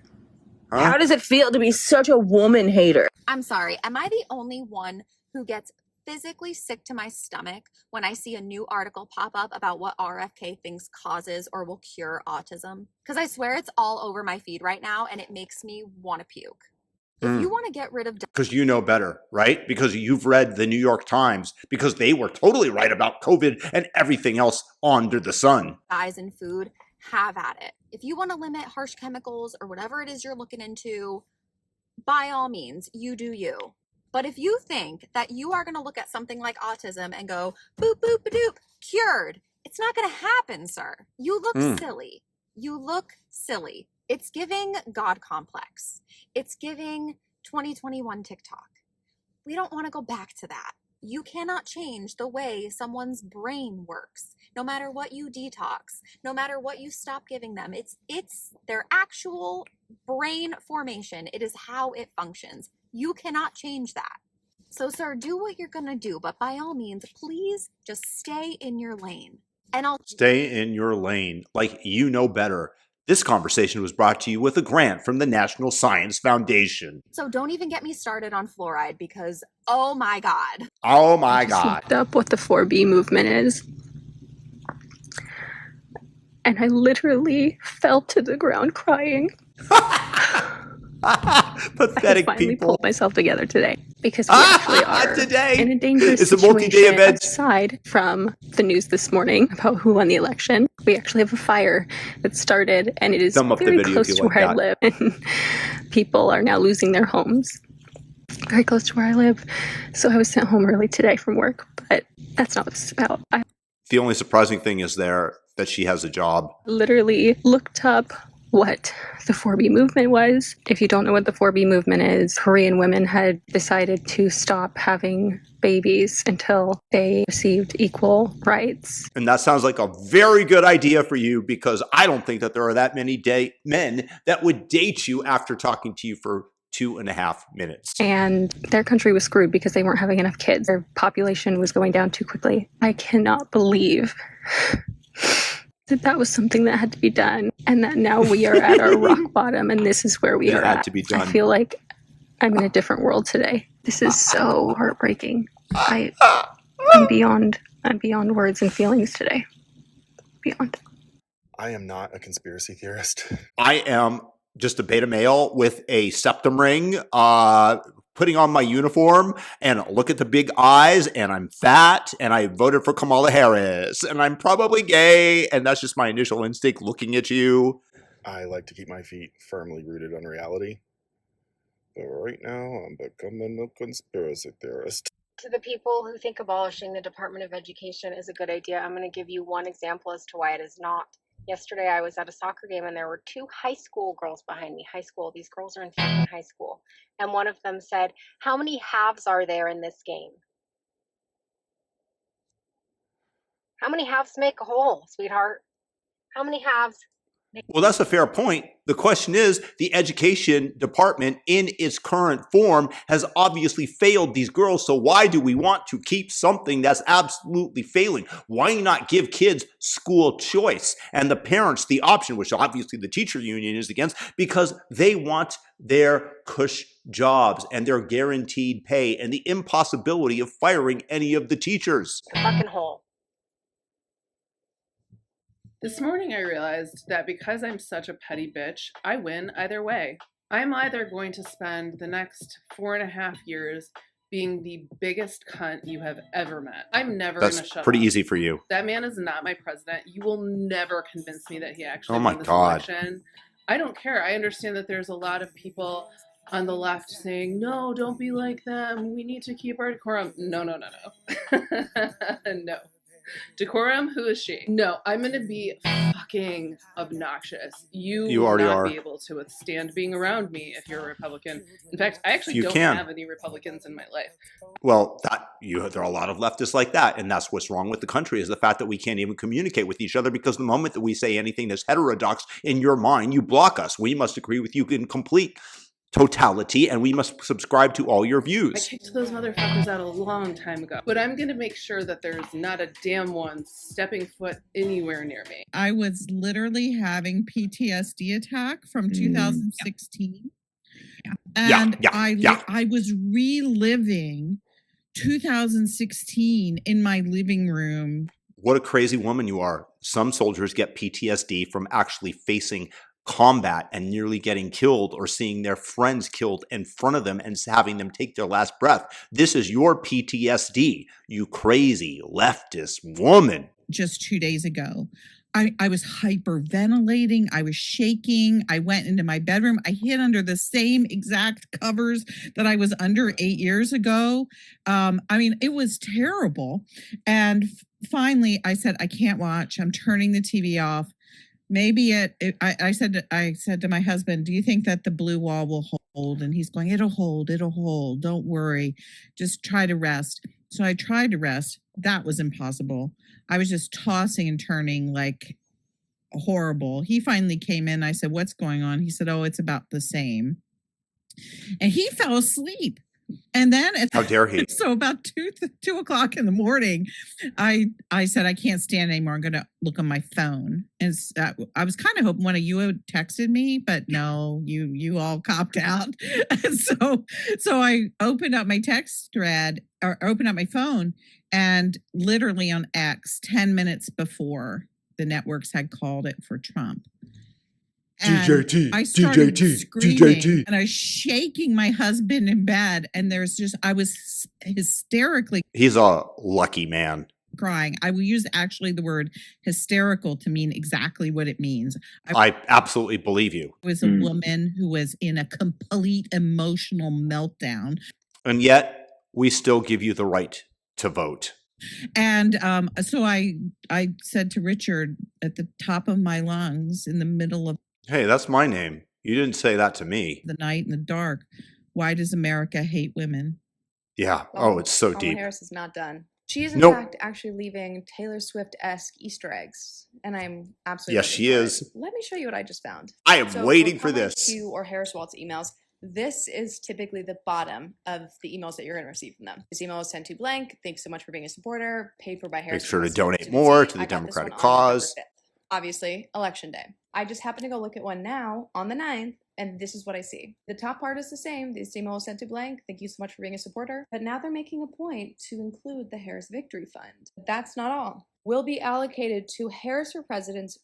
Huh? How does it feel to be such a woman hater? I'm sorry, am I the only one who gets physically sick to my stomach when I see a new article pop up about what RFK thinks causes or will cure autism? Because I swear it's all over my feed right now and it makes me want to puke. If you want to get rid of Because you know better, right? Because you've read the New York Times, because they were totally right about COVID and everything else under the sun. dyes in food, have at it. If you want to limit harsh chemicals or whatever it is you're looking into, by all means, you do you. But if you think that you are going to look at something like autism and go, boop, boop, ba-doop, cured, it's not going to happen, sir. You look silly. You look silly. It's giving God complex. It's giving 2021 TikTok. We don't want to go back to that. You cannot change the way someone's brain works. no matter what you detox, no matter what you stop giving them. It's their actual brain formation. It is how it functions. You cannot change that. So, sir, do what you're gonna do, but by all means, please just stay in your lane. And I'll Stay in your lane, like you know better. This conversation was brought to you with a grant from the National Science Foundation. So don't even get me started on fluoride because, oh my God. Oh my I just God. looked up what the 4B movement is. And I literally fell to the ground crying. Pathetic I finally people. pulled myself together today because we actually are today. in a dangerous It's a multi-day situation. event. Aside from the news this morning about who won the election, we actually have a fire that started, and it is Thumb up the very video close if to you like where I that. live, and people are now losing their homes. Very close to where I live. So I was sent home early today from work, but that's not what this is about. I The only surprising thing is there that she has a job. literally looked up what the 4B movement was. If you don't know what the 4B movement is, Korean women had decided to stop having babies until they received equal rights. And that sounds like a very good idea for you, because I don't think that there are that many men that would date you after talking to you for 2.5 minutes. And their country was screwed because they weren't having enough kids. Their population was going down too quickly. I cannot believe that was something that had to be done, and that now we are at our rock bottom, and this is where we are It had at. to be done. I feel like I'm in a different world today. This is so heartbreaking. I'm beyond words and feelings today. Beyond. I am not a conspiracy theorist. I am just a beta male with a septum ring, putting on my uniform, and look at the big eyes, and I'm fat, and I voted for Kamala Harris, and I'm probably gay, and that's just my initial instinct looking at you. I like to keep my feet firmly rooted on reality. But right now, I'm becoming a conspiracy theorist. To the people who think abolishing the Department of Education is a good idea, I'm going to give you one example as to why it is not. Yesterday, I was at a soccer game and there were 2 high school girls behind me. High school. These girls are in fucking high school. And one of them said, "How many halves are there in this game? How many halves make a whole, sweetheart? How many halves?" Well, that's a fair point. The question is, the education department in its current form has obviously failed these girls. So why do we want to keep something that's absolutely failing? Why not give kids school choice and the parents the option, which obviously the teacher union is against, because they want their cush jobs and their guaranteed pay and the impossibility of firing any of the teachers. Fucking whole. This morning I realized that because I'm such a petty bitch, I win either way. I'm either going to spend the next 4.5 years being the biggest cunt you have ever met. I'm never going to shut up. That's pretty easy for you. That man is not my president. You will never convince me that he actually Oh my won this God. election. I don't care. I understand that there's a lot of people on the left saying, no, don't be like them. We need to keep our decorum. No. No. Decorum, who is she? No, I'm going to be fucking obnoxious. You will already not are. be able to withstand being around me if you're a Republican. In fact, I actually You don't can. have any Republicans in my life. Well, there are a lot of leftists like that, and that's what's wrong with the country, is the fact that we can't even communicate with each other, because the moment that we say anything that's heterodox in your mind, you block us. We must agree with you in complete totality, and we must subscribe to all your I views. kicked those motherfuckers out a long time ago. But I'm going to make sure that there's not a damn one stepping foot anywhere near me. I was literally having PTSD attack from 2016. And I was reliving 2016 in my living room. What a crazy woman you are. Some soldiers get PTSD from actually facing combat and nearly getting killed, or seeing their friends killed in front of them and having them take their last breath. This is your PTSD, you crazy leftist woman. Just 2 days ago, I was hyperventilating. I was shaking. I went into my bedroom. I hid under the same exact covers that I was under 8 years ago. It was terrible. And finally, I said, I can't watch. I'm turning the TV off. Maybe I said to my husband, do you think that the blue wall will hold? And he's going, it'll hold. Don't worry. Just try to rest. So I tried to rest. that was impossible. I was just tossing and turning like horrible. He finally came in. I said, "What's going on?" He said, "Oh, it's about the same." And he fell asleep. And then how dare he? So about 2 o'clock in the morning, I said, "I can't stand anymore. I'm going to look on my phone." And I was kind of hoping one of you had texted me, but no, you all copped out. And so I opened up my text thread or opened up my phone, and literally on X 10 minutes before, the networks had called it for Trump. DJT, I started DJT, screaming, DJT. and I was shaking my husband in bed, and I was hysterically He's a lucky man. crying. I will use actually the word hysterical to mean exactly what it means. I absolutely believe you. I was a woman who was in a complete emotional meltdown. And yet, we still give you the right to vote. And so I said to Richard at the top of my lungs in the middle of Hey, that's my name. You didn't say that to me. the night in the dark, "Why does America hate women?" Yeah. Oh, it's so Kamala deep. Harris is not done. She is in Nope. fact actually leaving Taylor Swift-esque Easter eggs, and I'm absolutely Yes, living she for is. it. Let me show you what I just found. I am So waiting for Kamala this. Q or Harris Waltz emails. This is typically the bottom of the emails that you're going to receive from them. This email was sent to blank. Thanks so much for being a supporter. Paid for by Harris. Make sure to Waltz, Harris donate more to the I got this one Democratic on November cause. 5th. Obviously, election day. I just happened to go look at one now on the 9th, and this is what I see. The top part is the same. This email was sent to blank. Thank you so much for being a supporter. But now they're making a point to include the Harris Victory Fund. That's not all. Will be allocated to Harris for President's.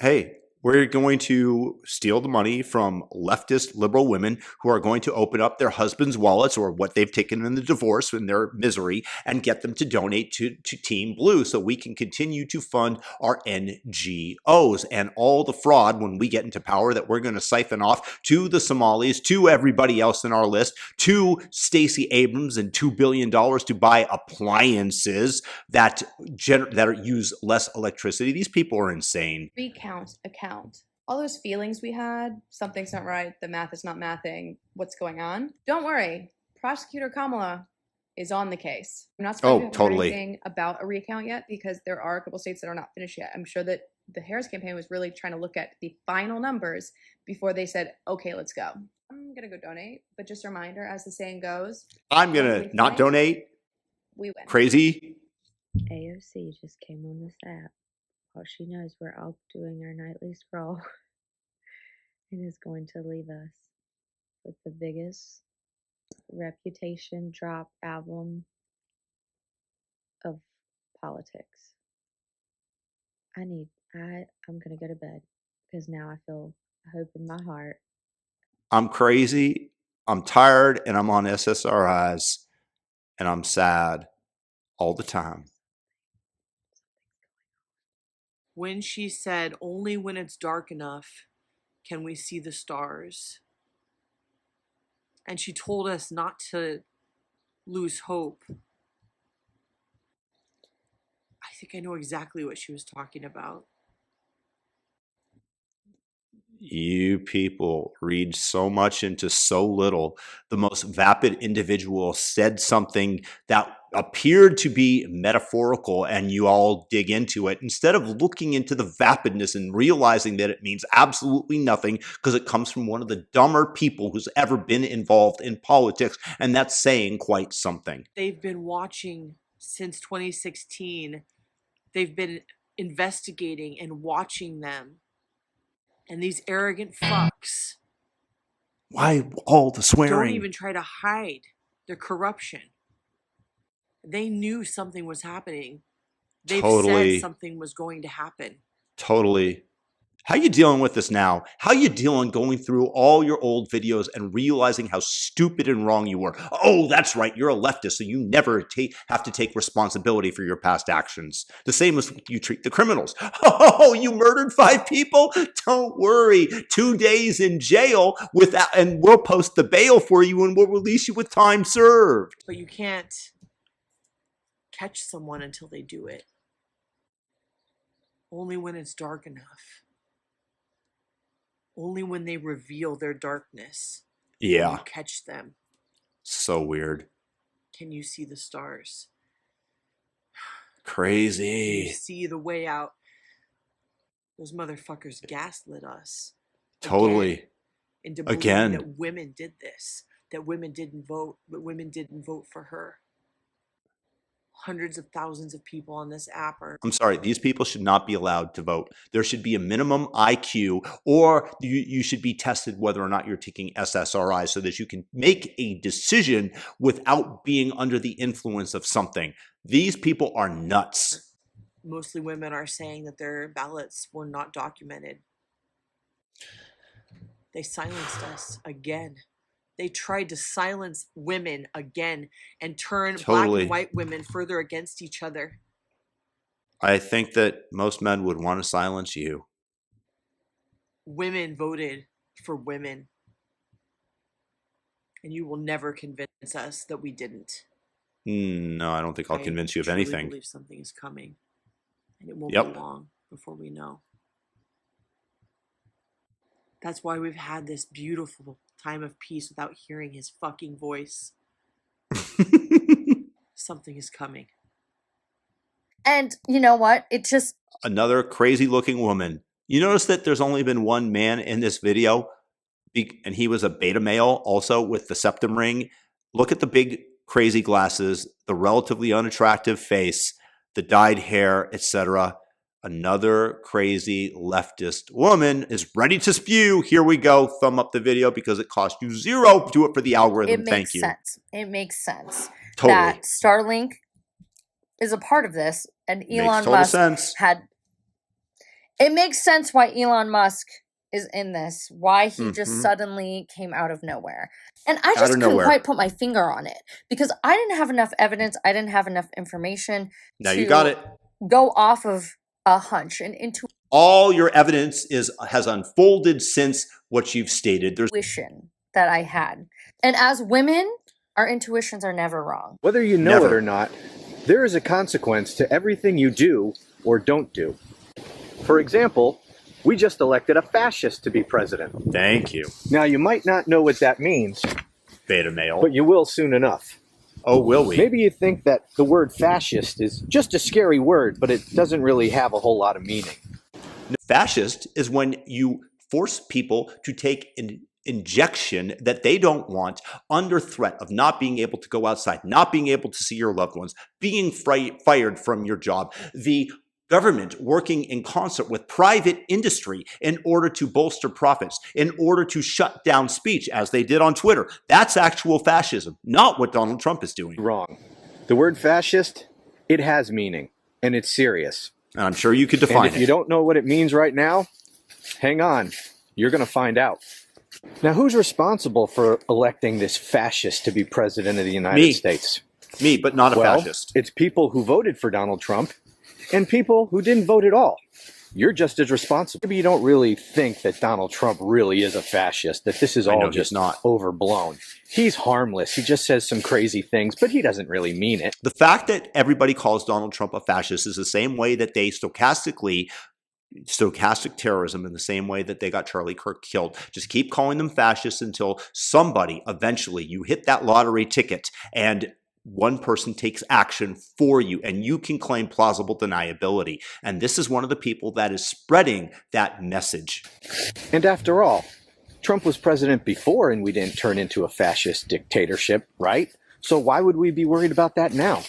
Hey, we're going to steal the money from leftist liberal women who are going to open up their husbands' wallets or what they've taken in the divorce in their misery and get them to donate to Team Blue so we can continue to fund our NGOs and all the fraud when we get into power that we're going to siphon off to the Somalis, to everybody else in our list, to Stacey Abrams and $2 billion to buy appliances that use less electricity. These people are insane. Recount account. All those feelings we had, something's not right, the math is not mathing, what's going on? Don't worry, Prosecutor Kamala is on the case. I'm not supposed to have totally. anything about a recount yet because there are a couple states that are not finished yet. I'm sure that the Harris campaign was really trying to look at the final numbers before they said, okay, let's go. I'm going to go donate, but just a reminder, as the saying goes, I'm going to not donate. We win. Crazy. AOC just came on this app. All she knows we're all doing our nightly scroll and is going to leave us with the biggest reputation drop album of politics. I'm gonna go to bed because now I feel hope in my heart. I'm crazy, I'm tired, and I'm on SSRIs, and I'm sad all the time. When she said, "Only when it's dark enough can we see the stars." And she told us not to lose hope. I think I know exactly what she was talking about. You people read so much into so little. The most vapid individual said something that appeared to be metaphorical, and you all dig into it instead of looking into the vapidness and realizing that it means absolutely nothing because it comes from one of the dumber people who's ever been involved in politics, and that's saying quite something. They've been watching since 2016. They've been investigating and watching them. And these arrogant fucks. Why all the swearing? Don't even try to hide their corruption. They knew something was happening. They've Totally. said something was going to happen. Totally. How you dealing with this now? How you dealing going through all your old videos and realizing how stupid and wrong you were? Oh, that's right. You're a leftist, so you never have to take responsibility for your past actions. The same as you treat the criminals. Oh, you murdered 5 people? Don't worry. 2 days in jail and we'll post the bail for you and we'll release you with time served. But you can't catch someone until they do it. Only when it's dark enough. Only when they reveal their darkness. Yeah. When you catch them. So weird. Can you see the stars? crazy. You see the way out. Those motherfuckers gaslit us. Totally. Into believing that women did this, that women didn't vote, but women didn't vote for her. Hundreds of thousands of people on this app are. I'm sorry, these people should not be allowed to vote. There should be a minimum IQ, or you should be tested whether or not you're taking SSRI so that you can make a decision without being under the influence of something. These people are nuts. Mostly women are saying that their ballots were not documented. They silenced us again. They tried to silence women again and turn black and white women further against each other. I think that most men would want to silence you. Women voted for women. And you will never convince us that we didn't. No, I don't think I'll convince you of anything. I believe something is coming. And it won't be long before we know. That's why we've had this beautiful time of peace without hearing his fucking voice. Something is coming. And you know what? It just... Another crazy looking woman. You notice that there's only been one man in this video, and he was a beta male also with the septum ring. Look at the big crazy glasses, the relatively unattractive face, the dyed hair, etc. Another crazy leftist woman is ready to spew. Here we go. Thumb up the video because it cost you $0. Do it for the algorithm. Thank you. It makes sense. Totally. That Starlink is a part of this, and Elon Musk had. It makes sense why Elon Musk is in this. Why he just suddenly came out of nowhere, and I just couldn't quite put my finger on it because I didn't have enough evidence. I didn't have enough information. Now you got it. Go off of a hunch and intuition. All your evidence has unfolded since what you've stated. There's intuition that I had, and as women, our intuitions are never wrong. Whether you know it or not, there is a consequence to everything you do or don't do. For example, we just elected a fascist to be president. Thank you. Now, you might not know what that means, beta male, but you will soon enough. Oh, will we? Maybe you think that the word fascist is just a scary word, but it doesn't really have a whole lot of meaning. Fascist is when you force people to take an injection that they don't want under threat of not being able to go outside, not being able to see your loved ones, being fired from your job. The government working in concert with private industry in order to bolster profits, in order to shut down speech, as they did on Twitter. That's actual fascism, not what Donald Trump is doing. Wrong. The word fascist, it has meaning, and it's serious. And I'm sure you could define it. If you don't know what it means right now, hang on. You're going to find out. Now, who's responsible for electing this fascist to be president of the United States? Me, but not a fascist. It's people who voted for Donald Trump and people who didn't vote at all. You're just as responsible. Maybe you don't really think that Donald Trump really is a fascist, that this is all just not overblown. He's harmless. He just says some crazy things, but he doesn't really mean it. The fact that everybody calls Donald Trump a fascist is the same way that they stochastic terrorism, in the same way that they got Charlie Kirk killed. Just keep calling them fascists until somebody, eventually, you hit that lottery ticket and one person takes action for you, and you can claim plausible deniability. And this is one of the people that is spreading that message. And after all, Trump was president before and we didn't turn into a fascist dictatorship, right? So why would we be worried about that now?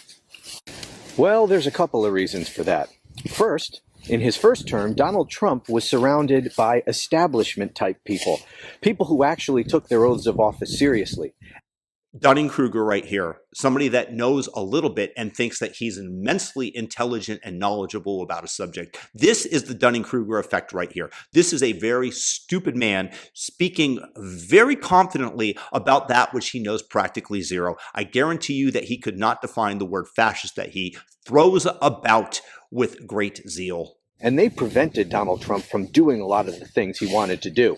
Well, there's a couple of reasons for that. First, in his first term, Donald Trump was surrounded by establishment-type people, people who actually took their oaths of office seriously. Dunning-Kruger right here, somebody that knows a little bit and thinks that he's immensely intelligent and knowledgeable about a subject. This is the Dunning-Kruger effect right here. This is a very stupid man speaking very confidently about that which he knows practically zero. I guarantee you that he could not define the word fascist that he throws about with great zeal. And they prevented Donald Trump from doing a lot of the things he wanted to do.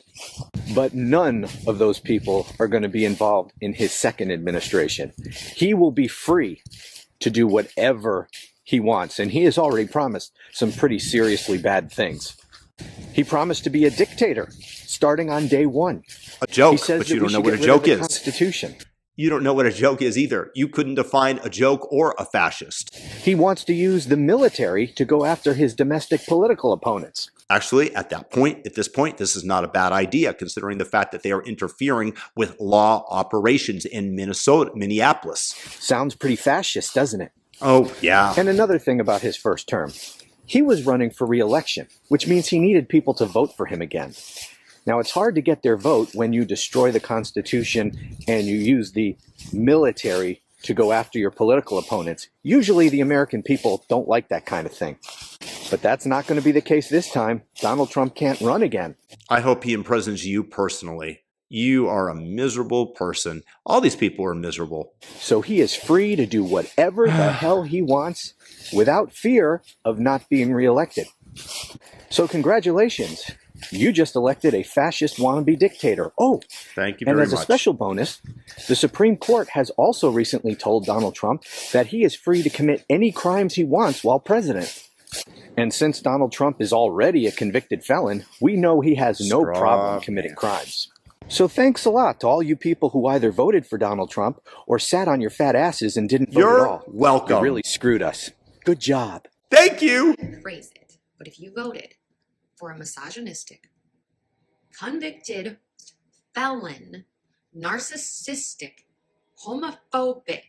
But none of those people are going to be involved in his second administration. He will be free to do whatever he wants, and he has already promised some pretty seriously bad things. He promised to be a dictator starting on day one. A joke, he says but you that don't we know should what a get rid of joke the is. Constitution. You don't know what a joke is either. You couldn't define a joke or a fascist. He wants to use the military to go after his domestic political opponents. Actually, at this point, this is not a bad idea, considering the fact that they are interfering with law operations in Minneapolis. Sounds pretty fascist, doesn't it? Oh, yeah. And another thing about his first term. He was running for re-election, which means he needed people to vote for him again. Now, it's hard to get their vote when you destroy the Constitution and you use the military to go after your political opponents. Usually the American people don't like that kind of thing. But that's not going to be the case this time. Donald Trump can't run again. I hope he imprisons you personally. You are a miserable person. All these people are miserable. So he is free to do whatever the hell he wants without fear of not being reelected. So congratulations. You just elected a fascist wannabe dictator. Oh, thank you very much. And as a special bonus, the Supreme Court has also recently told Donald Trump that he is free to commit any crimes he wants while president. And since Donald Trump is already a convicted felon, we know he has no problem committing crimes. So thanks a lot to all you people who either voted for Donald Trump or sat on your fat asses and didn't vote at all. You're welcome. You really screwed us. Good job. Thank you. Phrase it, but if you voted for a misogynistic, convicted, felon, narcissistic, homophobic.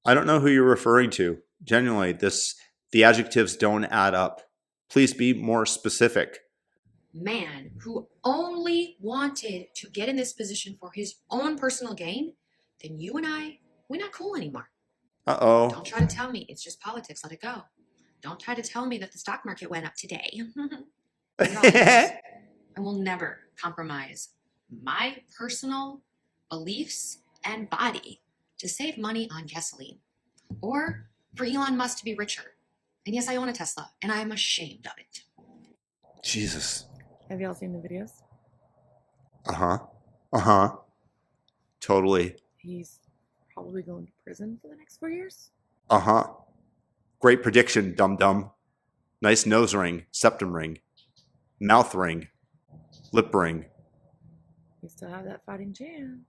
I don't know who you're referring to. Genuinely, the adjectives don't add up. Please be more specific. Man who only wanted to get in this position for his own personal gain, then you and we're not cool anymore. Uh-oh. Don't try to tell me it's just politics. Let it go. Don't try to tell me that the stock market went up today. I will never compromise my personal beliefs and body to save money on gasoline or for Elon Musk to be richer. And yes, I own a Tesla and I'm ashamed of it. Jesus. Have y'all seen the videos? Totally. He's probably going to prison for the next 4 years. Great prediction, dum-dum. Nice nose ring, septum ring, mouth ring, lip ring. We still have that fighting chance.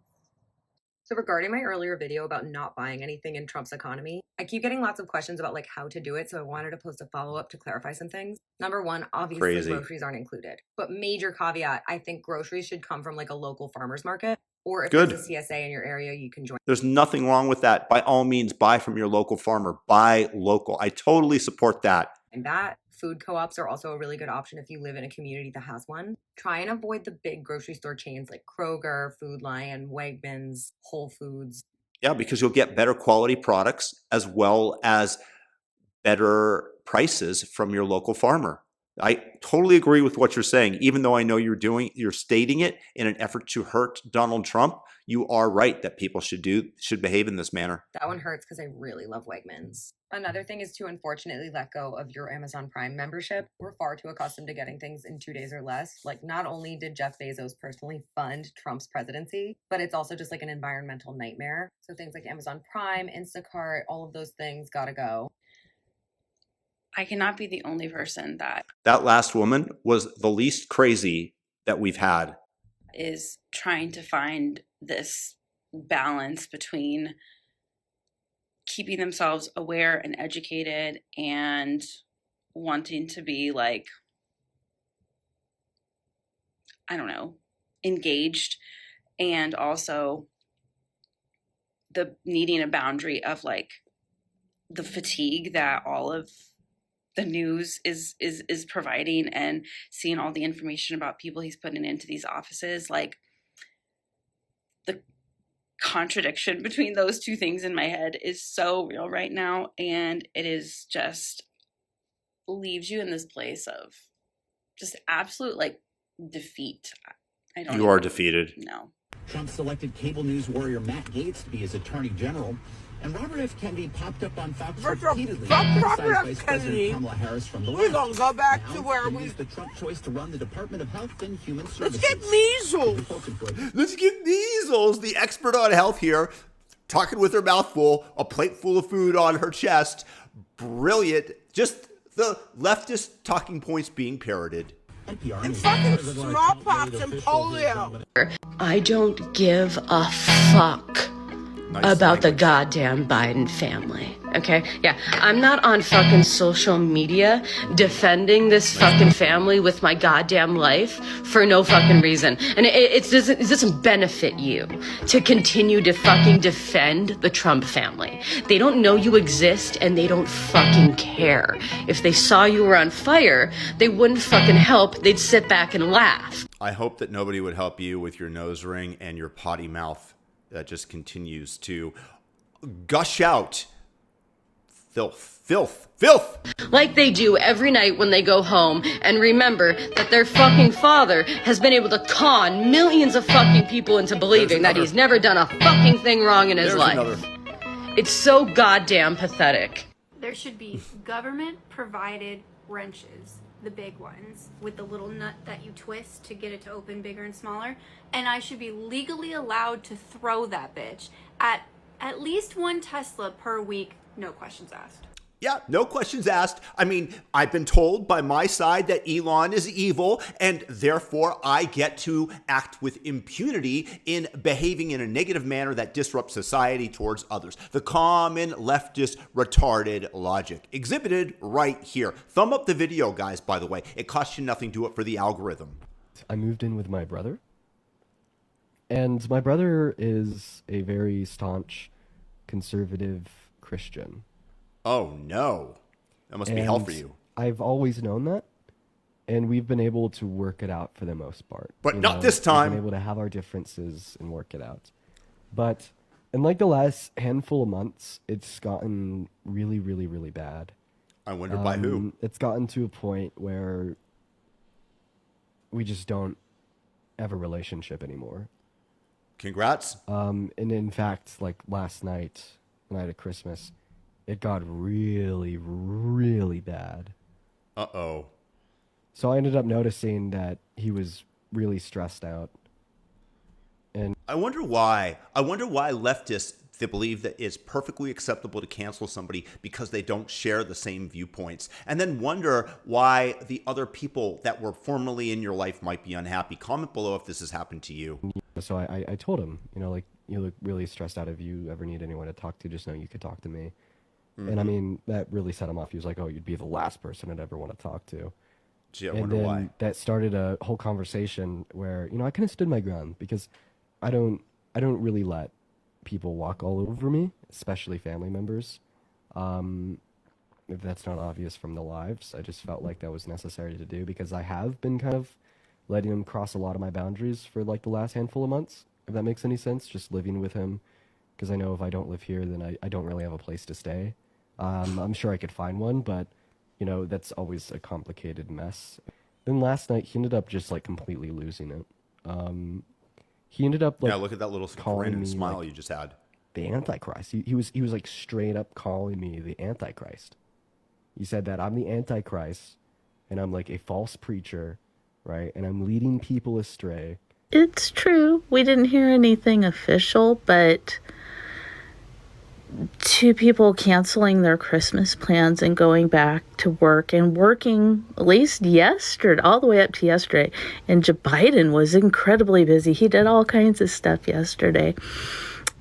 So regarding my earlier video about not buying anything in Trump's economy, I keep getting lots of questions about how to do it, so I wanted to post a follow-up to clarify some things. Number one, obviously groceries aren't included. But major caveat, I think groceries should come from a local farmer's market, or if there's a CSA in your area, you can join. There's nothing wrong with that. By all means, buy from your local farmer. Buy local. I totally support that. And that food co-ops are also a really good option if you live in a community that has one. Try and avoid the big grocery store chains like Kroger, Food Lion, Wegmans, Whole Foods. Yeah, because you'll get better quality products as well as better prices from your local farmer. I totally agree with what you're saying. Even though I know you're stating it in an effort to hurt Donald Trump, you are right that people should behave in this manner. That one hurts because I really love Wegmans. Another thing is to unfortunately let go of your Amazon Prime membership. We're far too accustomed to getting things in 2 days or less. Not only did Jeff Bezos personally fund Trump's presidency, but it's also just an environmental nightmare. So things like Amazon Prime, Instacart, all of those things gotta go. I cannot be the only person that last woman was the least crazy that we've had. Is trying to find this balance between keeping themselves aware and educated and wanting to be engaged, and also the needing a boundary of the fatigue that all of the news is providing, and seeing all the information about people he's putting into these offices. The contradiction between those two things in my head is so real right now, and it is just leaves you in this place of just absolute defeat. You are defeated. No. Trump selected cable news warrior Matt Gaetz to be his attorney general. And Robert F. Kennedy popped up on Fox repeatedly. Robert F. Kennedy. Kamala Harris from the We're gonna go back to where we used the Trump choice to run the Department of Health and Human Services. Let's get measles. Let's get measles. The expert on health here, talking with her mouth full, a plate full of food on her chest. Brilliant. Just the leftist talking points being parroted. And fucking smallpox and polio. I don't give a fuck about the goddamn Biden family. Okay? Yeah, I'm not on fucking social media defending this fucking family with my goddamn life for no fucking reason. And it doesn't benefit you to continue to fucking defend the Trump family. They don't know you exist and they don't fucking care. If they saw you were on fire, they wouldn't fucking help. They'd sit back and laugh. I hope that nobody would help you with your nose ring and your potty mouth that just continues to gush out filth. Like they do every night when they go home and remember that their fucking father has been able to con millions of fucking people into believing that he's never done a fucking thing wrong in his life. It's so goddamn pathetic. There should be government-provided wrenches, the big ones, with the little nut that you twist to get it to open bigger and smaller, and I should be legally allowed to throw that bitch at least one Tesla per week, no questions asked. Yeah, no questions asked. I mean, I've been told by my side that Elon is evil, and therefore I get to act with impunity in behaving in a negative manner that disrupts society towards others. The common leftist retarded logic exhibited right here. Thumb up the video, guys, by the way. It costs you nothing. Do it for the algorithm. I moved in with my brother, and my brother is a very staunch conservative Christian. Oh no, that must be hell for you. I've always known that, and we've been able to work it out for the most part. But not this time. We've been able to have our differences and work it out. But in like the last handful of months, it's gotten really, really, really bad. I wonder by who. It's gotten to a point where we just don't have a relationship anymore. Congrats. And in fact, like last night, the night of Christmas, it got really, really bad. Uh-oh. So I ended up noticing that he was really stressed out. And I wonder why leftists they believe that it's perfectly acceptable to cancel somebody because they don't share the same viewpoints, and then wonder why the other people that were formerly in your life might be unhappy. Comment below if this has happened to you. So I told him, like, you look really stressed out. If you ever need anyone to talk to, just know you could talk to me. And I mean, that really set him off. He was like, oh, you'd be the last person I'd ever want to talk to. Gee, I and wonder then why. That started a whole conversation where, I kind of stood my ground because I don't really let people walk all over me, especially family members. If that's not obvious from the lives, I just felt like that was necessary to do because I have been kind of letting him cross a lot of my boundaries for like the last handful of months, if that makes any sense, just living with him. Because I know if I don't live here, then I don't really have a place to stay. I'm sure I could find one, but, that's always a complicated mess. Then last night, he ended up just, like, completely losing it. He ended up, like, yeah, look at that little grin and smile you just had. The Antichrist. He was, like, straight up calling me the Antichrist. He said that I'm the Antichrist, and I'm, like, a false preacher, right? And I'm leading people astray. It's true. We didn't hear anything official, but 2 people canceling their Christmas plans and going back to work and working at least yesterday, all the way up to yesterday. And Joe Biden was incredibly busy. He did all kinds of stuff yesterday.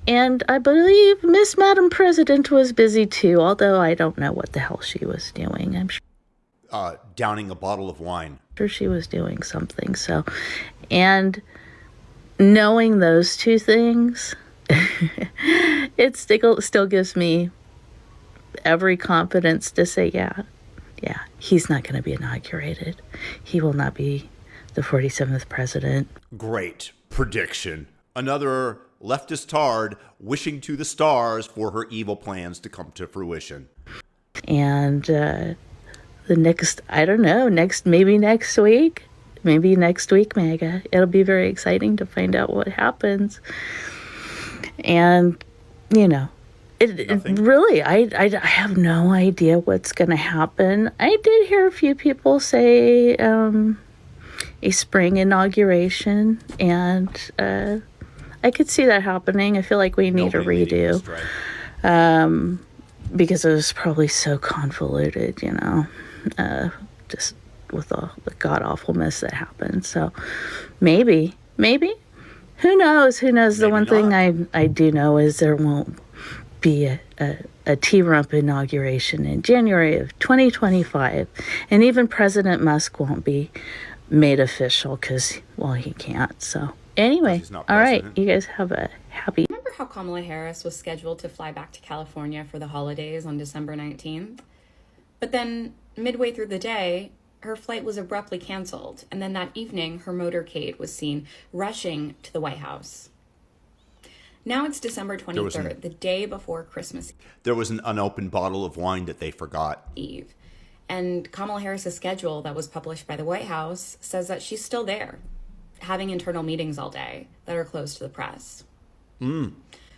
And I believe Miss Madam President was busy too, although I don't know what the hell she was doing. I'm sure. Downing a bottle of wine. Sure she was doing something. So, and knowing those 2 things, it still gives me every confidence to say, yeah, he's not going to be inaugurated. He will not be the 47th president. Great prediction. Another leftist tard wishing to the stars for her evil plans to come to fruition. And the next, I don't know, maybe next week, Mega. It'll be very exciting to find out what happens. And, it really, I have no idea what's going to happen. I did hear a few people say a spring inauguration, and I could see that happening. I feel like we need a redo because it was probably so convoluted, just with all the god-awfulness that happened. So maybe. Who knows? Who knows? Maybe the one not. thing I do know is there won't be a T-Rump inauguration in January of 2025. And even President Musk won't be made official because, well, he can't. So anyway, all right, you guys have a happy... Remember how Kamala Harris was scheduled to fly back to California for the holidays on December 19th? But then midway through the day, her flight was abruptly canceled. And then that evening, her motorcade was seen rushing to the White House. Now it's December 23rd, the day before Christmas There was an unopened bottle of wine that they forgot. Eve. And Kamala Harris's schedule that was published by the White House says that she's still there, having internal meetings all day that are closed to the press.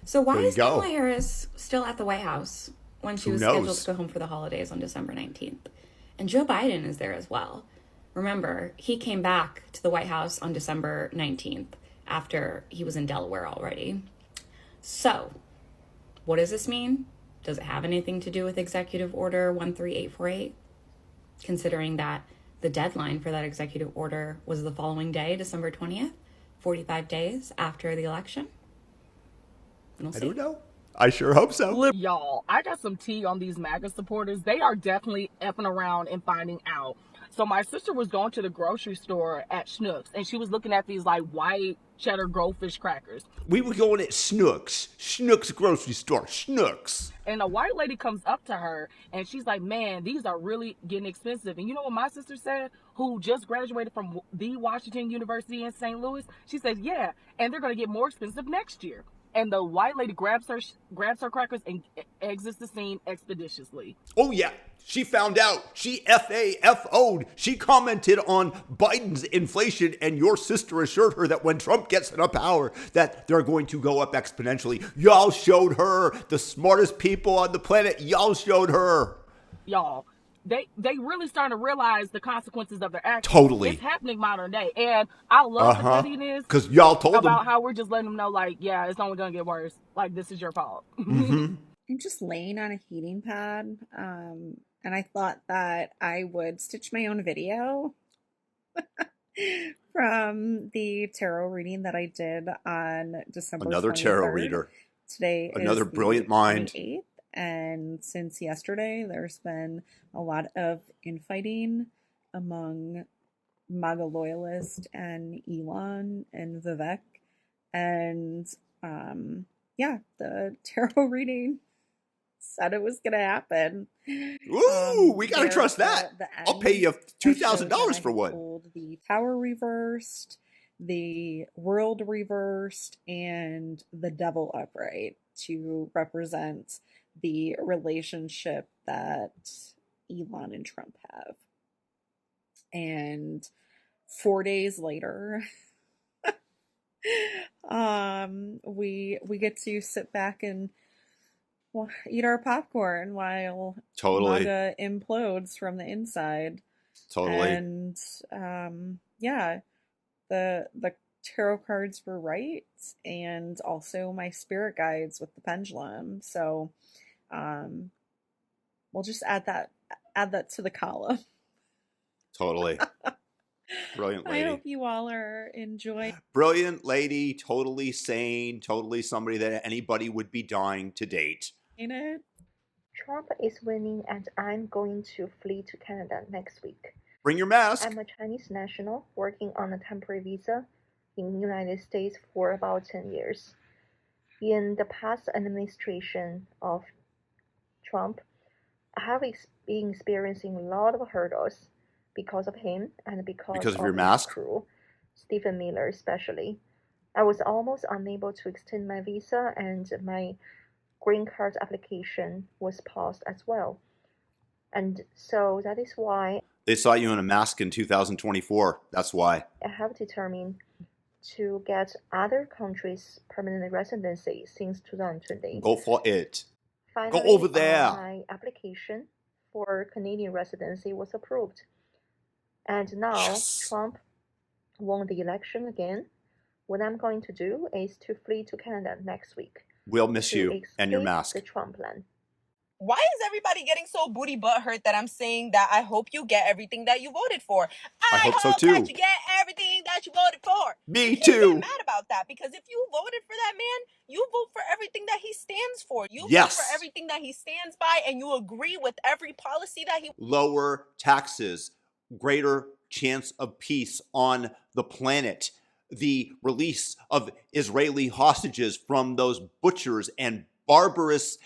So why is Kamala Harris still at the White House when she was scheduled to go home for the holidays on December 19th? And Joe Biden is there as well. Remember, he came back to the White House on December 19th after he was in Delaware already. So, what does this mean? Does it have anything to do with Executive Order 13848? Considering that the deadline for that executive order was the following day, December 20th, 45 days after the election? I don't know. I sure hope so. Y'all, I got some tea on these MAGA supporters. They are definitely effing around and finding out. So my sister was going to the grocery store at Schnucks, and she was looking at these like white cheddar goldfish crackers. We were going at Schnucks grocery store, Schnucks. And a white lady comes up to her, and she's like, man, these are really getting expensive. And you know what my sister said, who just graduated from the Washington University in St. Louis? She says, yeah, and they're going to get more expensive next year. And the white lady grabs her crackers and exits the scene expeditiously. Oh, yeah. She found out. She FAFO'd. She commented on Biden's inflation, and your sister assured her that when Trump gets into power, that they're going to go up exponentially. Y'all showed her. The smartest people on the planet, y'all showed her. Y'all, they really starting to realize the consequences of their actions. Totally. It's happening modern day. And I love the pettiness. Because y'all told them. About how we're just letting them know, like, yeah, it's only going to get worse. Like, this is your fault. Mm-hmm. I'm just laying on a heating pad. And I thought that I would stitch my own video from the tarot reading that I did on December 23rd. Another tarot reader. Today Another is brilliant mind. 28th, and since yesterday, there's been a lot of infighting among MAGA loyalists and Elon and Vivek. And yeah, the tarot reading said it was going to happen. Ooh, we got to trust that. I'll pay you $2,000 for one. The Tower reversed, the World reversed, and the Devil upright to represent the relationship that Elon and Trump have. And 4 days later, we get to sit back and eat our popcorn while MAGA implodes from the inside. Totally. And yeah, the tarot cards were right, and also my spirit guides with the pendulum. So we'll just add that to the column. Totally. Brilliant lady. I hope you all are enjoying. Brilliant lady, totally sane, totally somebody that anybody would be dying to date. It. Trump is winning, and I'm going to flee to Canada next week. Bring your mask. I'm a Chinese national working on a temporary visa in the United States for about 10 years. In the past administration of Trump, I have been experiencing a lot of hurdles because of him and because of your mask crew, Stephen Miller especially. I was almost unable to extend my visa, and my green card application was paused as well. And so that is why they saw you in a mask in 2024. That's why I have determined to get other countries' permanent residency since 2020. Go for it. Finally, go over there. My application for Canadian residency was approved. And now Trump won the election again. What I'm going to do is to flee to Canada next week. We'll miss you and your mask. The Trump plan. Why is everybody getting so booty butt hurt that I'm saying that I hope you get everything that you voted for? I hope so too. That you get everything that you voted for. Me you can't too. Get mad about that, because if you voted for that man, you vote for everything that he stands for. You Yes. vote for everything that he stands by, and you agree with every policy that he. Lower taxes, greater chance of peace on the planet, the release of Israeli hostages from those butchers and barbarous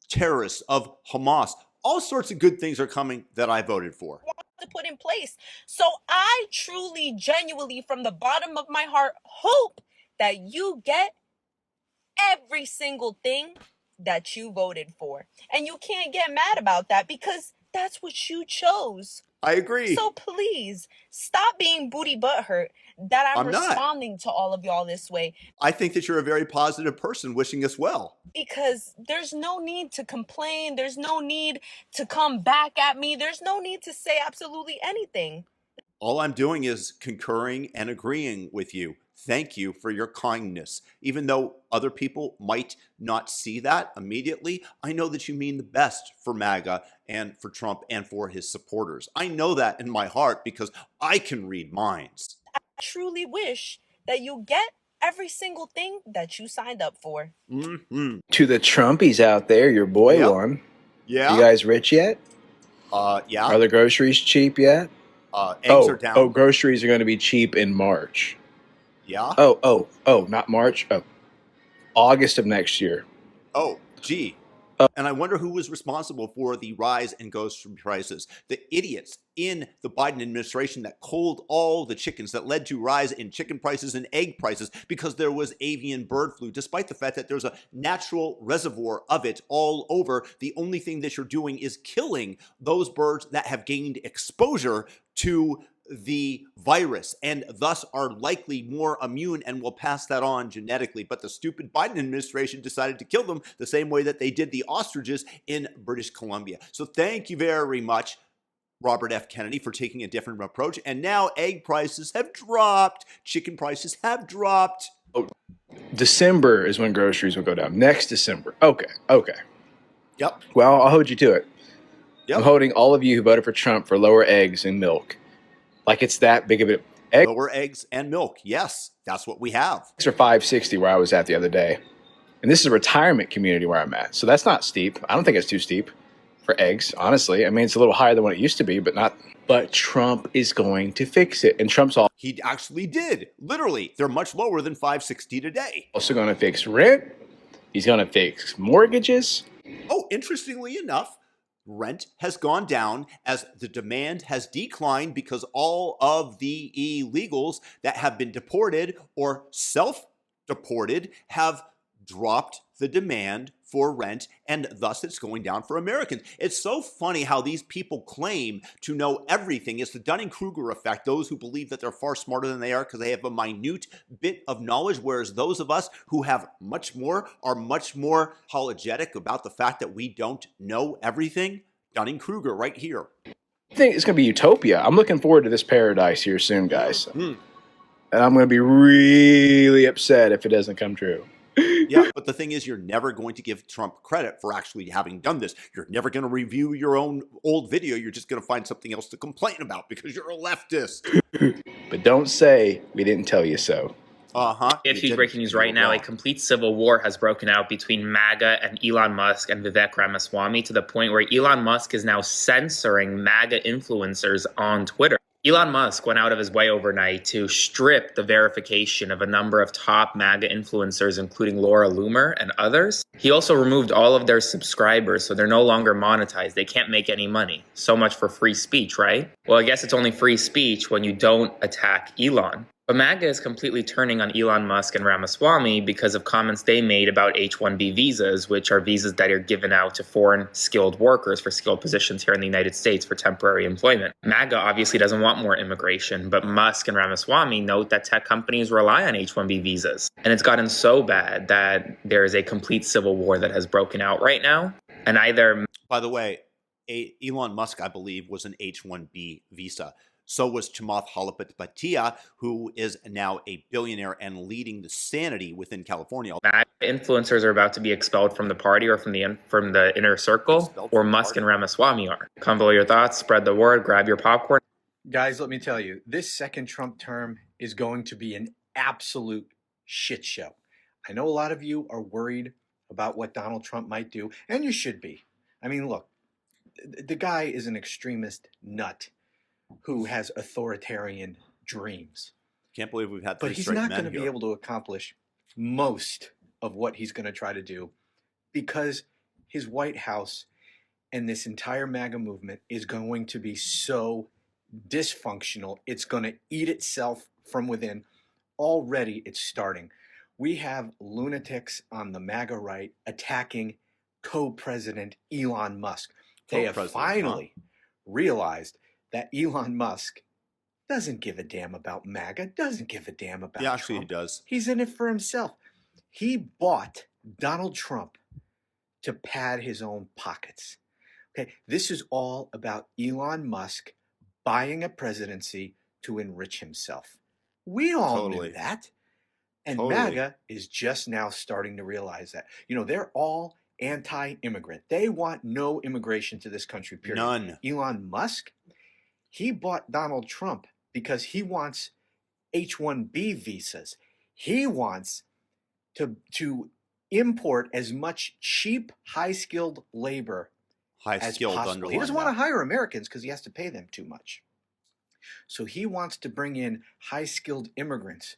terrorists of Hamas. All sorts of good things are coming that I voted for. To put in place. So I truly, genuinely, from the bottom of my heart, hope that you get every single thing that you voted for. And you can't get mad about that, because that's what you chose. I agree. So please stop being booty butt hurt that I'm responding to all of y'all this way. I think that you're a very positive person wishing us well. Because there's no need to complain. There's no need to come back at me. There's no need to say absolutely anything. All I'm doing is concurring and agreeing with you. Thank you for your kindness. Even though other people might not see that immediately, I know that you mean the best for MAGA and for Trump and for his supporters. I know that in my heart because I can read minds. I truly wish that you get every single thing that you signed up for. Mm-hmm. To the Trumpies out there, your boy won. Yeah. You guys rich yet? Yeah. Are the groceries cheap yet? Eggs are down. Oh, groceries are going to be cheap in March. Yeah. Oh, not March. Oh, August of next year. Oh, gee. And I wonder who was responsible for the rise in grocery prices. The idiots in the Biden administration that culled all the chickens, that led to rise in chicken prices and egg prices because there was avian bird flu, despite the fact that there's a natural reservoir of it all over. The only thing that you're doing is killing those birds that have gained exposure to the virus and thus are likely more immune and will pass that on genetically. But the stupid Biden administration decided to kill them the same way that they did the ostriches in British Columbia. So thank you very much, Robert F. Kennedy, for taking a different approach. And now egg prices have dropped. Chicken prices have dropped. Oh, December is when groceries will go down. Next December. Okay. Yep. Well, I'll hold you to it. Yep. I'm holding all of you who voted for Trump for lower eggs and milk. Like it's that big of a lower eggs and milk. Yes, that's what we have. Eggs are $5.60 where I was at the other day. And this is a retirement community where I'm at. So that's not steep. I don't think it's too steep for eggs, honestly. I mean, it's a little higher than what it used to be, but not. But Trump is going to fix it. And Trump's all. He actually did. Literally, they're much lower than $5.60 today. Also going to fix rent. He's going to fix mortgages. Oh, interestingly enough, rent has gone down as the demand has declined because all of the illegals that have been deported or self-deported have dropped the demand for rent, and thus it's going down for Americans. It's so funny how these people claim to know everything. It's the Dunning-Kruger effect, those who believe that they're far smarter than they are because they have a minute bit of knowledge, whereas those of us who have much more are much more apologetic about the fact that we don't know everything. Dunning-Kruger right here. I think it's going to be utopia. I'm looking forward to this paradise here soon, guys. And I'm going to be really upset if it doesn't come true. Yeah, but the thing is, you're never going to give Trump credit for actually having done this. You're never going to review your own old video. You're just going to find something else to complain about because you're a leftist. But don't say we didn't tell you so. Huge breaking news right now. A complete civil war has broken out between MAGA and Elon Musk and Vivek Ramaswamy to the point where Elon Musk is now censoring MAGA influencers on Twitter. Elon Musk went out of his way overnight to strip the verification of a number of top MAGA influencers, including Laura Loomer and others. He also removed all of their subscribers, so they're no longer monetized. They can't make any money. So much for free speech, right? Well, I guess it's only free speech when you don't attack Elon. But MAGA is completely turning on Elon Musk and Ramaswamy because of comments they made about H-1B visas, which are visas that are given out to foreign skilled workers for skilled positions here in the United States for temporary employment. MAGA obviously doesn't want more immigration, but Musk and Ramaswamy note that tech companies rely on H-1B visas. And it's gotten so bad that there is a complete civil war that has broken out right now. And either... By the way, Elon Musk, I believe, was an H-1B visa. So was Chamath Palihapitiya, who is now a billionaire and leading the sanity within California. Influencers are about to be expelled from the party or from the inner circle, or Musk and Ramaswamy are. Come below your thoughts, spread the word, grab your popcorn. Guys, let me tell you, this second Trump term is going to be an absolute shit show. I know a lot of you are worried about what Donald Trump might do, and you should be. I mean, look, the guy is an extremist nut who has authoritarian dreams. Can't believe we've had three But he's straight not men going to be here. able to accomplish most of what he's going to try to do because his White House and this entire MAGA movement is going to be so dysfunctional. It's going to eat itself from within. Already it's starting. We have lunatics on the MAGA right attacking co-president Elon Musk. They have finally realized that Elon Musk doesn't give a damn about MAGA, doesn't give a damn about Trump. Actually, he does. He's in it for himself. He bought Donald Trump to pad his own pockets. Okay, this is all about Elon Musk buying a presidency to enrich himself. We all knew that. And MAGA is just now starting to realize that. You know, they're all anti-immigrant. They want no immigration to this country, period. None. Elon Musk, he bought Donald Trump because he wants H-1B visas. He wants to import as much cheap, high-skilled labor as possible. He doesn't want to hire Americans because he has to pay them too much. So he wants to bring in high-skilled immigrants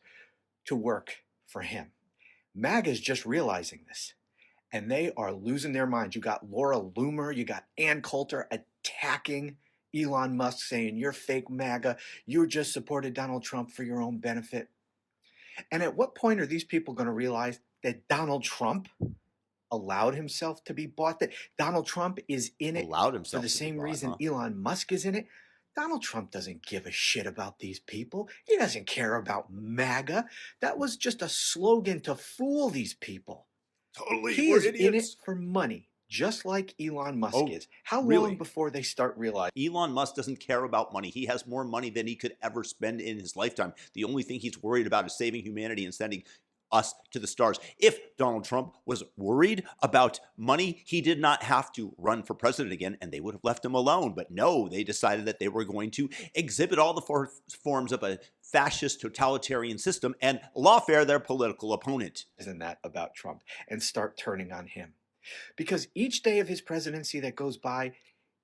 to work for him. MAGA is just realizing this, and they are losing their minds. You got Laura Loomer, you got Ann Coulter attacking Elon Musk, saying, you're fake MAGA, you just supported Donald Trump for your own benefit. And at what point are these people going to realize that Donald Trump allowed himself to be bought? That Donald Trump is in it for the same reason Elon Musk is in it? Donald Trump doesn't give a shit about these people. He doesn't care about MAGA. That was just a slogan to fool these people. Totally. He is in it for money, just like Elon Musk is. How long before they start realizing? Elon Musk doesn't care about money. He has more money than he could ever spend in his lifetime. The only thing he's worried about is saving humanity and sending us to the stars. If Donald Trump was worried about money, he did not have to run for president again, and they would have left him alone. But no, they decided that they were going to exhibit all the forms of a fascist totalitarian system and lawfare their political opponent. Isn't that about Trump? And start turning on him. Because each day of his presidency that goes by,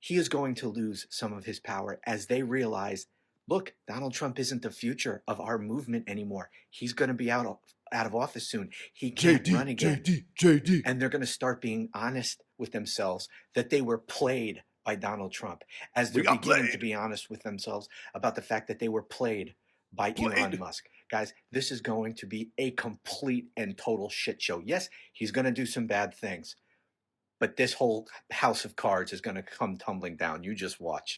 he is going to lose some of his power as they realize, look, Donald Trump isn't the future of our movement anymore. He's going to be out of office soon. He can't run again. JD. And they're going to start being honest with themselves that they were played by Donald Trump, as they're beginning to be honest with themselves about the fact that they were played by Elon Musk. Guys, this is going to be a complete and total shit show. Yes, he's going to do some bad things, but this whole house of cards is going to come tumbling down. You just watch.